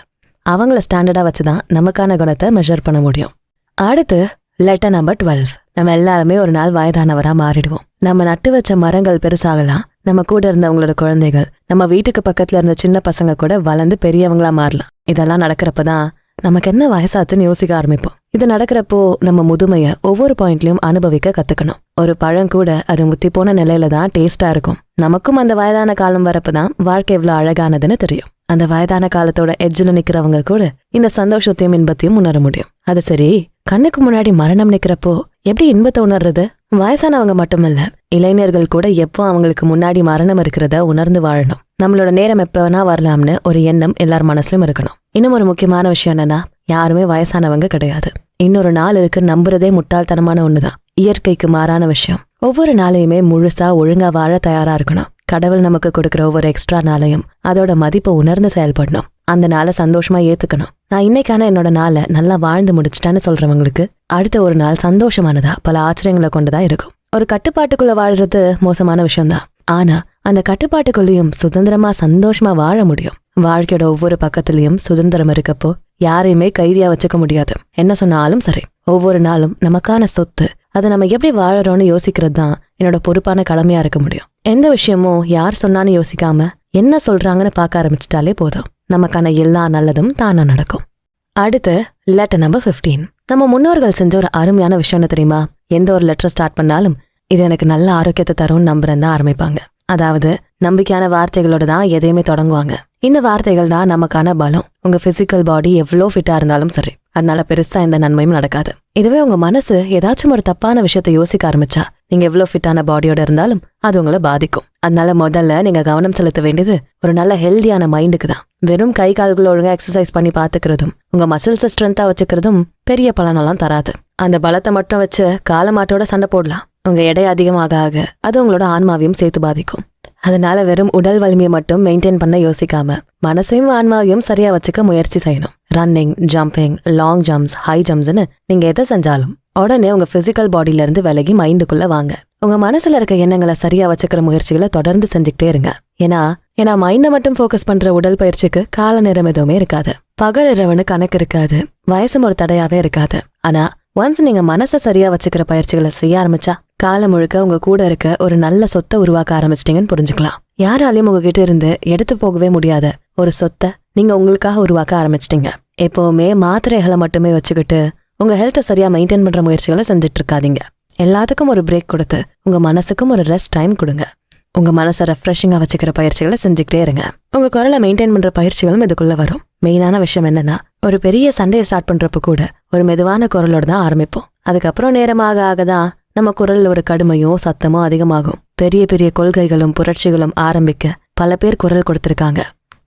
அவங்கள ஸ்டாண்டர்டா வச்சுதான் நமக்கான குணத்தை மெஷர் பண்ண முடியும். அடுத்து லெட்டர் நம்பர் 12. நம்ம எல்லாருமே ஒரு நாள் வயதானவரா மாறிடுவோம். நம்ம நட்டு வச்ச மரங்கள் பெருசாகலாம். நம்ம கூட இருந்தவங்களோட குழந்தைகள், நம்ம வீட்டுக்கு பக்கத்துல இருந்த சின்ன பசங்க கூட வளர்ந்து பெரியவங்களா மாறலாம். இதெல்லாம் நடக்கிறப்பதான் நமக்கு என்ன வயசாச்சுன்னு யோசிக்க ஆரம்பிப்போம். இது நடக்கிறப்போ நம்ம முதுமைய ஒவ்வொரு பாயிண்ட்லயும் அனுபவிக்க கத்துக்கணும். ஒரு பழம் கூட அது முத்தி போன நிலையில தான் டேஸ்டா இருக்கும். நமக்கும் அந்த வயதான காலம் வரப்பதான் வாழ்க்கை எவ்வளவு அழகானதுன்னு தெரியும். அந்த வயதான காலத்தோட எட்ஜில் நிக்கிறவங்க கூட இந்த சந்தோஷத்தையும் இன்பத்தையும் உணர முடியும். அது சரி, கண்ணுக்கு முன்னாடி மரணம் நிக்கிறப்போ எப்படி இன்பத்தை உணர்றது? வயசானவங்க மட்டுமல்ல, இளைஞர்கள் கூட எப்போ அவங்களுக்கு முன்னாடி மரணம் இருக்கிறத உணர்ந்து வாழணும். நம்மளோட நேரம் எப்ப வேணா வரலாம்னு ஒரு எண்ணம் எல்லார் மனசுலயும் இருக்கணும். இன்னும் ஒரு முக்கியமான விஷயம் என்னன்னா, யாருமே வயசானவங்க கிடையாது. இன்னொரு நாள் இருக்கு நம்புறதே முட்டாள்தனமான ஒண்ணுதான். இயற்கைக்கு மாறான விஷயம். ஒவ்வொரு நாளையுமே முழுசா ஒழுங்கா வாழ தயாரா இருக்கணும். கடவுள் நமக்கு கொடுக்குற ஒவ்வொரு எக்ஸ்ட்ரா நாளையும் அதோட மதிப்பை உணர்ந்து செயல்படணும். அந்த நாளை சந்தோஷமா ஏத்துக்கணும். நான் இன்னைக்கான என்னோட நாளை நல்லா வாழ்ந்து முடிச்சிட்டேன்னு சொல்றவங்களுக்கு அடுத்த ஒரு நாள் சந்தோஷமானதா பல ஆச்சரியங்களை கொண்டுதா இருக்கும். ஒரு கட்டுப்பாட்டுக்குள்ள வாழ்றது மோசமான விஷயம்தான். ஆனா அந்த கட்டுப்பாட்டுக்குள்ளேயும் சுதந்திரமா சந்தோஷமா வாழ முடியும். வாழ்க்கையோட ஒவ்வொரு பக்கத்திலயும் சுதந்திரம் இருக்கப்போ யாரையுமே கைதியா வச்சுக்க முடியாது. என்ன சொன்னாலும் சரி, ஒவ்வொரு நாளும் நமக்கான சொத்து. அதை நம்ம எப்படி வாழறோம்னு யோசிக்கிறது தான் என்னோட பொறுப்பான கடமையா இருக்க முடியும். எந்த விஷயமும் யார் சொன்னான்னு யோசிக்காம என்ன சொல்றாங்கன்னு பார்க்க ஆரம்பிச்சிட்டாலே போதும். நமக்கான எல்லா நல்லதும் தானா நடக்கும். அடுத்து லெட்டர் நம்பர் 15. நம்ம முன்னோர்கள் செஞ்ச ஒரு அருமையான விஷயம் என்ன தெரியுமா? எந்த ஒரு லெட்டர் ஸ்டார்ட் பண்ணாலும் இது எனக்கு நல்ல ஆரோக்கியத்தை தரும்னு நம்புறேன் தான் ஆரம்பிப்பாங்க. அதாவது நம்பிக்கையான வார்த்தைகளோட தான் எதையுமே தொடங்குவாங்க. இந்த வார்த்தைகள் தான் நமக்கான பலம். உங்க பிசிக்கல் பாடி எவ்வளோ ஃபிட்டா இருந்தாலும் சரி, அதனால பெருசா எந்த நன்மையும் நடக்காது. இதுவே உங்க மனசு ஏதாச்சும் ஒரு தப்பான விஷயத்த யோசிக்க ஆரம்பிச்சா, நீங்க எவ்வளவு ஃபிட்டான பாடியோட இருந்தாலும் அது உங்களை பாதிக்கும். அதனால முதல்ல நீங்க கவனம் செலுத்த வேண்டியது ஒரு நல்ல ஹெல்தியான மைண்டுக்கு தான். வெறும் கை கால்கள் ஒழுங்கா எக்ஸசைஸ் பண்ணி பாத்துக்கிறதும் உங்க மசில்ஸை ஸ்ட்ரென்த்தா வச்சுக்கிறதும் பெரிய பலனெல்லாம் தராது. அந்த பலத்தை மட்டும் வச்சு காலமாட்டோட சண்டை போடலாம். உங்க எடை அதிகமாக ஆக அது உங்களோட ஆன்மாவையும் சேர்த்து பாதிக்கும். அதனால வெறும் உடல் வலிமையை மட்டும் மெயின்டைன் பண்ண யோசிக்காம மனசையும் ஆன்மாவையும் சரியா வச்சுக்க முயற்சி செய்யணும். Running, jumping, long jumps, high ஜம்ப்ஸ்ன்னு நீங்க எதை செஞ்சாலும் உடனே உங்க பிசிக்கல் பாடியில இருந்து விலகி மைண்டுக்குள்ள வாங்க. உங்க மனசுல இருக்க எண்ணங்களை சரியா வச்சுக்கிற முயற்சிகளை தொடர்ந்து செஞ்சுக்கிட்டே இருங்க. ஏன்னா மைண்டை மட்டும் ஃபோக்கஸ் பண்ற உடல் பயிற்சிக்கு கால நேரம் எதுவுமே இருக்காது. பகல் இரவுன்னு கணக்கு இருக்காது. வயசும் ஒரு தடையாவே இருக்காது. ஆனா ஒன்ஸ் நீங்க மனசை சரியா வச்சுக்கிற பயிற்சிகளை செய்ய ஆரம்பிச்சா காலம் முழுக்க உங்க கூட இருக்க ஒரு நல்ல சொத்தை உருவாக்க ஆரம்பிச்சிட்டீங்கன்னு புரிஞ்சுக்கலாம். யாராலையும் உங்ககிட்ட இருந்து எடுத்து போகவே முடியாத ஒரு சொத்தை நீங்க உங்களுக்காக உருவாக்க ஆரம்பிச்சிட்டீங்க. எப்பவுமே மாத்திரைகளை மட்டுமே வச்சுக்கிட்டு உங்க ஹெல்த்தை சரியா மெயின்டைன் பண்ற முயற்சிகளை செஞ்சுட்டு இருக்காதீங்க. எல்லாத்துக்கும் ஒரு பிரேக் கொடுத்து உங்க மனசுக்கும் ஒரு ரெஸ்ட் டைம் கொடுங்க. உங்க மனசை ரெஃப்ரெஷிங்கா வச்சுக்கிற பயிற்சிகளை செஞ்சுக்கிட்டே இருங்க. உங்க குரலை மெயின்டைன் பண்ற பயிற்சிகளும் இதுக்குள்ள வரும். மெயினான விஷயம் என்னன்னா, ஒரு பெரிய சண்டையை ஸ்டார்ட் பண்றப்ப கூட ஒரு மெதுவான குரலோட தான் ஆரம்பிப்போம். அதுக்கப்புறம் நேரமாக ஆகதான் நம்ம குரல்ல ஒரு கடுமையும் சத்தமும் அதிகமாகும். பெரிய பெரிய கொள்கைகளும் புரட்சிகளும் ஆரம்பிக்க பல பேர் குரல் கொடுத்திருக்காங்க.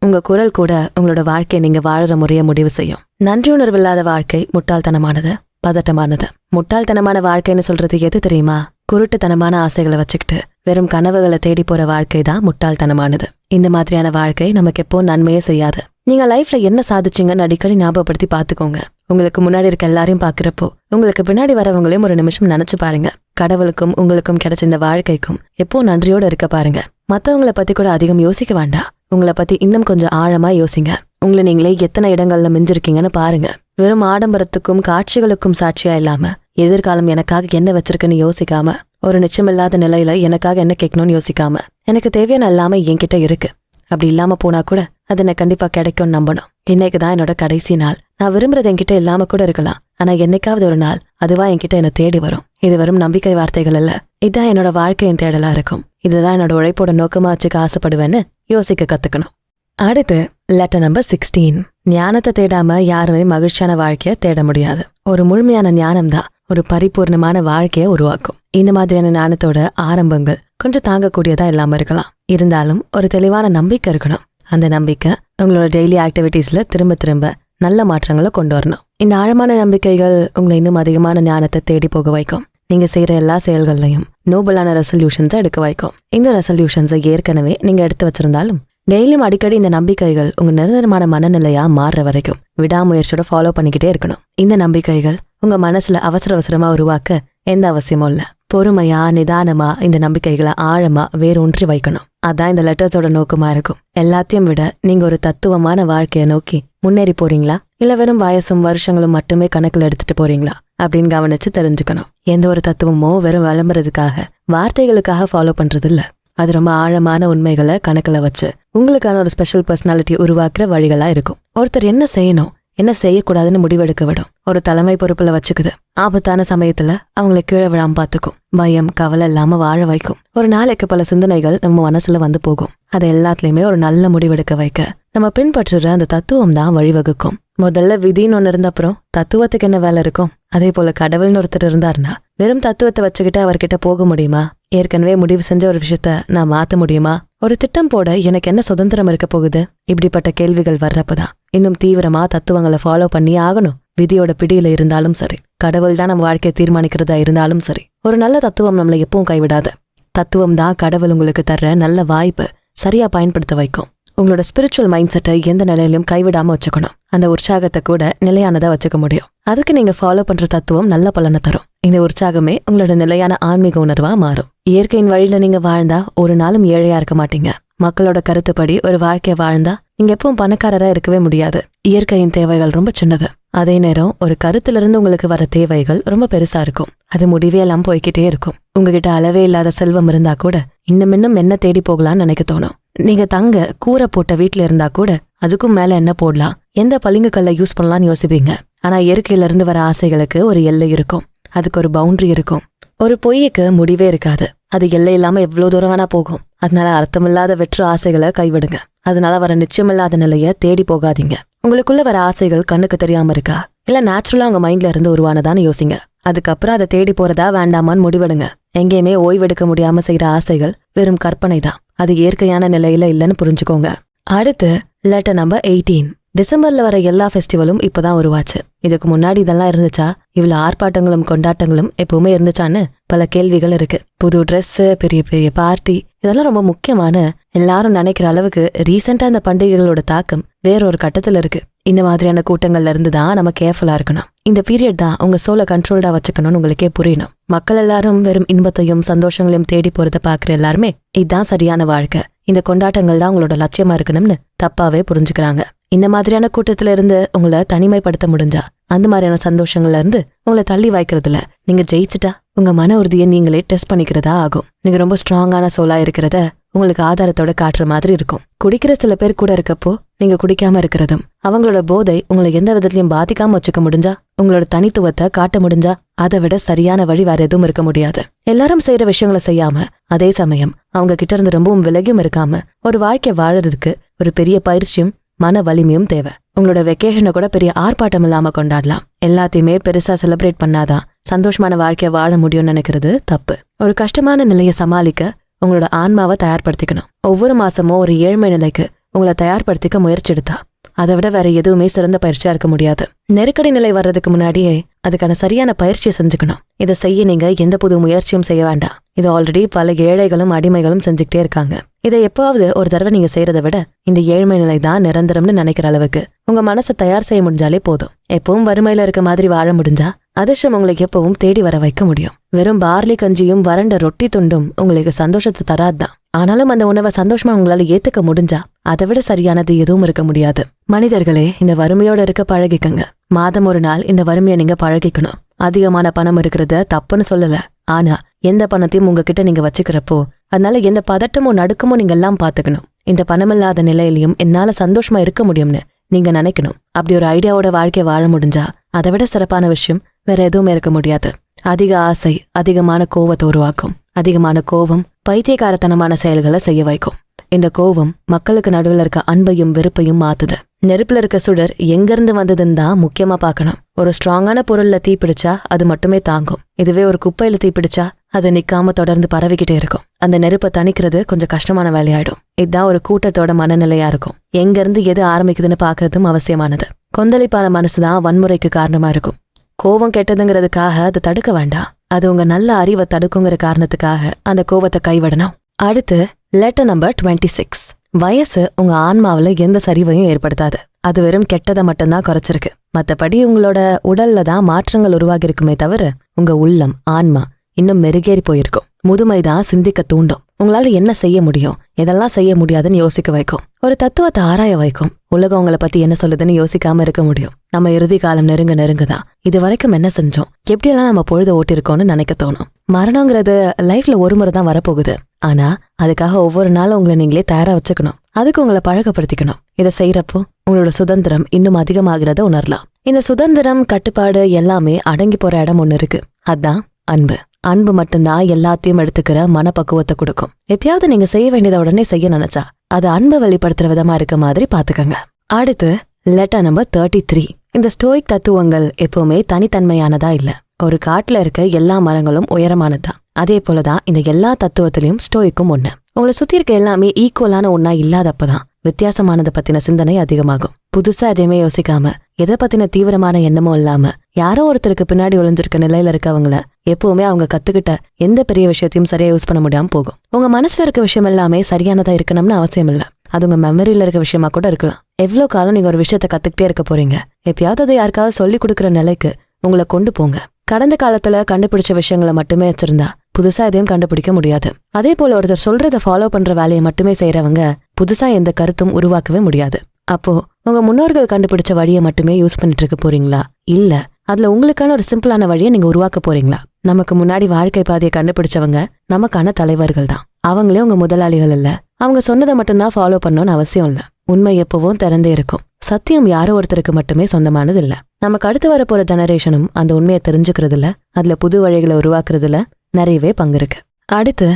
உங்க குரல் கூட உங்களோட வாழ்க்கையை நீங்க வாழற முறைய முடிவு செய்யும். நன்றி உணர்வு இல்லாத வாழ்க்கை முட்டாள்தனமானது, பதட்டமானது. முட்டாள்தனமான வாழ்க்கைன்னு சொல்றது எது தெரியுமா? குருட்டுத்தனமான ஆசைகளை வச்சுக்கிட்டு வெறும் கனவுகளை தேடி போற வாழ்க்கை தான் முட்டாள்தனமானது. இந்த மாதிரியான வாழ்க்கை நமக்கு எப்போ நன்மையே செய்யாது. நீங்க லைஃப்ல என்ன சாதிச்சீங்கன்னு அடிக்கடி ஞாபகப்படுத்தி பாத்துக்கோங்க. உங்களுக்கு முன்னாடி இருக்க எல்லாரையும் பாக்குறப்போ உங்களுக்கு பின்னாடி வரவங்களையும் ஒரு நிமிஷம் நினைச்சு பாருங்க. கடவுளுக்கும் உங்களுக்கும் கிடைச்ச இந்த வாழ்க்கைக்கும் எப்போ நன்றியோட இருக்க பாருங்க. மத்தவங்களை பத்தி கூட அதிகம் யோசிக்க வேண்டாம். உங்களை பத்தி இன்னும் கொஞ்சம் ஆழமா யோசிங்க. உங்களை நீங்களே எத்தனை இடங்கள்ல மிஞ்சிருக்கீங்கன்னு பாருங்க. வெறும் ஆடம்பரத்துக்கும் காட்சிகளுக்கும் சாட்சியா இல்லாம எதிர்காலம் எனக்காக என்ன வச்சிருக்குன்னு யோசிக்காம, ஒரு நிச்சயமில்லாத நிலையில எனக்காக என்ன கேட்கணும்னு யோசிக்காம, எனக்கு தேவையான எல்லாமே என்கிட்ட இருக்கு, அப்படி இல்லாம போனா கூட அது எனக்கு கண்டிப்பா கிடைக்கும்னு நம்பணும். இன்னைக்குதான் என்னோட கடைசி நாள். நான் விரும்புறது என்கிட்ட இல்லாம கூட இருக்கலாம். ஆனா என்னைக்காவது ஒரு நாள் அதுவா என்கிட்ட என்ன தேடி வரும். இது வெறும் நம்பிக்கை வார்த்தைகள் இல்ல. இதுதான் என்னோட வாழ்க்கையின் தேடலா இருக்கும். இதுதான் என்னோட உழைப்போட நோக்கமா வச்சுக்க ஆசைப்படுவேன்னு யோசிக்க கத்துக்கணும். அடுத்து லெட்டர் நம்பர் 16. ஞானத்தை தேடாம யாருமே மகிழ்ச்சியான வாழ்க்கைய தேட முடியாது. ஒரு முழுமையான ஞானம் தான் ஒரு பரிபூர்ணமான வாழ்க்கைய உருவாக்கும். இந்த மாதிரியான ஞானத்தோட ஆரம்பங்கள் கொஞ்சம் தாங்கக்கூடியதா இல்லாம இருக்கலாம். இருந்தாலும் ஒரு தெளிவான நம்பிக்கை இருக்கணும். அந்த நம்பிக்கை உங்களோட டெய்லி ஆக்டிவிட்டீஸ்ல திரும்ப திரும்ப நல்ல மாற்றங்களை கொண்டு வரணும். இந்த ஆழமான நம்பிக்கைகள் உங்களை இன்னும் அதிகமான ஞானத்தை தேடி போக வைக்கும். நீங்க செய்யற எல்லா செயல்கள்லையும் நோபலான ரெசல்யூஷன்ஸை எடுக்க வைக்கும். இந்த ரெசல்யூஷன்ஸை ஏற்கனவே நீங்க எடுத்து வச்சிருந்தாலும் டெய்லியும் அடிக்கடி இந்த நம்பிக்கைகள் உங்க நிரந்தரமான மனநிலையா மாறுற வரைக்கும் விடாமுயற்சியோட ஃபாலோ பண்ணிக்கிட்டே இருக்கணும். இந்த நம்பிக்கைகள் உங்க மனசுல அவசர அவசரமா உருவாக்க எந்த அவசியமும் இல்ல. பொறுமையா நிதானமா இந்த நம்பிக்கைகளை ஆழமா வேரூன்றி வைக்கணும். அதான் இந்த லெட்டர்ஸோட நோக்கமா இருக்கும். எல்லாத்தையும் விட நீங்க ஒரு தத்துவமான வாழ்க்கைய நோக்கி முன்னேறி போறீங்களா, இல்ல வெறும் வயசும் வருஷங்களும் மட்டுமே கணக்குல எடுத்துட்டு போறீங்களா அப்படின்னு கவனிச்சு தெரிஞ்சுக்கணும். எந்த ஒரு தத்துவமோ வெறும் விளம்பரத்துக்காக வார்த்தைகளுக்காக ஃபாலோ பண்றது இல்ல. அது ரொம்ப ஆழமான உண்மைகளை கணக்குல வச்சு உங்களுக்கான ஒரு ஸ்பெஷல் பர்சனாலிட்டி உருவாக்குற வழிகளா இருக்கும். ஒருத்தர் என்ன செய்யணும் என்ன செய்யக்கூடாதுன்னு முடிவெடுக்க விடும். ஒரு தலைமை பொறுப்புல வச்சுக்குது. ஆபத்தான சமயத்துல அவங்களை கீழே விழாம பாத்துக்கும். பயம் கவலை இல்லாம வாழ வைக்கும். ஒரு நாளைக்கு பல சிந்தனைகள் நம்ம மனசுல வந்து போகும். அதை எல்லாத்துலயுமே ஒரு நல்ல முடிவெடுக்க வைக்க நம்ம பின்பற்றுற அந்த தத்துவம் தான் வழிவகுக்கும். முதல்ல விதின்னு ஒண்ணு இருந்த அப்புறம் தத்துவத்துக்கு என்ன வேலை இருக்கும்? அதே போல கடவுள்னு ஒருத்தர் இருந்தாருன்னா வெறும் தத்துவத்தை வச்சுக்கிட்டு அவர்கிட்ட போக முடியுமா? ஏற்கனவே முடிவு செஞ்ச ஒரு விஷயத்த நான் மாத்த முடியுமா? ஒரு திட்டம் போட எனக்கு என்ன சுதந்திரம் இருக்க போகுது? இப்படிப்பட்ட கேள்விகள் வர்றப்பதான் இன்னும் தீவிரமா தத்துவங்களை ஃபாலோ பண்ணி ஆகணும். விதியோட பிடியில இருந்தாலும் சரி, கடவுள் தான் நம்ம வாழ்க்கையை தீர்மானிக்கிறதா இருந்தாலும் சரி, ஒரு நல்ல தத்துவம் நம்மளை எப்பவும் கைவிடாது. தத்துவம் தான் கடவுள் உங்களுக்கு தர்ற நல்ல வாய்ப்பு சரியா பயன்படுத்த வைக்கும். உங்களோட ஸ்பிரிச்சுவல் மைண்ட் செட்டை எந்த நிலையிலும் கைவிடாம வச்சுக்கணும். அந்த உற்சாகத்தை கூட நிலையானதா வச்சுக்க முடியும். அதுக்கு நீங்க ஃபாலோ பண்ற தத்துவம் நல்ல பலனை தரும். இந்த உற்சாகமே உங்களோட நிலையான ஆன்மீக உணர்வா மாறும். இயற்கையின் வழியில நீங்க வாழ்ந்தா ஒரு நாளும் ஏழையா இருக்க மாட்டீங்க. மக்களோட கருத்துப்படி ஒரு வாழ்க்கைய வாழ்ந்தா நீங்க எப்பவும் பணக்காரரா இருக்கவே முடியாது. இயற்கையின் தேவைகள் ரொம்ப சின்னது. அதே நேரம் ஒரு கருத்துல இருந்து உங்களுக்கு வர தேவைகள் ரொம்ப பெருசா இருக்கும். அது முடிவே எல்லாம் போய்கிட்டே இருக்கும். உங்ககிட்ட அளவே இல்லாத செல்வம் இருந்தா கூட இன்னும் என்ன தேடி போகலான்னு நினைக்க தோணும். நீங்க தங்க கூரை போட்ட வீட்டுல இருந்தா கூட அதுக்கும் மேல என்ன போடலாம், எந்த பளிங்கு கல்லை யூஸ் பண்ணலாம்னு யோசிப்பீங்க. ஆனா இயற்கையில இருந்து வர ஆசைகளுக்கு ஒரு எல்லை இருக்கும். அதுக்கு ஒரு பவுண்டரி இருக்கும். ஒரு பொய்யுக்கு முடிவே இருக்காது. அது எல்லை இல்லாம எவ்வளவு தூரம் வேணா போகும். அதனால அர்த்தமில்லாத வெற்று ஆசைகளை கைவிடுங்க. அதனால வர நிச்சயமில்லாத நிலைய தேடி போகாதீங்க. உங்களுக்குள்ள வர ஆசைகள் கண்ணுக்கு தெரியாம இருக்கா, இல்ல நேச்சுரலா உங்க மைண்ட்ல இருந்து உருவானதான்னு யோசிங்க. அதுக்கப்புறம் அதை தேடி போறதா வேண்டாமான்னு முடிவெடுங்க. எங்கேயுமே ஓய்வெடுக்க முடியாம செய்யற ஆசைகள் வெறும் கற்பனை தான். அது இயற்கையான நிலையில இல்லைன்னு புரிஞ்சுக்கோங்க. அடுத்து லெட்டர் நம்பர் 18. டிசம்பர்ல வர எல்லா ஃபெஸ்டிவலும் இப்பதான் உருவாச்சு. இதுக்கு முன்னாடி இதெல்லாம் இருந்துச்சா? இவ்வளவு ஆர்ப்பாட்டங்களும் கொண்டாட்டங்களும் எப்பவுமே இருந்துச்சான்னு பல கேள்விகள் இருக்கு. புது ட்ரெஸ், பெரிய பெரிய பார்ட்டி, இதெல்லாம் ரொம்ப முக்கியமான எல்லாரும் நினைக்கிற அளவுக்கு ரீசெண்டா இந்த பண்டிகைகளோட தாக்கம் வேறொரு கட்டத்துல இருக்கு. இந்த மாதிரியான கூட்டங்கள்ல இருந்து தான் நம்ம கேர்ஃபுல்லா இருக்கணும். இந்த பீரியட் தான் உங்க சோலை கண்ட்ரோல்டா வச்சுக்கணும்னு உங்களுக்கே புரியணும். மக்கள் எல்லாரும் வெறும் இன்பத்தையும் சந்தோஷங்களையும் தேடி போறத பாக்குற எல்லாருமே இதுதான் சரியான வாழ்க்கை, இந்த கொண்டாட்டங்கள் தான் உங்களோட லட்சியமா இருக்கணும்னு தப்பாவே புரிஞ்சுக்கிறாங்க. இந்த மாதிரியான கூட்டத்துல இருந்து உங்களை தனிமைப்படுத்த முடிஞ்சா அந்த மாதிரியான சந்தோஷங்கள்ல இருந்து உங்களை தள்ளி வைக்கிறதுல நீங்க ஜெயிச்சுட்டா உங்க மன உறுதியை நீங்களே டெஸ்ட் பண்ணிக்கிறதா ஆகும். நீங்க ரொம்ப ஸ்ட்ராங்கான சோலா இருக்கிறத உங்களுக்கு ஆதாரத்தோட காட்டுற மாதிரி இருக்கும். குடிக்கிற சில பேர் கூட இருக்கப்போ நீங்க குடிக்காம இருக்கிறதும், அவங்களோட போதை உங்களை எந்த விதத்திலையும் பாதிக்காம வச்சுக்க முடிஞ்சா, உங்களோட தனித்துவத்தை காட்ட முடிஞ்சா, அதை விட சரியான வழி வேற எதுவும் இருக்க முடியாது. எல்லாரும் செய்யற விஷயங்களை செய்யாம அதே சமயம் அவங்க கிட்ட இருந்து ரொம்பவும் விலகியும் இருக்காம ஒரு வாழ்க்கை வாழறதுக்கு ஒரு பெரிய பயிற்சியும் மன வலிமையும் தேவை. உங்களோட வெக்கேஷனை கூட பெரிய ஆர்ப்பாட்டம் இல்லாம கொண்டாடலாம். எல்லாத்தையுமே பெருசா செலிப்ரேட் பண்ணாதான் சந்தோஷமான வாழ்க்கைய வாழ முடியும்னு நினைக்கிறது தப்பு. ஒரு கஷ்டமான நிலையை சமாளிக்க உங்களோட ஆன்மாவை தயார்படுத்திக்கணும். ஒவ்வொரு மாசமும் ஒரு ஏழ்மை நிலைக்கு உங்களை தயார்படுத்திக்க முயற்சி எடுத்தா அதை விட வேற எதுவுமே சிறந்த பயிற்சியா இருக்க முடியாது. நெருக்கடி நிலை வர்றதுக்கு முன்னாடியே அதுக்கான சரியான பயிற்சியை செஞ்சுக்கணும். இதை செய்ய நீங்க எந்த புது முயற்சியும் செய்ய வேண்டாம். இது ஆல்ரெடி பல ஏழைகளும் அடிமைகளும் செஞ்சுக்கிட்டே இருக்காங்க. இதை எப்பவாவது ஒரு தடவை நீங்க செய்யறதை விட இந்த ஏழ்மை நிலை தான் நிரந்தரம்னு நினைக்கிற அளவுக்கு உங்க மனசை தயார் செய்ய முடிஞ்சாலே போதும். எப்பவும் வறுமையில இருக்க மாதிரி வாழ முடிஞ்சா அதிர்ஷ்டம் உங்களுக்கு எப்பவும் தேடி வர வைக்க முடியும். வெறும் பார்லி கஞ்சியும் வறண்ட ரொட்டி துண்டும் உங்களுக்கு சந்தோஷத்தை தராதுதான். ஆனாலும் அந்த உணவை சந்தோஷமா உங்களால ஏத்துக்க முடிஞ்சா அதை விட சரியானது எதுவும் இருக்க முடியாது. மனிதர்களே, இந்த வறுமையோட இருக்க பழகிக்கங்க. மாதம் ஒரு நாள் இந்த வறுமையை நீங்க பழகிக்கணும். அதிகமான பணம் இருக்கிறத தப்புன்னு சொல்லல. ஆனா எந்த பணத்தையும் உங்ககிட்ட நீங்க வச்சுக்கிறப்போ அதனால எந்த பதட்டமும் நடுக்கமும் நீங்க எல்லாம் பாத்துக்கணும். இந்த பணமில்லாத நிலையிலையும் என்னால சந்தோஷமா இருக்க முடியும்னு நீங்க நினைக்கணும். அப்படி ஒரு ஐடியாவோட வாழ்க்கைய வாழ முடிஞ்சா அதை விட சிறப்பான விஷயம் வேற எதுவுமே இருக்க முடியாது. அதிக ஆசை அதிகமான கோவத்தை உருவாக்கும். அதிகமான கோபம் பைத்தியக்காரத்தனமான செயல்களை செய்ய வைக்கும். இந்த கோபம் மக்களுக்கு நடுவில் இருக்க அன்பையும் வெறுப்பையும் மாத்துது. நெருப்புல இருக்க சுடர் எங்கிருந்து வந்ததுன்னு தான் முக்கியமா பார்க்கணும். ஒரு ஸ்ட்ராங்கான பொருள்ல தீப்பிடிச்சா அது மட்டுமே தாங்கும். இதுவே ஒரு குப்பையில தீப்பிடிச்சா அது நிக்காம தொடர்ந்து பரவிக்கிட்டே இருக்கும். அந்த நெருப்பை தணிக்கிறது கொஞ்சம் கஷ்டமான வேலையாயிடும். இதுதான் ஒரு கூட்டத்தோட மனநிலையா இருக்கும். எங்க இருந்து எது ஆரம்பிக்குதுன்னு பாக்குறதும் அவசியமானது. கொந்தளிப்பான மனசுதான் வன்முறைக்கு காரணமா இருக்கும். கோபம் கெட்டதுங்கிறதுக்காக அதை தடுக்க வேண்டாம். அது உங்க நல்ல அறிவை தடுக்குங்கிற காரணத்துக்காக அந்த கோபத்தை கைவிடணும். அடுத்து லெட்டர் நம்பர் 26. வயசு உங்க ஆன்மாவில எந்த சரிவையும் ஏற்படுத்தாது. அது வெறும் கெட்டதை மட்டும்தான் குறைச்சிருக்கு. மத்தபடி உங்களோட உடல்ல தான் மாற்றங்கள் உருவாகி இருக்குமே தவிர உங்க உள்ளம் ஆன்மா இன்னும் மெருகேறி போயிருக்கும். முதுமைதான் சிந்திக்க தூண்டும். உங்களால என்ன செய்ய முடியும், எதெல்லாம் செய்ய முடியாதுன்னு யோசிக்க வைக்கும். ஒரு தத்துவத்தை ஆராய வைக்கும். உலகம் உங்களை பத்தி என்ன சொல்லுதுன்னு யோசிக்காம இருக்க முடியும். நம்ம இறுதி காலம் நெருங்கதான் இது வரைக்கும் என்ன செஞ்சோம், எப்படியெல்லாம் நம்ம பொழுத ஓட்டிருக்கோம்னு நினைக்க தோணும். மரணங்கிறது லைஃப்ல ஒரு முறை தான் வரப்போகுது. ஆனா அதுக்காக ஒவ்வொரு நாளும் உங்களை நீங்களே தயாரா வச்சுக்கணும். அதுக்கு உங்களை பழக்கப்படுத்திக்கணும். இதை செய்யறப்போ உங்களோட சுதந்திரம் இன்னும் அதிகமாகிறத உணரலாம். இந்த சுதந்திரம் கட்டுப்பாடு எல்லாமே அடங்கி போற இடம் ஒண்ணு இருக்கு. அதான் அன்பு. அன்பு மட்டும்தான் எல்லாத்தையும் எடுத்துக்கிற மனப்பக்குவத்தை கொடுக்கும். எப்பயாவது நீங்க செய்ய வேண்டியதை உடனே செய்ய நினைச்சா அது அன்பை வெளிப்படுத்துற விதமா இருக்க மாதிரி பாத்துக்கங்க. அடுத்து லெட்டர் நம்பர் 33. இந்த ஸ்டோயிக் தத்துவங்கள் எப்பவுமே தனித்தன்மையானதா இல்ல. ஒரு காட்டுல இருக்க எல்லா மரங்களும் உயரமானதுதான். அதே போலதான் இந்த எல்லா தத்துவத்திலையும் ஸ்டோயிக்கும் ஒண்ணு. உங்களை சுத்தி இருக்க எல்லாமே ஈக்குவலான ஒன்னா இல்லாதப்பதான் வித்தியாசமானதை பத்தின சிந்தனை அதிகமாகும். புதுசா எதையுமே யோசிக்காம எதை பத்தின தீவிரமான எண்ணமும் இல்லாம யாரோ ஒருத்தருக்கு பின்னாடி ஒளிஞ்சிருக்க நிலையில இருக்கவங்கள எப்பவுமே அவங்க கத்துக்கிட்ட எந்த பெரிய விஷயத்தையும் சரியா யூஸ் பண்ண முடியாம போகும். உங்க மனசுல இருக்க விஷயம் எல்லாமே சரியானதா இருக்கணும்னு அவசியம் இல்ல. அது உங்க மெமரியில இருக்க விஷயமா கூட இருக்கலாம். எவ்வளவு காலம் நீங்க ஒரு விஷயத்த கத்துக்கிட்டே இருக்க போறீங்க. எப்பயாவது அதை யாருக்காவது சொல்லி கொடுக்குற நிலைக்கு உங்களை கொண்டு போங்க. கடந்த காலத்துல கண்டுபிடிச்ச விஷயங்களை மட்டுமே வச்சிருந்தா புதுசா எதையும் கண்டுபிடிக்க முடியாது. அதே போல ஒருத்தர் சொல்றதை ஃபாலோ பண்ற வேலையை மட்டுமே செய்யறவங்க புதுசா எந்த கருத்தும் உருவாக்கவே முடியாது. அப்போ உங்க முன்னோர்கள் கண்டுபிடிச்ச வழியை மட்டுமே யூஸ் பண்ணிட்டு இருக்க போறீங்களா, இல்ல அதுல உங்களுக்கான ஒரு சிம்பிளான வழியை நீங்க உருவாக்க போறீங்களா? நமக்கு முன்னாடி வாழ்க்கை பாதையை கண்டுபிடிச்சவங்க நமக்கான தலைவர்கள் தான். அவங்களே உங்க முதலாளிகள் இல்ல. அவங்க சொன்னதை மட்டும்தான் ஃபாலோ பண்ணணும்னு அவசியம் இல்ல. உண்மை எப்பவும் திறந்தே இருக்கும். சத்தியம் யாரோ ஒருத்தருக்கு மட்டுமே சொந்தமானது இல்ல. நமக்கு அடுத்து வரப்போற ஜெனரேஷனும் அந்த உண்மையை தெரிஞ்சுக்கிறதுல அதுல புது வழிகளை உருவாக்குறதுல நிறையவே பங்கு இருக்கு. அடுத்து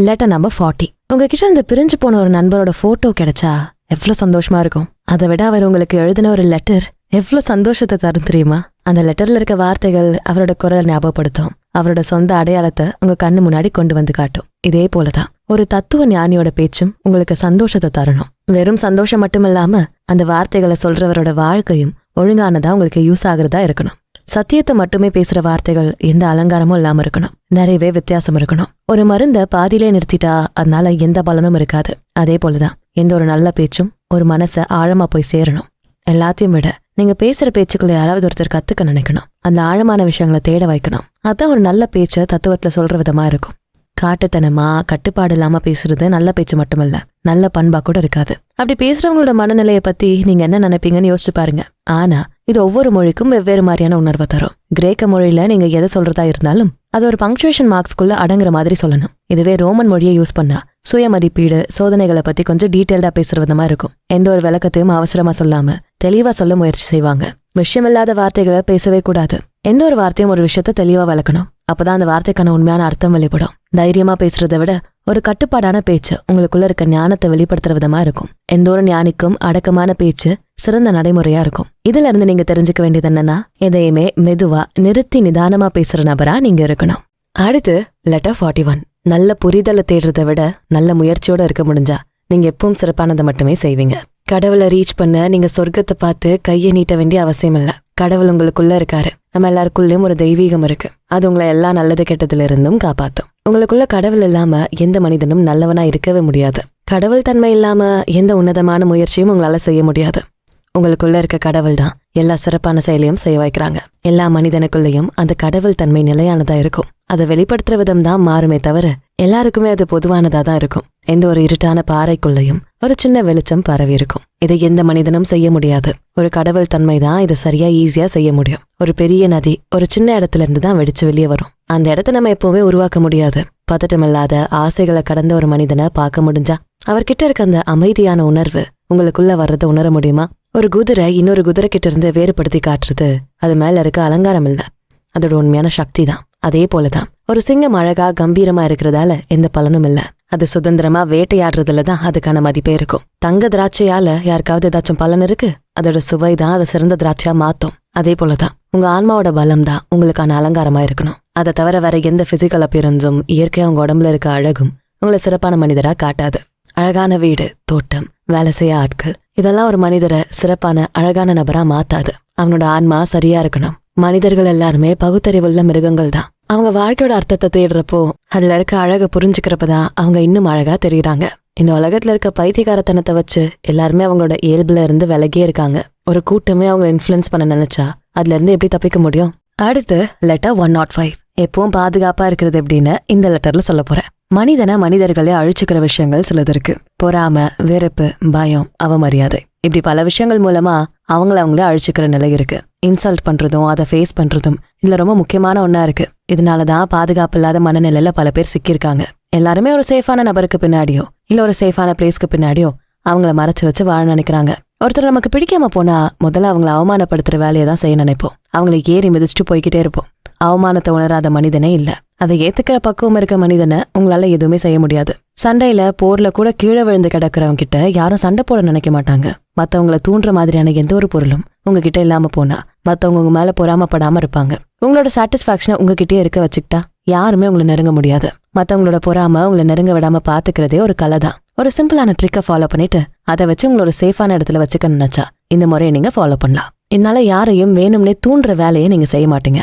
லெட்டர் நம்பர் 40. உங்ககிட்ட இருந்து பிரிஞ்சு போன ஒரு நண்பரோட போட்டோ கிடைச்சா எவ்வளவு சந்தோஷமா இருக்கும். அதை விட அவர் உங்களுக்கு எழுதின ஒரு லெட்டர் எவ்வளவு சந்தோஷத்தை தரும் தெரியுமா? அந்த லெட்டர்ல இருக்க வார்த்தைகள் அவரோட குரலை ஞாபகப்படுத்தும். அவரோட சொந்த அடையாளத்தை உங்க கண்ணு முன்னாடி கொண்டு வந்து காட்டும். இதே போலதான் ஒரு தத்துவ ஞானியோட பேச்சும் உங்களுக்கு சந்தோஷத்தை தரணும். வெறும் சந்தோஷம் மட்டும் இல்லாம அந்த வார்த்தைகளை சொல்றவரோட வாழ்க்கையும் ஒழுங்கானதா உங்களுக்கு யூஸ் ஆகுறதா இருக்கணும். சத்தியத்தை மட்டுமே பேசுற வார்த்தைகள் எந்த அலங்காரமும் இல்லாம இருக்கணும். நிறையவே வித்தியாசம் இருக்கணும். ஒரு மருந்த பாதியிலே நிறுத்திட்டா அதனால எந்த பலனும் இருக்காது. அதே போலதான் எந்த ஒரு நல்ல பேச்சும் ஒரு மனசை ஆழமா போய் சேரணும். எல்லாத்தையும் விட நீங்க பேசுற பேச்சுக்களை யாராவது ஒருத்தர் கத்துக்க நினைக்கணும். அந்த ஆழமான விஷயங்களை தேட வைக்கணும். அதான் ஒரு நல்ல பேச்ச தத்துவத்துல சொல்ற விதமா இருக்கும். காட்டுத்தனமா கட்டுப்பாடு இல்லாம பேசுறது நல்ல பேச்சு மட்டுமல்ல, நல்ல பண்பா கூட இருக்காது. அப்படி பேசுறவங்களோட மனநிலைய பத்தி நீங்க என்ன நினைப்பீங்கன்னு யோசிச்சு பாருங்க. ஆனா இது ஒவ்வொரு மொழிக்கும் வெவ்வேறு மாதிரியான உணர்வை தரும். கிரேக்க மொழியில நீங்க எதை சொல்றதா இருந்தாலும் அது ஒரு பங்க்சுவேஷன் மார்க்ஸ்குள்ள அடங்குற மாதிரி சொல்லணும். இதுவே ரோமன் மொழியை யூஸ் பண்ணா சுய மதிப்பீடு சோதனைகளை பத்தி கொஞ்சம் டீட்டெயில்டா பேசுற விதமா இருக்கும். எந்த ஒரு விளக்கத்தையும் அவசரமா சொல்லாம தெளிவா சொல்ல முயற்சி செய்வாங்க. விஷயமில்லாத வார்த்தைகளை பேசவே கூடாது. எந்த ஒரு வார்த்தையும் ஒரு விஷயத்த தெளிவா வளர்க்கணும். அப்பதான் அந்த வார்த்தைக்கான உண்மையான அர்த்தம் வெளிப்படும். தைரியமா பேசுறதை விட ஒரு கட்டுப்பாடான பேச்சு உங்களுக்குள்ள இருக்க ஞானத்தை வெளிப்படுத்துற விதமா இருக்கும். எந்த ஒரு ஞானிக்கும் அடக்கமான பேச்சு சிறந்த நடைமுறையா இருக்கும். இதுல இருந்து நீங்க தெரிஞ்சுக்க வேண்டியது என்னன்னா, எதையுமே மெதுவா நிறுத்தி நிதானமா பேசுற நபரா நீங்க இருக்கணும். அடுத்து லெட்டர் 41. நல்ல புரிதலை தேடுறதை விட நல்ல முயற்சியோட இருக்க முடிஞ்சா நீங்க எப்பவும் சிறப்பானதை மட்டுமே செய்வீங்க. கடவுளை ரீச் பண்ண நீங்க சொர்க்கத்தை பார்த்து கையை நீட்ட வேண்டிய அவசியம் இல்ல. கடவுள் உங்களுக்குள்ள இருக்காரு. நம்ம எல்லாருக்குள்ளயும் ஒரு தெய்வீகம் இருக்கு. அது உங்களை எல்லா நல்லது கெட்டதுல இருந்தும் காப்பாத்தும். உங்களுக்குள்ள கடவுள் இல்லாம எந்த மனிதனும் நல்லவனா இருக்கவே முடியாது. கடவுள் தன்மை இல்லாம எந்த உன்னதமான முயற்சியும் உங்களால செய்ய முடியாது. உங்களுக்குள்ள இருக்க கடவுள் தான் எல்லா சிறப்பான செயலையும் செய்ய வைக்கிறாங்க. எல்லா மனிதனுக்குள்ளேயும் அந்த கடவுள் தன்மை நிலையானதா இருக்கும். அதை வெளிப்படுத்துற விதம் தான் மாறுமே தவிர எல்லாருக்குமே அது பொதுவானதா தான் இருக்கும். எந்த ஒரு இருட்டான பாறைக்குள்ளேயும் ஒரு சின்ன வெளிச்சம் பரவி இருக்கும். இதை எந்த மனிதனும் செய்ய முடியாது. ஒரு கடவுள் தன்மை தான் இதை சரியா ஈஸியா செய்ய முடியும். ஒரு பெரிய நதி ஒரு சின்ன இடத்துல இருந்து தான் வெடிச்சு வெளியே வரும். அந்த இடத்த நம்ம எப்பவுமே உருவாக்க முடியாது. பதட்டமில்லாத ஆசைகளை கடந்த ஒரு மனிதனை பார்க்க முடிஞ்சா அவர்கிட்ட இருக்க அந்த அமைதியான உணர்வு உங்களுக்குள்ள வர்றதை உணர முடியுமா? ஒரு குதிரை இன்னொரு குதிரை கிட்ட இருந்து வேறுபடுத்தி காட்டுறது அது மேல இருக்க அலங்காரம் இல்ல, அதோட உண்மையான சக்தி தான். அதே போலதான் ஒரு சிங்கம் அழகா கம்பீரமா இருக்கிறதால எந்த பலனும் இல்ல. அது சுதந்திரமா வேட்டையாடுறதுலதான் அதுக்கான மதிப்பே இருக்கும். தங்க திராட்சையால யாருக்காவது ஏதாச்சும் பலன் இருக்கு? அதோட சுவைதான் அதை சிறந்த திராட்சையா மாத்தும். அதே போலதான் உங்க ஆன்மாவோட பலம் தான் உங்களுக்கான அலங்காரமா இருக்கணும். அதை தவிர வேற எந்த பிசிக்கல் அப்பியரன்ஸும் இயற்கையா உங்க உடம்புல இருக்க அழகும் உங்களை சிறப்பான மனிதரா காட்டாது. அழகான வீடு, தோட்டம், வேலை செய்ய ஆட்கள் இதெல்லாம் ஒரு மனிதரை சிறப்பான அழகான நபரா மாத்தாது. அவனோட ஆன்மா சரியா இருக்கணும். மனிதர்கள் எல்லாருமே பகுத்தறிவுள்ள மிருகங்கள் தான். அவங்க வாழ்க்கையோட அர்த்தத்தை தேடுறப்போ அதுல இருக்க அழக புரிஞ்சுக்கிறப்பதான் அவங்க இன்னும் அழகா தெரியுறாங்க. இந்த உலகத்துல இருக்க பைத்தியகாரத்தனத்தை வச்சு எல்லாருமே அவங்களோட இயல்புல இருந்து விலகியே இருக்காங்க. ஒரு கூட்டமே அவங்க இன்ஃபுளுன்ஸ் பண்ண நினைச்சா அதுல இருந்து எப்படி தப்பிக்க முடியும்? அடுத்து லெட்டர் 105. எப்பவும் பாதுகாப்பா இருக்கிறது எப்படின்னு இந்த லெட்டர்ல சொல்ல போறேன். மனிதர்களே அழிச்சுக்கிற விஷயங்கள் சிலது இருக்கு. பொறாம, வெறுப்பு, பயம், அவமரியாதை, இப்படி பல விஷயங்கள் மூலமா அவங்களே அழிச்சுக்கிற நிலை இருக்கு. இன்சல்ட் பண்றதும் அதை ஃபேஸ் பண்றதும் இதுல ரொம்ப முக்கியமான ஒன்னா இருக்கு. இதனாலதான் பாதுகாப்பு இல்லாத மனநிலையில பல பேர் சிக்கியிருக்காங்க. எல்லாருமே ஒரு சேஃபான நபருக்கு பின்னாடியோ இல்ல ஒரு சேஃபான பிளேஸ்க்கு பின்னாடியோ அவங்கள மறைச்சு வச்சு வாழ நினைக்கிறாங்க. ஒருத்தர் நமக்கு பிடிக்காம போனா முதல்ல அவங்கள அவமானப்படுத்துற வேலையை தான் செய்ய நினைப்போம். அவங்களை ஏறி மிதிச்சுட்டு போய்கிட்டே இருப்போம். அவமானத்தை உணராத மனிதனே இல்ல. அதை ஏத்துக்கிற பக்குவம் இருக்க மனிதனை உங்களால எதுவுமே செய்ய முடியாது. சண்டையில போர்ல கூட கீழே விழுந்து கிடக்கிறவங்க கிட்ட யாரும் சண்டை போட நினைக்க மாட்டாங்க. மத்தவங்களை தூண்டுற மாதிரியான எந்த ஒரு பொருளும் உங்ககிட்ட இல்லாம போனா மத்தவங்க உங்க மேல பொறாமப்படாம இருப்பாங்க. உங்களோட சாட்டிஸ்பாக்சனை உங்ககிட்டயே இருக்க வச்சுக்கிட்டா யாருமே உங்களை நெருங்க முடியாது. மத்தவங்களோட பொறாம உங்களை நெருங்க விடாம பாத்துக்கிறதே ஒரு கலை தான். ஒரு சிம்பிளான ட்ரிக்கை ஃபாலோ பண்ணிட்டு அதை வச்சு உங்களோட சேஃபான இடத்துல வச்சுக்க நினைச்சா இந்த முறையை நீங்க ஃபாலோ பண்ணலாம். இதனால யாரையும் வேணும்னே தூண்டுற வேலையை நீங்க செய்ய மாட்டீங்க.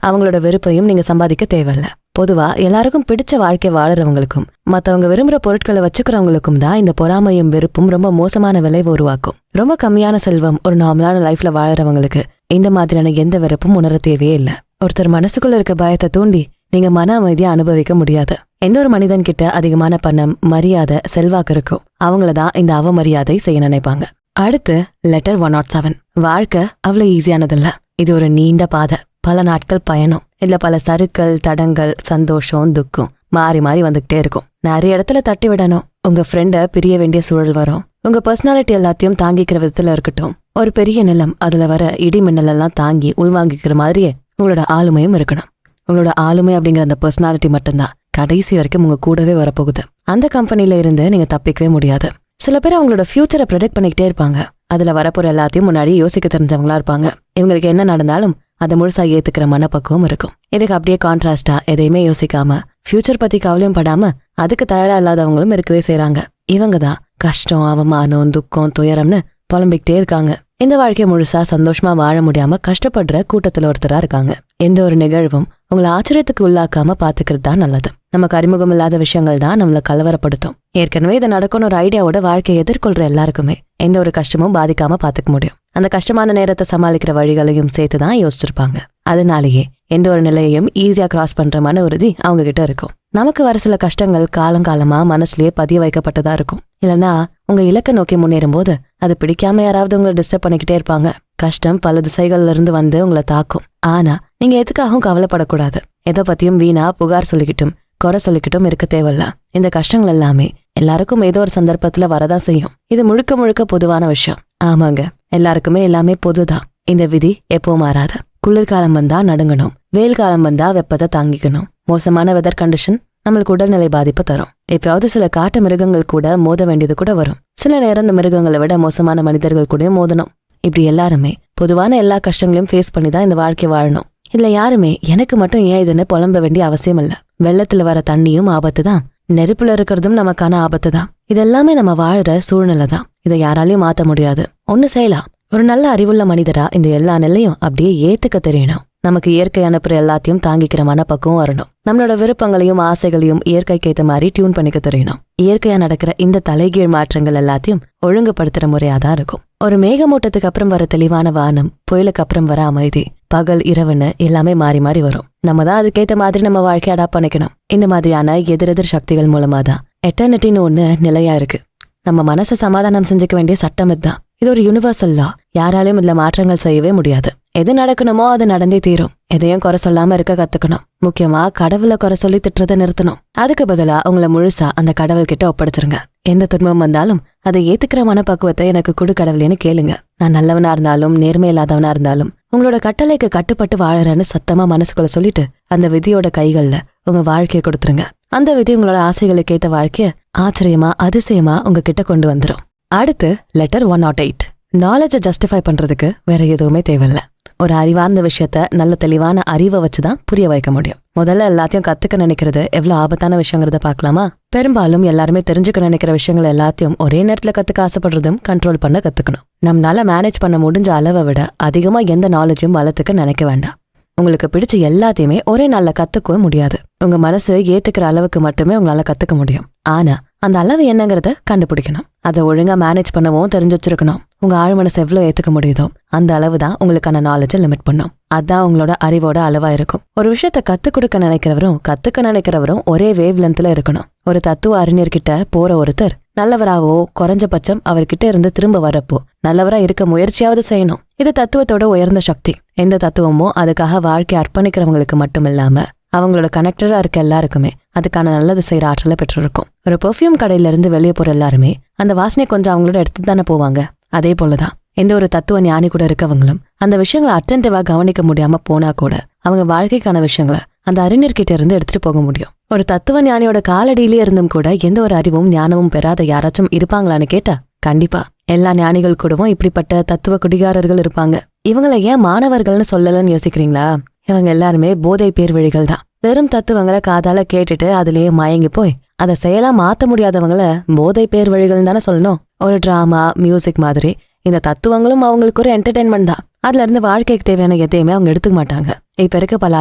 அவங்களோட வெறுப்பையும் நீங்க சம்பாதிக்க தேவையில்ல. பொதுவா எல்லாருக்கும் பிடிச்ச வாழ்க்கை வாழறவங்களுக்கும் மத்தவங்க விரும்புற பொருட்களை வச்சுக்கிறவங்களுக்கும் தான் இந்த பொறாமையும் வெறுப்பும் ரொம்ப மோசமான விளைவை உருவாக்கும். ரொம்ப கம்மியான செல்வம் ஒரு நார்மலான லைஃப்ல வாழறவங்களுக்கு இந்த மாதிரியான எந்த வெறுப்பும் உணர தேவையே இல்ல. ஒருத்தர் மனசுக்குள்ள இருக்க பயத்தை தூண்டி நீங்க மன அமைதியா அனுபவிக்க முடியாது. எந்த ஒரு மனிதன் கிட்ட அதிகமான பணம், மரியாதை, செல்வாக்கு இருக்கோ அவங்களதான் இந்த அவமரியாதை செய்ய நினைப்பாங்க. அடுத்து லெட்டர் 107. வாழ்க்கை அவ்வளவு ஈஸியானதில்ல. இது ஒரு நீண்ட பாதை, பல நாட்கள் பயணம். இதுல பல சறுக்கல், தடங்கள், சந்தோஷம், துக்கம் மாறி மாறி வந்துகிட்டே இருக்கும். நிறைய இடத்துல தட்டி விடணும். உங்க ஃப்ரெண்ட பிரிய வேண்டிய சூழல் வரும். உங்க பர்சனாலிட்டி எல்லாத்தையும் தாங்கிக்கிற விதத்துல இருக்கட்டும். ஒரு பெரிய நிலம், அதுல வர இடி மின்னல் எல்லாம் தாங்கி உள்வாங்கிக்கிற மாதிரியே உங்களோட ஆளுமையும் இருக்கணும். உங்களோட ஆளுமை அப்படிங்கிற அந்த பர்சனாலிட்டி மட்டும்தான் கடைசி வரைக்கும் உங்க கூடவே வரப்போகுது. அந்த கம்பெனில இருந்து நீங்க தப்பிக்கவே முடியாது. சில பேர் அவங்களோட ஃபியூச்சரை ப்ரெடிக்ட் பண்ணிக்கிட்டே இருப்பாங்க. அதுல வரப்போற எல்லாத்தையும் முன்னாடி யோசிக்க தெரிஞ்சவங்களா இருப்பாங்க. இவங்களுக்கு என்ன நடந்தாலும் அதை முழுசா ஏத்துக்கிற மனப்பக்குவம் இருக்கும். இதுக்கு அப்படியே கான்ட்ராஸ்டா எதையுமே யோசிக்காம ஃபியூச்சர் பத்தி கவலையும் படாம அதுக்கு தயாரா இல்லாதவங்களும் இருக்கவே செய்றாங்க. இவங்க தான் கஷ்டம், அவமானம், துக்கம், துயரம்னு புலம்பிக்கிட்டே இருக்காங்க. இந்த வாழ்க்கையை முழுசா சந்தோஷமா வாழ முடியாம கஷ்டப்படுற கூட்டத்துல ஒருத்தரா இருக்காங்க. எந்த ஒரு நிகழ்வும் உங்களை ஆச்சரியத்துக்கு உள்ளாக்காம பாத்துக்கிறது தான் நல்லது. நமக்கு அறிமுகம் இல்லாத விஷயங்கள் தான் நம்மள கலவரப்படுத்தும். ஏற்கனவே இதை நடக்கணும் ஒரு ஐடியாவோட வாழ்க்கையை எதிர்கொள்ற எல்லாருக்குமே எந்த ஒரு கஷ்டமும் பாதிக்காம பாத்துக்க முடியும். அந்த கஷ்டமான நேரத்தை சமாளிக்கிற வழிகளையும் சேர்த்துதான் யோசிச்சிருப்பாங்க. அதனாலேயே எந்த ஒரு நிலையையும் ஈஸியா கிராஸ் பண்ற மன உறுதி அவங்க கிட்ட இருக்கும். நமக்கு வர சில கஷ்டங்கள் காலங்காலமா மனசுலயே பதிய வைக்கப்பட்டதா இருக்கும். இல்லைன்னா உங்க இலக்கை நோக்கி முன்னேறும் போது அது பிடிக்காம யாராவது உங்களை டிஸ்டர்ப் பண்ணிக்கிட்டே இருப்பாங்க. கஷ்டம் பல திசைகள்ல இருந்து வந்து உங்களை தாக்கும். ஆனா நீங்க எதுக்காகவும் கவலைப்படக்கூடாது. எதை பத்தியும் வீணா புகார் சொல்லிக்கிட்டும் குறை சொல்லிக்கிட்டும் இருக்க தேவையில்ல. இந்த கஷ்டங்கள் எல்லாமே எல்லாருக்கும் ஏதோ ஒரு சந்தர்ப்பத்துல வரதான் செய்யும். இது முழுக்க முழுக்க பொதுவான விஷயம். ஆமாங்க, எல்லாருக்குமே எல்லாமே பொதுதான். இந்த விதி எப்போ மாறாது. குளிர்காலம் வந்தா நடுங்கணும், வெயில் காலம் வந்தா வெப்பத்தை தாங்கிக்கணும். மோசமான வெதர் கண்டிஷன் நம்மளுக்கு உடல்நிலை பாதிப்பு தரும். எப்பயாவது சில காட்டு மிருகங்கள் கூட மோத வேண்டியது கூட வரும். சில நேரம் இந்த மிருகங்களை விட மோசமான மனிதர்கள் கூடயும் மோதணும். இப்படி எல்லாருமே பொதுவான எல்லா கஷ்டங்களையும் ஃபேஸ் பண்ணி தான் இந்த வாழ்க்கை வாழணும். இதுல யாருமே எனக்கு மட்டும் ஏன் இதுன்னு புலம்ப வேண்டிய அவசியம் இல்ல. வெள்ளத்துல வர தண்ணியும் ஆபத்து தான், நெருப்புல இருக்கிறதும் நமக்கான ஆபத்து தான். இதெல்லாமே நம்ம வாழற சூழ்நிலை தான். இதை யாராலையும் மாத்த முடியாது. ஒண்ணு செய்யலாம், ஒரு நல்ல அறிவுள்ள மனிதரா இந்த எல்லா நிலையும் அப்படியே ஏத்துக்க தெரியணும். நமக்கு இயற்கை அனுப்புற எல்லாத்தையும் தாங்கிக்கிற மனப்பக்குவம் வரணும். நம்மளோட விருப்பங்களையும் ஆசைகளையும் இயற்கைக்கு ஏத்த மாதிரி டியூன் பண்ணிக்க தெரியணும். இயற்கையா நடக்கிற இந்த தலைகீழ் மாற்றங்கள் எல்லாத்தையும் ஒழுங்குபடுத்துற முறையாதான் இருக்கும். ஒரு மேகமூட்டத்துக்கு அப்புறம் வர தெளிவான வானம், புயலுக்கு அப்புறம் வர அமைதி, பகல் இரவுன்னு எல்லாமே மாறி மாறி வரும். நம்ம தான் அதுக்கேத்த மாதிரி நம்ம வாழ்க்கையை அடாப்ட் பண்ணிக்கணும். இந்த மாதிரியான எதிரெதிர் சக்திகள் மூலமா தான் எட்டர்னிட்டின்னு ஒண்ணு நிலையா இருக்கு. நம்ம மனசை சமாதானம் செஞ்சுக்க வேண்டிய சட்டம் இதுதான். இது ஒரு யூனிவர்சல் லா. யாராலையும் இதுல மாற்றங்கள் செய்யவே முடியாது. எது நடக்கணுமோ அது நடந்தே தீரும். எதையும் குறை சொல்லாம இருக்க கத்துக்கணும். முக்கியமா கடவுளை குறை சொல்லி திட்டுறதை நிறுத்தணும். அதுக்கு பதிலா உங்களை முழுசா அந்த கடவுள் கிட்ட ஒப்படைச்சிருங்க. எந்த துன்பம் வந்தாலும் அதை ஏத்துக்கிற மனப்பக்குவத்தை எனக்கு கொடு கடவுளேன்னு கேளுங்க. நான் நல்லவனா இருந்தாலும் நேர்மை இல்லாதவனா இருந்தாலும் உங்களோட கட்டளைக்கு கட்டுப்பட்டு வாழறேன்னு சத்தமா மனசுக்குள்ள சொல்லிட்டு அந்த விதியோட கைகள்ல உங்க வாழ்க்கையை கொடுத்துருங்க. அந்த விதி உங்களோட ஆசைகளுக்கு ஏத்த வாழ்க்கைய ஆச்சரியமா அதிசயமா உங்ககிட்ட கொண்டு வந்துரும். அடுத்து லெட்டர் 108. நாலேஜை ஜஸ்டிஃபை பண்றதுக்கு வேற எதுவுமே தேவையில்ல. ஒரு அறிவார்ந்த விஷயத்த நல்ல தெளிவான அறிவை வச்சுதான் புரிய வைக்க முடியும். முதல்ல எல்லாத்தையும் கத்துக்க நினைக்கிறது எவ்வளவு ஆபத்தான விஷயங்கிறத பாக்கலாமா? பெரும்பாலும் எல்லாருமே தெரிஞ்சுக்க நினைக்கிற விஷயங்கள் எல்லாத்தையும் ஒரே நேரத்துல கத்துக்க ஆசைப்படுறதும் கண்ட்ரோல் பண்ண கத்துக்கணும். நம்மளால மேனேஜ் பண்ண முடிஞ்ச அளவை விட அதிகமா எந்த நாலேஜும் வளர்த்துக்க நினைக்க வேண்டாம். உங்களுக்கு பிடிச்ச எல்லாத்தையுமே ஒரே நாள்ல கத்துக்கவும் முடியாது. உங்க மனசு ஏத்துக்கிற அளவுக்கு மட்டுமே உங்களால கத்துக்க முடியும். ஆனா அந்த அளவு என்னங்கறத கண்டுபிடிக்கணும். அதை ஒழுங்கா மேனேஜ் பண்ணவும் தெரிஞ்சு வச்சிருக்கணும். உங்க ஆழ் மனசு எவ்வளவு ஏத்துக்க முடியுதோ அந்த அளவுதான் உங்களுக்கான நாலேஜை லிமிட் பண்ணும். அதான் உங்களோட அறிவோட அளவா இருக்கும். ஒரு விஷயத்த கத்துக் கொடுக்க நினைக்கிறவரும் கத்துக்க நினைக்கிறவரும் ஒரே வேவ் லென்த்ல இருக்கணும். ஒரு தத்துவ அறிஞர்கிட்ட போற ஒருத்தர் நல்லவராவோ குறைஞ்சபட்சம் அவர்கிட்ட இருந்து திரும்ப வரப்போ நல்லவரா இருக்க முயற்சியாவது செய்யணும். இது தத்துவத்தோட உயர்ந்த சக்தி. எந்த தத்துவமோ அதுக்காக வாழ்க்கை அர்ப்பணிக்கிறவங்களுக்கு மட்டும் இல்லாம அவங்களோட கனெக்டரா இருக்க எல்லாருக்குமே அதுக்கான நல்லது செய்யற ஆற்றலை பெற்றிருக்கும். ஒரு பெர்ஃப்யூம் கடையில இருந்து வெளியே போற எல்லாருமே அந்த வாசனை கொஞ்சம் அவங்களோட எடுத்து தானே போவாங்க. அதே போலதான் எந்த ஒரு தத்துவ ஞானி கூட இருக்கவங்களும் அந்த விஷயங்களை அட்டென்டிவா கவனிக்க முடியாம போனா கூட அவங்க வாழ்க்கைக்கான விஷயங்களை அந்த அறிஞர்கிட்ட இருந்து எடுத்துட்டு போக முடியும். ஒரு தத்துவ ஞானியோட காலடியிலே இருந்தும் கூட எந்த ஒரு அறிவும் ஞானமும் பெறாத யாராச்சும் இருப்பாங்களான்னு கேட்டா கண்டிப்பா எல்லா ஞானிகள் கூடவும் இப்படிப்பட்ட தத்துவ குடிகாரர்கள் இருப்பாங்க. இவங்களை ஏன் மாணவர்கள்னு சொல்லலன்னு யோசிக்கிறீங்களா? இவங்க எல்லாருமே போதை பேர் வழிகள் தான். வெறும் தத்துவங்களை காதால கேட்டுட்டு அதுலயே மயங்கி போய் அதை செயலா மாத்த முடியாதவங்கள போதை பேர் வழிகள் தானே சொல்லணும். ஒரு டிராமா, மியூசிக் மாதிரி இந்த தத்துவங்களும் அவங்களுக்கு ஒரு என்டர்டைன்மெண்ட் தான். அதுல இருந்து வாழ்க்கைக்கு தேவையான எதையுமே அவங்க எடுத்துக்க மாட்டாங்க. இப்ப இருக்க பல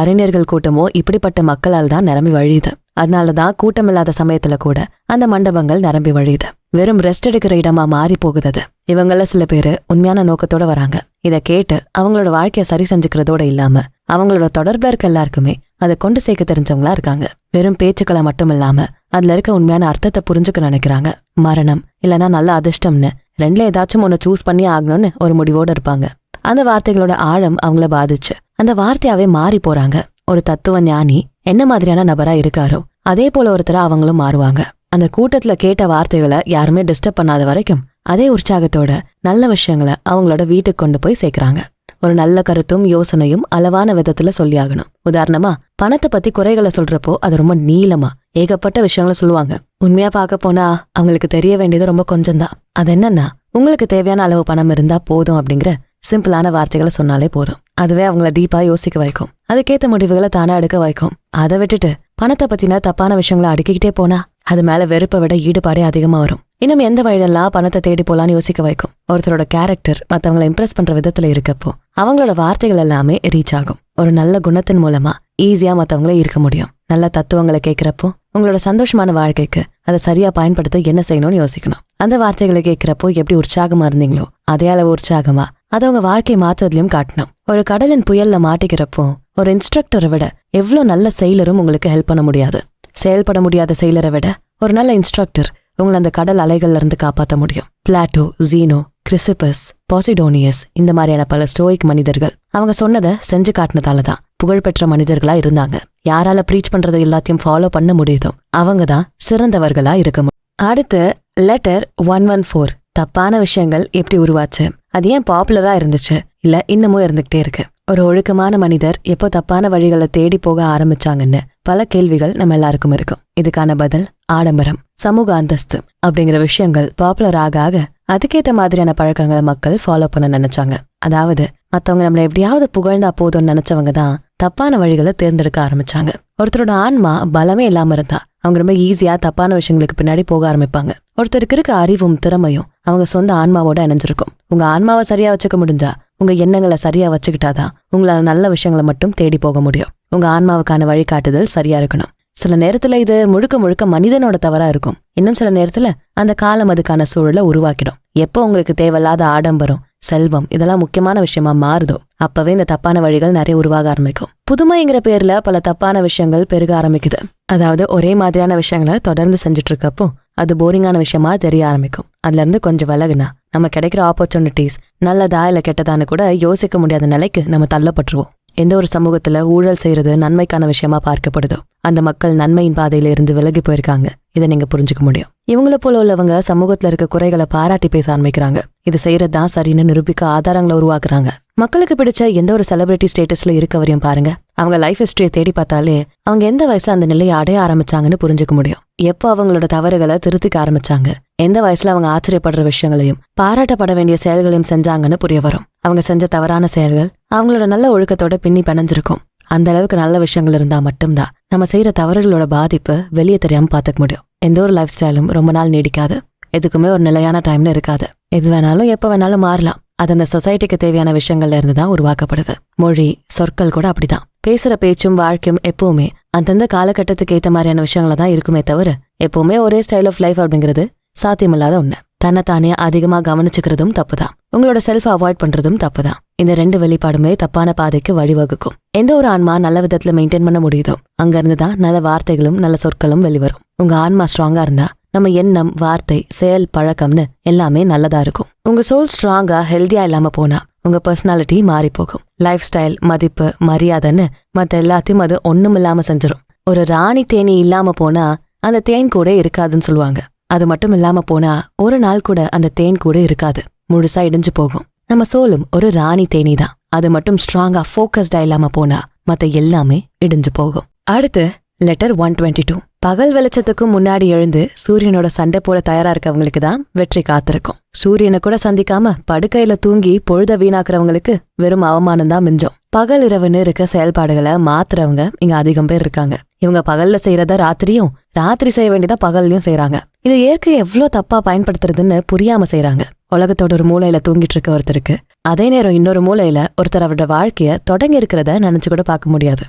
அறிஞர்கள் கூட்டமோ இப்படிப்பட்ட மக்களால் தான் நிரம்பி வழியுது. அதனாலதான் கூட்டம் இல்லாத சமயத்துல கூட அந்த மண்டபங்கள் நிரம்பி வழியுது. வெறும் ரெஸ்ட் எடுக்கிற இடமா மாறி போகுது. இவங்கள சில பேரு உண்மையான நோக்கத்தோட வராங்க. இத கேட்டு அவங்களோட வாழ்க்கைய சரி செஞ்சுக்கிறதோட இல்லாம அவங்களோட தொடர்புல இருக்க எல்லாருக்குமே அதை கொண்டு சேர்க்க தெரிஞ்சவங்களா இருக்காங்க. வெறும் பேச்சுக்களை மட்டும் இல்லாம அதுல இருக்க உண்மையான அர்த்தத்தை புரிஞ்சுக்க நினைக்கிறாங்க. மரணம் இல்லைன்னா நல்ல அதிர்ஷ்டம்னு ரெண்டுல ஏதாச்சும் ஒன்னு சூஸ் பண்ணி ஆகணும்னு ஒரு முடிவோட இருப்பாங்க. அந்த வார்த்தைகளோட ஆழம் அவங்கள பாதிச்சு அந்த வார்த்தையாவே மாறி போறாங்க. ஒரு தத்துவ ஞானி என்ன மாதிரியான நபரா இருக்காரோ அதே போல ஒருத்தர அவங்களும் மாறுவாங்க. அந்த கூட்டத்துல கேட்ட வார்த்தைகளை யாருமே டிஸ்டர்ப் பண்ணாத வரைக்கும் அதே உற்சாகத்தோட நல்ல விஷயங்களை அவங்களோட வீட்டுக்கு கொண்டு போய் சேர்க்கறாங்க. ஒரு நல்ல கருத்தும் யோசனையும் அளவான விதத்துல சொல்லியாகணும். உதாரணமா பணத்தை பத்தி குறைகளை சொல்றப்போ அது ரொம்ப நீளமா ஏகப்பட்ட விஷயங்களை சொல்லுவாங்க. உண்மையா பார்க்க போனா அவங்களுக்கு தெரிய வேண்டியது ரொம்ப கொஞ்சம்தான். அது என்னன்னா, உங்களுக்கு தேவையான அளவு பணம் இருந்தா போதும் அப்படிங்கிற சிம்பிளான வார்த்தைகளை சொன்னாலே போதும். அதுவே அவங்கள டீப்பா யோசிக்க வைக்கும், அதுக்கேத்த முடிவுகளை தானே எடுக்க வைக்கும். அதை விட்டுட்டு பணத்தை பத்தின தப்பான விஷயங்களை அடுக்கிக்கிட்டே போனா அது மேல வெறுப்பை விட ஈடுபாடே அதிகமா வரும். இன்னும் எந்த வழியெல்லாம் பணத்தை தேடி போலான்னு யோசிக்க வைக்கும். ஒருத்தரோட கேரக்டர் மத்தவங்களை இம்ப்ரெஸ் பண்ற விதத்துல இருக்கப்போ அவங்களோட வார்த்தைகள் எல்லாமே ரீச் ஆகும். ஒரு நல்ல குணத்தின் மூலமா ஈஸியா மத்தவங்களே இருக்க முடியும். நல்ல தத்துவங்களை கேட்கிறப்போ உங்களோட சந்தோஷமான வாழ்க்கைக்கு அதை சரியா பயன்படுத்த என்ன செய்யணும்னு யோசிக்கணும். அந்த வார்த்தைகளை கேட்கிறப்போ எப்படி உற்சாகமா இருந்தீங்களோ அதே அளவு உற்சாகமா அதை உங்க வாழ்க்கை மாத்துறதுலயும் காட்டணும். ஒரு கடலின் புயல்ல மாட்டிக்கிறப்போ ஒரு இன்ஸ்ட்ரக்டரை விட எவ்வளவு நல்ல செயலரும் உங்களுக்கு ஹெல்ப் பண்ண முடியாது. செயல்பட முடியாத செயலரை விட ஒரு நல்ல இன்ஸ்ட்ரக்டர் உங்களை அந்த கடல் அலைகள்ல இருந்து காப்பாற்ற முடியும். பிளாட்டோ, ஜீனோ, கிறிசிபஸ், பாசிடோனியஸ் இந்த மாதிரியான பல ஸ்டோயிக் மனிதர்கள் அவங்க சொன்னதை செஞ்சு காட்டினதாலதான் புகழ்பெற்ற மனிதர்களா இருந்தாங்க. யாரால ப்ரீச் பண்றதை எல்லாத்தையும் ஃபாலோ பண்ண முடியுதோ அவங்கதான் சிறந்தவர்களா இருக்க முடியும். அடுத்து லெட்டர் 114. தப்பான விஷயங்கள் எப்படி உருவாச்சு, அது ஏன் பாப்புலரா இருந்துச்சு, இல்ல இன்னமும் இருந்துகிட்டே இருக்கு. ஒரு ஒழுக்கமான மனிதர் எப்போ தப்பான வழிகளை தேடி போக ஆரம்பிச்சாங்கன்னு பல கேள்விகள் நம்ம எல்லாருக்கும் இருக்கும். இதுக்கான பதில் ஆடம்பரம், சமூக அந்தஸ்து அப்படிங்கிற விஷயங்கள் பாப்புலர் ஆக ஆக அதுக்கேத்த மாதிரியான பழக்கங்களை மக்கள் ஃபாலோ பண்ண நினைச்சாங்க. அதாவது மத்தவங்க நம்மள எப்படியாவது புகழ்ந்தா போதும்னு நினைச்சவங்க தான் தப்பான வழிகளை தேர்ந்தெடுக்க ஆரம்பிச்சாங்க. ஒருத்தரோட ஆன்மா பலமே இல்லாம இருந்தா அவங்க ரொம்ப ஈஸியா தப்பான விஷயங்களுக்கு பின்னாடி போக ஆரம்பிப்பாங்க. ஒருத்தருக்கு இருக்க அறிவும் திறமையும் அவங்க சொந்த ஆன்மாவோட இணைஞ்சிருக்கும். உங்க ஆன்மாவை சரியா வச்சுக்க முடிஞ்சா, உங்க எண்ணங்களை சரியா வச்சுக்கிட்டாதான் உங்களால நல்ல விஷயங்களை மட்டும் தேடி போக முடியும். உங்க ஆன்மாவுக்கான வழிகாட்டுதல் சரியா இருக்கணும். சில நேரத்துல இது முழுக்க முழுக்க மனிதனோட தவறா இருக்கும். இன்னும் சில நேரத்துல அந்த காலம் அதுக்கான சூழலை உருவாக்கிடும். எப்போ உங்களுக்கு தேவையில்லாத ஆடம்பரம், செல்வம் இதெல்லாம் முக்கியமான விஷயமா மாறுதோ அப்பவே இந்த தப்பான வழிகள் நிறைய உருவாக ஆரம்பிக்கும். புதுமைங்கிற பேர்ல பல தப்பான விஷயங்கள் பெருக ஆரம்பிக்குது. அதாவது ஒரே மாதிரியான விஷயங்களை தொடர்ந்து செஞ்சுட்டு இருக்கப்போ அது போரிங்கான விஷயமா தெரிய ஆரம்பிக்கும். அதுல இருந்து கொஞ்சம் விலகுனா நம்ம கிடைக்கிற ஆப்பர்ச்சுனிட்டிஸ் நல்லதா இல்ல கெட்டதான்னு கூட யோசிக்க முடியாத நிலைக்கு நம்ம தள்ளப்பட்டுருவோம். எந்த ஒரு சமூகத்துல ஊழல் செய்யறது நன்மைக்கான விஷயமா பார்க்கப்படுதோ அந்த மக்கள் நன்மையின் பாதையில இருந்து விலகி போயிருக்காங்க. இதை நீங்க புரிஞ்சுக்க முடியும். இவங்கள போல உள்ளவங்க சமூகத்துல இருக்க குறைகளை பாராட்டி பேச ஆரம்பிக்கிறாங்க. இது செய்யறதுதான் சரின்னு நிரூபிக்க ஆதாரங்களை உருவாக்குறாங்க. மக்களுக்கு பிடிச்ச எந்த ஒரு செலிபிரிட்டி ஸ்டேட்டஸ்ல இருக்க வரையும் பாருங்க, அவங்க லைஃப் ஹிஸ்டரியை தேடி பார்த்தாலே அவங்க எந்த வயசுல அந்த நிலையை அடைய ஆரம்பிச்சாங்கன்னு புரிஞ்சுக்க முடியும். எப்போ அவங்களோட தவறுகளை திருத்திக்க ஆரம்பிச்சாங்க, எந்த வயசுல அவங்க ஆச்சரியப்படுற விஷயங்களையும் பாராட்டப்பட வேண்டிய செயல்களையும் செஞ்சாங்கன்னு புரிய வரும். அவங்க செஞ்ச தவறான செயல்கள் அவங்களோட நல்ல ஒழுக்கத்தோட பின்னி பிணைஞ்சிருக்கும். அந்த அளவுக்கு நல்ல விஷயங்கள் இருந்தா மட்டும்தான் நம்ம செய்யற தவறுகளோட பாதிப்பு வெளியே தெரியாம பாத்துக்க முடியும். எந்த ஒரு லைஃப் ஸ்டைலும் ரொம்ப நாள் நீடிக்காது. எதுக்குமே ஒரு நிலையான டைம்ல இருக்காது. எது வேணாலும் எப்ப வேணாலும் மாறலாம். அது அந்த சொசைட்டிக்கு தேவையான விஷயங்கள்ல இருந்து தான் உருவாக்கப்படுது. மொழி, சொற்கள் கூட அப்படிதான். பேசுற பேச்சும் வாழ்க்கையும் எப்பவுமே அந்தந்த காலகட்டத்துக்கு ஏத்த மாதிரியான விஷயங்கள தான் இருக்குமே தவிர எப்பவுமே ஒரே ஸ்டைல் ஆஃப் லைஃப் அப்படிங்கிறது சாத்தியமில்லாத ஒண்ணு. தன்னைத்தானே அதிகமா கவனிச்சுக்கிறதும் தப்புதான். உங்களோட செல்ஃப் அவாய்ட் பண்றதும் தப்புதான். இந்த ரெண்டு வெளிப்பாடுமே தப்பான பாதைக்கு வழிவகுக்கும். எந்த ஒரு ஆன்மா நல்ல விதத்துல மெயின்டைன் பண்ண முடியுதோ அங்க இருந்துதான் நல்ல வார்த்தைகளும் நல்ல சொற்களும் வெளிவரும். உங்க ஆன்மா ஸ்ட்ராங்கா இருந்தா நம்ம எண்ணம், வார்த்தை, செயல், பழக்கம்னு எல்லாமே நல்லதா இருக்கும். உங்க சோல் ஸ்ட்ராங்கா ஹெல்தியா இல்லாம போனா உங்க பர்சனாலிட்டி மாறி போகும். லைஃப் ஸ்டைல், மதிப்பு, மரியாதைன்னு மத்த எல்லாத்தையும் அது ஒண்ணும் இல்லாம செஞ்சிடும். ஒரு ராணி தேனி இல்லாம போனா அந்த தேன் கூட இருக்காதுன்னு சொல்லுவாங்க. அது மட்டும் இல்லாம போனா ஒரு நாள் கூட அந்த தேன் கூட இருக்காது, முழுசா இடிஞ்சு போகும். நம்ம சோலும் ஒரு ராணி தேனி தான். அது மட்டும் ஸ்ட்ராங்கா ஃபோக்கஸ்டா இல்லாம போனா மத்த எல்லாமே இடிஞ்சு போகும். அடுத்து லெட்டர் 122. பகல் வெளிச்சத்துக்கும் முன்னாடி எழுந்து சூரியனோட சண்டை போட தயாரா இருக்கவங்களுக்கு தான் வெற்றி காத்திருக்கும். சூரியனை கூட சந்திக்காம படுக்கையில தூங்கி பொழுத வீணாக்குறவங்களுக்கு வெறும் அவமானம் தான் மிஞ்சம். பகல் இரவுன்னு இருக்க செயல்பாடுகளை மாத்துறவங்க இங்க அதிகம் பேர் இருக்காங்க. இவங்க பகல்ல செய்யறத ராத்திரியும், ராத்திரி செய்ய வேண்டியதா பகல்லையும் செய்யறாங்க. இது இயற்கையை எவ்வளவு தப்பா பயன்படுத்துறதுன்னு புரியாம செய்யறாங்க. உலகத்தோட ஒரு மூலையில தூங்கிட்டு இருக்க ஒருத்தருக்கு அதே நேரம் இன்னொரு மூலையில ஒருத்தர் அவரோட வாழ்க்கைய தொடங்கி இருக்கிறத நினைச்சு கூட பார்க்க முடியாது.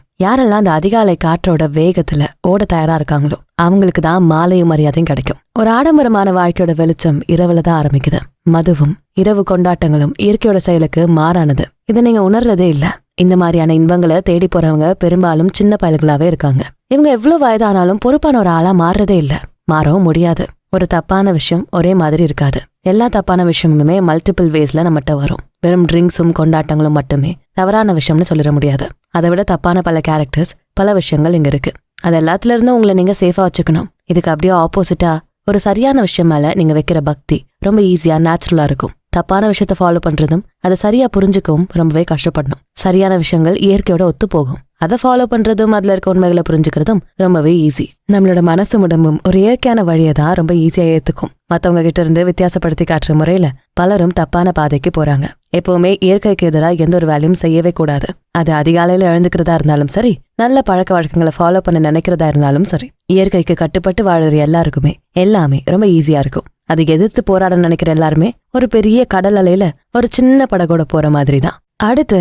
யாரெல்லாம் அந்த அதிகாலை காற்றோட வேகத்துல ஓட தயாரா இருக்காங்களோ அவங்களுக்கு தான் மாலையும் மரியாதையும் கிடைக்கும். ஒரு ஆடம்பரமான வாழ்க்கையோட வெளிச்சம் இரவுல தான் ஆரம்பிக்குது. மதுவும் இரவு கொண்டாட்டங்களும் இயற்கையோட செயலுக்கு மாறானது. இதை நீங்க உணர்றதே இல்ல. இந்த மாதிரியான இன்பங்களை தேடி போறவங்க பெரும்பாலும் சின்ன பயல்களாவே இருக்காங்க. இவங்க எவ்வளவு வயதானாலும் பொறுப்பான ஒரு ஆளா மாறுறதே இல்ல, மாறவும் முடியாது. ஒரு தப்பான விஷயம் ஒரே மாதிரி இருக்காது. எல்லா தப்பான விஷயமுமே மல்டிபிள் வேஸ்ல நம்மகிட்ட வரும். வெறும் ட்ரிங்க்ஸும் கொண்டாட்டங்களும் மட்டுமே தவறான விஷயம்னு சொல்லிட முடியாது. அதை விட தப்பான பல கேரக்டர்ஸ், பல விஷயங்கள் இங்க இருக்கு. அது எல்லாத்துல இருந்தும் உங்களை நீங்க சேஃபா வச்சுக்கணும். இதுக்கு அப்படியே ஆப்போசிட்டா ஒரு சரியான விஷயம் மேல நீங்க வைக்கிற பக்தி ரொம்ப ஈஸியா, நேச்சுரலா இருக்கும். தப்பான விஷயத்த ஃபாலோ பண்றதும் அதை சரியா புரிஞ்சுக்கவும் ரொம்பவே கஷ்டப்படணும். சரியான விஷயங்கள் இயற்கையோட ஒத்து போகும். அதை ஃபாலோ பண்றதும் அதுல இருக்க உண்மைகளை புரிஞ்சுக்கிறதும் ரொம்பவே ஈஸி. நம்மளோட மனசு உடம்பும் ஒரு இயற்கையான வழியை தான் ரொம்ப ஈஸியா ஏத்துக்கும். மத்தவங்க கிட்ட இருந்து வித்தியாசப்படுத்தி காட்டுற முறையில பலரும் தப்பான பாதைக்கு போறாங்க. எப்பவுமே இயற்கைக்கு எதிராக எந்த ஒரு வேலையும் செய்யவே கூடாது. அது அதிகாலையில எழுந்துக்கிறதா இருந்தாலும் சரி, நல்ல பழக்க வழக்கங்களை ஃபாலோ பண்ண நினைக்கிறதா இருந்தாலும் சரி, இயற்கைக்கு கட்டுப்பட்டு வாழற எல்லாருக்குமே எல்லாமே ரொம்ப ஈஸியா இருக்கும். அதை எதிர்த்து போராட நினைக்கிற எல்லாருமே ஒரு பெரிய கடல் அலையில ஒரு சின்ன படகோட போற மாதிரி தான். அடுத்து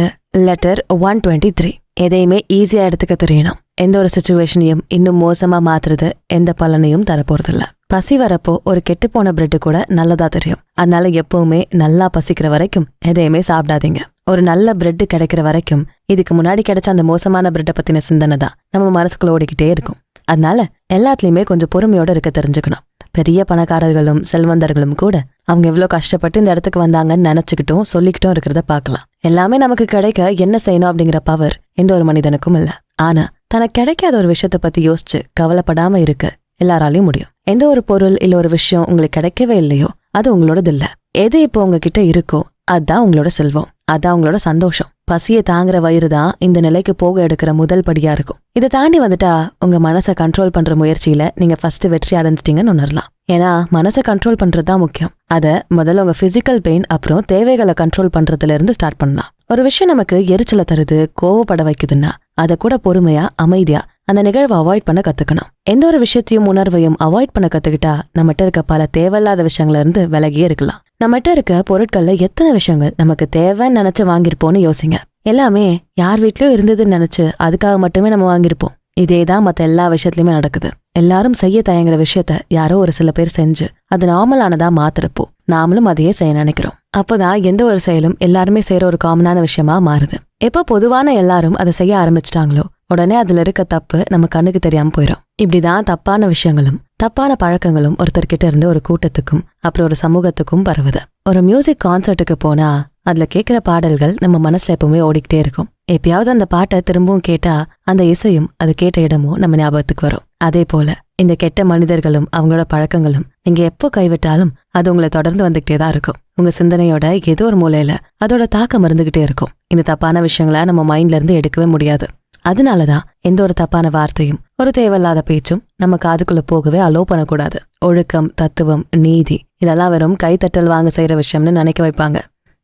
லெட்டர் 123. எதையுமே ஈஸியா எடுத்துக்க தெரியணும். எந்த ஒரு சிச்சுவேஷனையும் இன்னும் மோசமா மாத்துறது எந்த பலனையும் தரப்போறதில்ல. பசி வரப்போ ஒரு கெட்டு போன பிரெட் கூட நல்லதா தெரியும். அதனால எப்பவுமே நல்லா பசிக்கிற வரைக்கும் எதையுமே சாப்பிடாதீங்க. ஒரு நல்ல பிரெட் கிடைக்கிற வரைக்கும் இதுக்கு முன்னாடி கிடைச்ச அந்த மோசமான பிரெட்டை பத்தின சிந்தனை தான் நம்ம மனசுக்குள்ள ஓடிக்கிட்டே இருக்கும். அதனால எல்லாத்துலயுமே கொஞ்சம் பொறுமையோட இருக்க தெரிஞ்சுக்கணும். பெரிய பணக்காரர்களும் செல்வந்தர்களும் கூட அவங்க எவ்வளவு கஷ்டப்பட்டு இந்த இடத்துக்கு வந்தாங்கன்னு நினைச்சுக்கிட்டும் சொல்லிக்கிட்டும் இருக்கிறத பாக்கலாம். எல்லாமே நமக்கு கிடைக்க என்ன செய்யணும் அப்படிங்கிற பவர் எந்த ஒரு மனிதனுக்கும் இல்ல. ஆனா தனக்கு கிடைக்காத ஒரு விஷயத்த பத்தி யோசிச்சு கவலைப்படாம இருக்க எல்லாராலையும் முடியும். எந்த ஒரு பொருள் இல்ல ஒரு விஷயம் உங்களுக்கு கிடைக்கவே இல்லையோ அது உங்களோடது இல்ல. எது இப்போ உங்ககிட்ட இருக்கோ அதுதான் உங்களோட செல்வம், அதான் உங்களோட சந்தோஷம். பசியை தாங்குற வயிறு தான் இந்த நிலைக்கு போக எடுக்கிற முதல் படியா இருக்கும். இதை தாண்டி வந்துட்டா உங்க மனசை கண்ட்ரோல் பண்ற முயற்சியில நீங்க ஃபர்ஸ்ட் வெற்றி அடைஞ்சிட்டீங்கன்னு உணரலாம். ஏன்னா மனசை கண்ட்ரோல் பண்றதுதான் முக்கியம். அத முதல்ல உங்க பிசிக்கல் பெயின் அப்புறம் தேவைகளை கண்ட்ரோல் பண்றதுல இருந்து ஸ்டார்ட் பண்ணலாம். ஒரு விஷயம் நமக்கு எரிச்சலை தருது, கோவப்பட வைக்குதுன்னா அதை கூட பொறுமையா அமைதியா அந்த நிகழ்வை அவாய்ட் பண்ண கத்துக்கணும். எந்த ஒரு விஷயத்தையும் உணர்வையும் அவாய்ட் பண்ண கத்துக்கிட்டா நம்மகிட்ட இருக்க பல தேவையில்லாத விஷயங்கள்ல இருந்து விலகியே இருக்கலாம். நம்மகிட்ட இருக்க பொருட்கள்ல எத்தனை விஷயங்கள் நமக்கு தேவைன்னு நினைச்சு வாங்கிருப்போம்னு யோசிங்க. எல்லாமே யார் வீட்லயும் இருந்ததுன்னு நினைச்சு அதுக்காக மட்டுமே நம்ம வாங்கிருப்போம். இதேதான் மத்த எல்லா விஷயத்துலயுமே நடக்குது. எல்லாரும் செய்ய தயங்குற விஷயத்த யாரோ ஒரு சில பேர் செஞ்சு அது நார்மலானதா மாத்துறப்போ நாமளும் அதையே செய்ய நினைக்கிறோம். அப்பதான் எந்த ஒரு செயலும் எல்லாருமே செய்யற ஒரு காமனான விஷயமா மாறுது. எப்போ பொதுவான எல்லாரும் அதை செய்ய ஆரம்பிச்சிட்டாங்களோ உடனே அதுல இருக்க தப்பு நம்ம கண்ணுக்கு தெரியாம போயிடும். இப்படிதான் தப்பான விஷயங்களும் தப்பான பழக்கங்களும் ஒருத்தர்கிட்ட இருந்து ஒரு கூட்டத்துக்கும் அப்புறம் ஒரு சமூகத்துக்கும் பரவுது. ஒரு மியூசிக் கான்சர்ட்டுக்கு போனா அதுல கேட்கிற பாடல்கள் நம்ம மனசுல எப்பவுமே ஓடிக்கிட்டே இருக்கும். எப்பயாவது அந்த பாட்டை திரும்பவும் கேட்டா அந்த இசையும் அது கேட்ட இடமும் நம்ம ஞாபகத்துக்கு வரும். அதே போல இந்த கெட்ட மனிதர்களும் அவங்களோட பழக்கங்களும் நீங்க எப்போ கைவிட்டாலும் அது உங்களை தொடர்ந்து வந்துகிட்டே தான் இருக்கும். உங்க சிந்தனையோட ஏதோ ஒரு மூலையில அதோட தாக்கம் இருந்துகிட்டே இருக்கும். இந்த தப்பான விஷயங்களை நம்ம மைண்ட்ல இருந்து எடுக்கவே முடியாது. அதனாலதான் எந்த ஒரு தப்பான வார்த்தையும் ஒரு தேவையில்லாத பேச்சும் நம்ம காதுக்குள்ள போகவே அலோ பண்ணக்கூடாது. ஒழுக்கம், தத்துவம், நீதி இதெல்லாம் வெறும் கைத்தட்டல் வாங்க செய்யற விஷயம்னு நினைக்க வைப்பாங்க.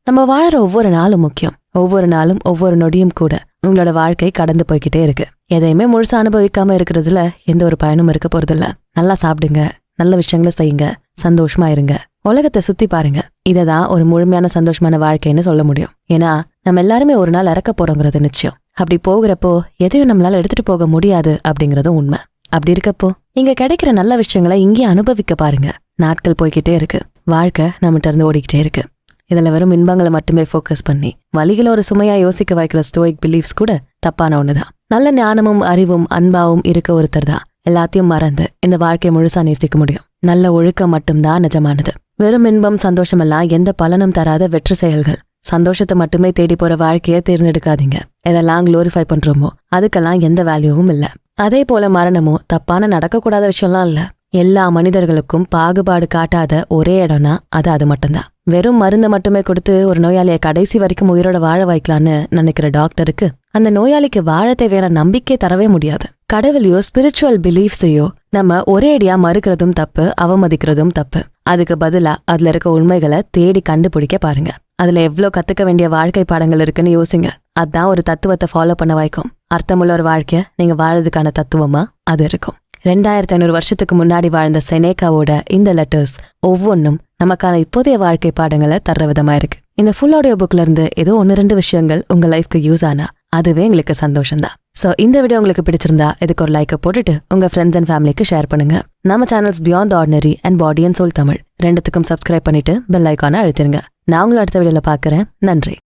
நம்ம வாழற ஒவ்வொரு நாளும் முக்கியம். ஒவ்வொரு நாளும் ஒவ்வொரு நொடியும் கூட உங்களோட வாழ்க்கை கடந்து போய்கிட்டே இருக்கு. எதையுமே முழுசா அனுபவிக்காம இருக்கிறதுல எந்த ஒரு பயனும் இருக்க போறதில்ல. நல்லா சாப்பிடுங்க, நல்ல விஷயங்களை செய்யுங்க, சந்தோஷமா இருங்க, உலகத்தை சுத்தி பாருங்க. இததான் ஒரு முழுமையான சந்தோஷமான வாழ்க்கைன்னு சொல்ல முடியும். ஏன்னா நம்ம எல்லாருமே ஒரு நாள் இறக்க போறோங்கிறது நிச்சயம். அப்படி போகிறப்போ எதையும் நம்மளால எடுத்துட்டு போக முடியாது அப்படிங்கறதும் உண்மை. அப்படி இருக்கப்போ இங்க கிடைக்கிற நல்ல விஷயங்களை இங்கே அனுபவிக்க பாருங்க. நாட்கள் போய்கிட்டே இருக்கு, வாழ்க்கை நம்மகிட்ட இருந்து ஓடிக்கிட்டே இருக்கு. இதுல வெறும் இன்பங்களை மட்டுமே ஃபோக்கஸ் பண்ணி வழிகளை ஒரு சுமையா யோசிக்க வைக்கிற ஸ்டோயிக் பிலீஃப்ஸ் கூட தப்பான ஒண்ணுதான். நல்ல ஞானமும் அறிவும் அன்பாவும் இருக்க ஒருத்தர் தான் எல்லாத்தையும் மறந்து இந்த வாழ்க்கையை முழுசா நேசிக்க முடியும். நல்ல ஒழுக்கம் மட்டும்தான் நிஜமானது. வெறும் இன்பம் சந்தோஷம் எல்லாம் எந்த பலனும் தராத வெற்று செயல்கள். சந்தோஷத்தை மட்டுமே தேடி போற வாழ்க்கையை தேர்ந்தெடுக்காதீங்க. எதெல்லாம் குளோரிஃபை பண்றோமோ அதுக்கெல்லாம் எந்த வேல்யூவும் இல்ல. அதே போல மரணமும் தப்பான நடக்கக்கூடாத விஷயம்லாம் இல்ல. எல்லா மனிதர்களுக்கும் பாகுபாடு காட்டாத ஒரே இடம்னா அது மட்டும்தான். வெறும் மருந்தை மட்டுமே கொடுத்து ஒரு நோயாளியை கடைசி வரைக்கும் உயிரோட வாழ வைக்கலான்னு நினைக்கிற டாக்டருக்கு அந்த நோயாளிக்கு வாழ தேவையான நம்பிக்கை தரவே முடியாது. கடவுளையோ ஸ்பிரிச்சுவல் பிலீஃப்ஸையோ நம்ம ஒரே அடியா மறுக்கிறதும் தப்பு, அவமதிக்கிறதும் தப்பு. அதுக்கு பதிலா அதுல இருக்க உண்மைகளை தேடி கண்டுபிடிக்க பாருங்க. அதுல எவ்வளவு கத்துக்க வேண்டிய வாழ்க்கை பாடங்கள் இருக்குன்னு யோசிங்க. அதான் ஒரு தத்துவத்தை ஃபாலோ பண்ண வைக்கும். அர்த்தமுள்ள ஒரு வாழ்க்கைய நீங்க வாழறதுக்கான தத்துவமா அது இருக்கும். 2500 வருஷத்துக்கு முன்னாடி வாழ்ந்த செனேகாவோட இந்த லெட்டர்ஸ் ஒவ்வொன்னும் நமக்கான இப்போதைய வாழ்க்கை பாடங்களை தர்ற விதமா இருக்கு. இந்த ஃபுல் ஆடியோ புக்ல இருந்து ஏதோ 1-2 விஷயங்கள் உங்க லைஃப்க்கு யூஸ் ஆனா அதுவே எங்களுக்கு சந்தோஷம் தான். சோ இந்த வீடியோ உங்களுக்கு பிடிச்சிருந்தா இதுக்கு ஒரு லைக்கை போட்டுட்டு உங்க ஃப்ரெண்ட்ஸ் அண்ட் ஃபேமிலிக்கு ஷேர் பண்ணுங்க. நம்ம channels beyond ordinary and body and soul Tamil ரெண்டுத்துக்கும் சப்ஸ்கிரைப் பண்ணிட்டு பெல் ஐக்கானை அழுத்திருங்க. நான் உங்களை அடுத்த வீடியோல பாக்குறேன். நன்றி.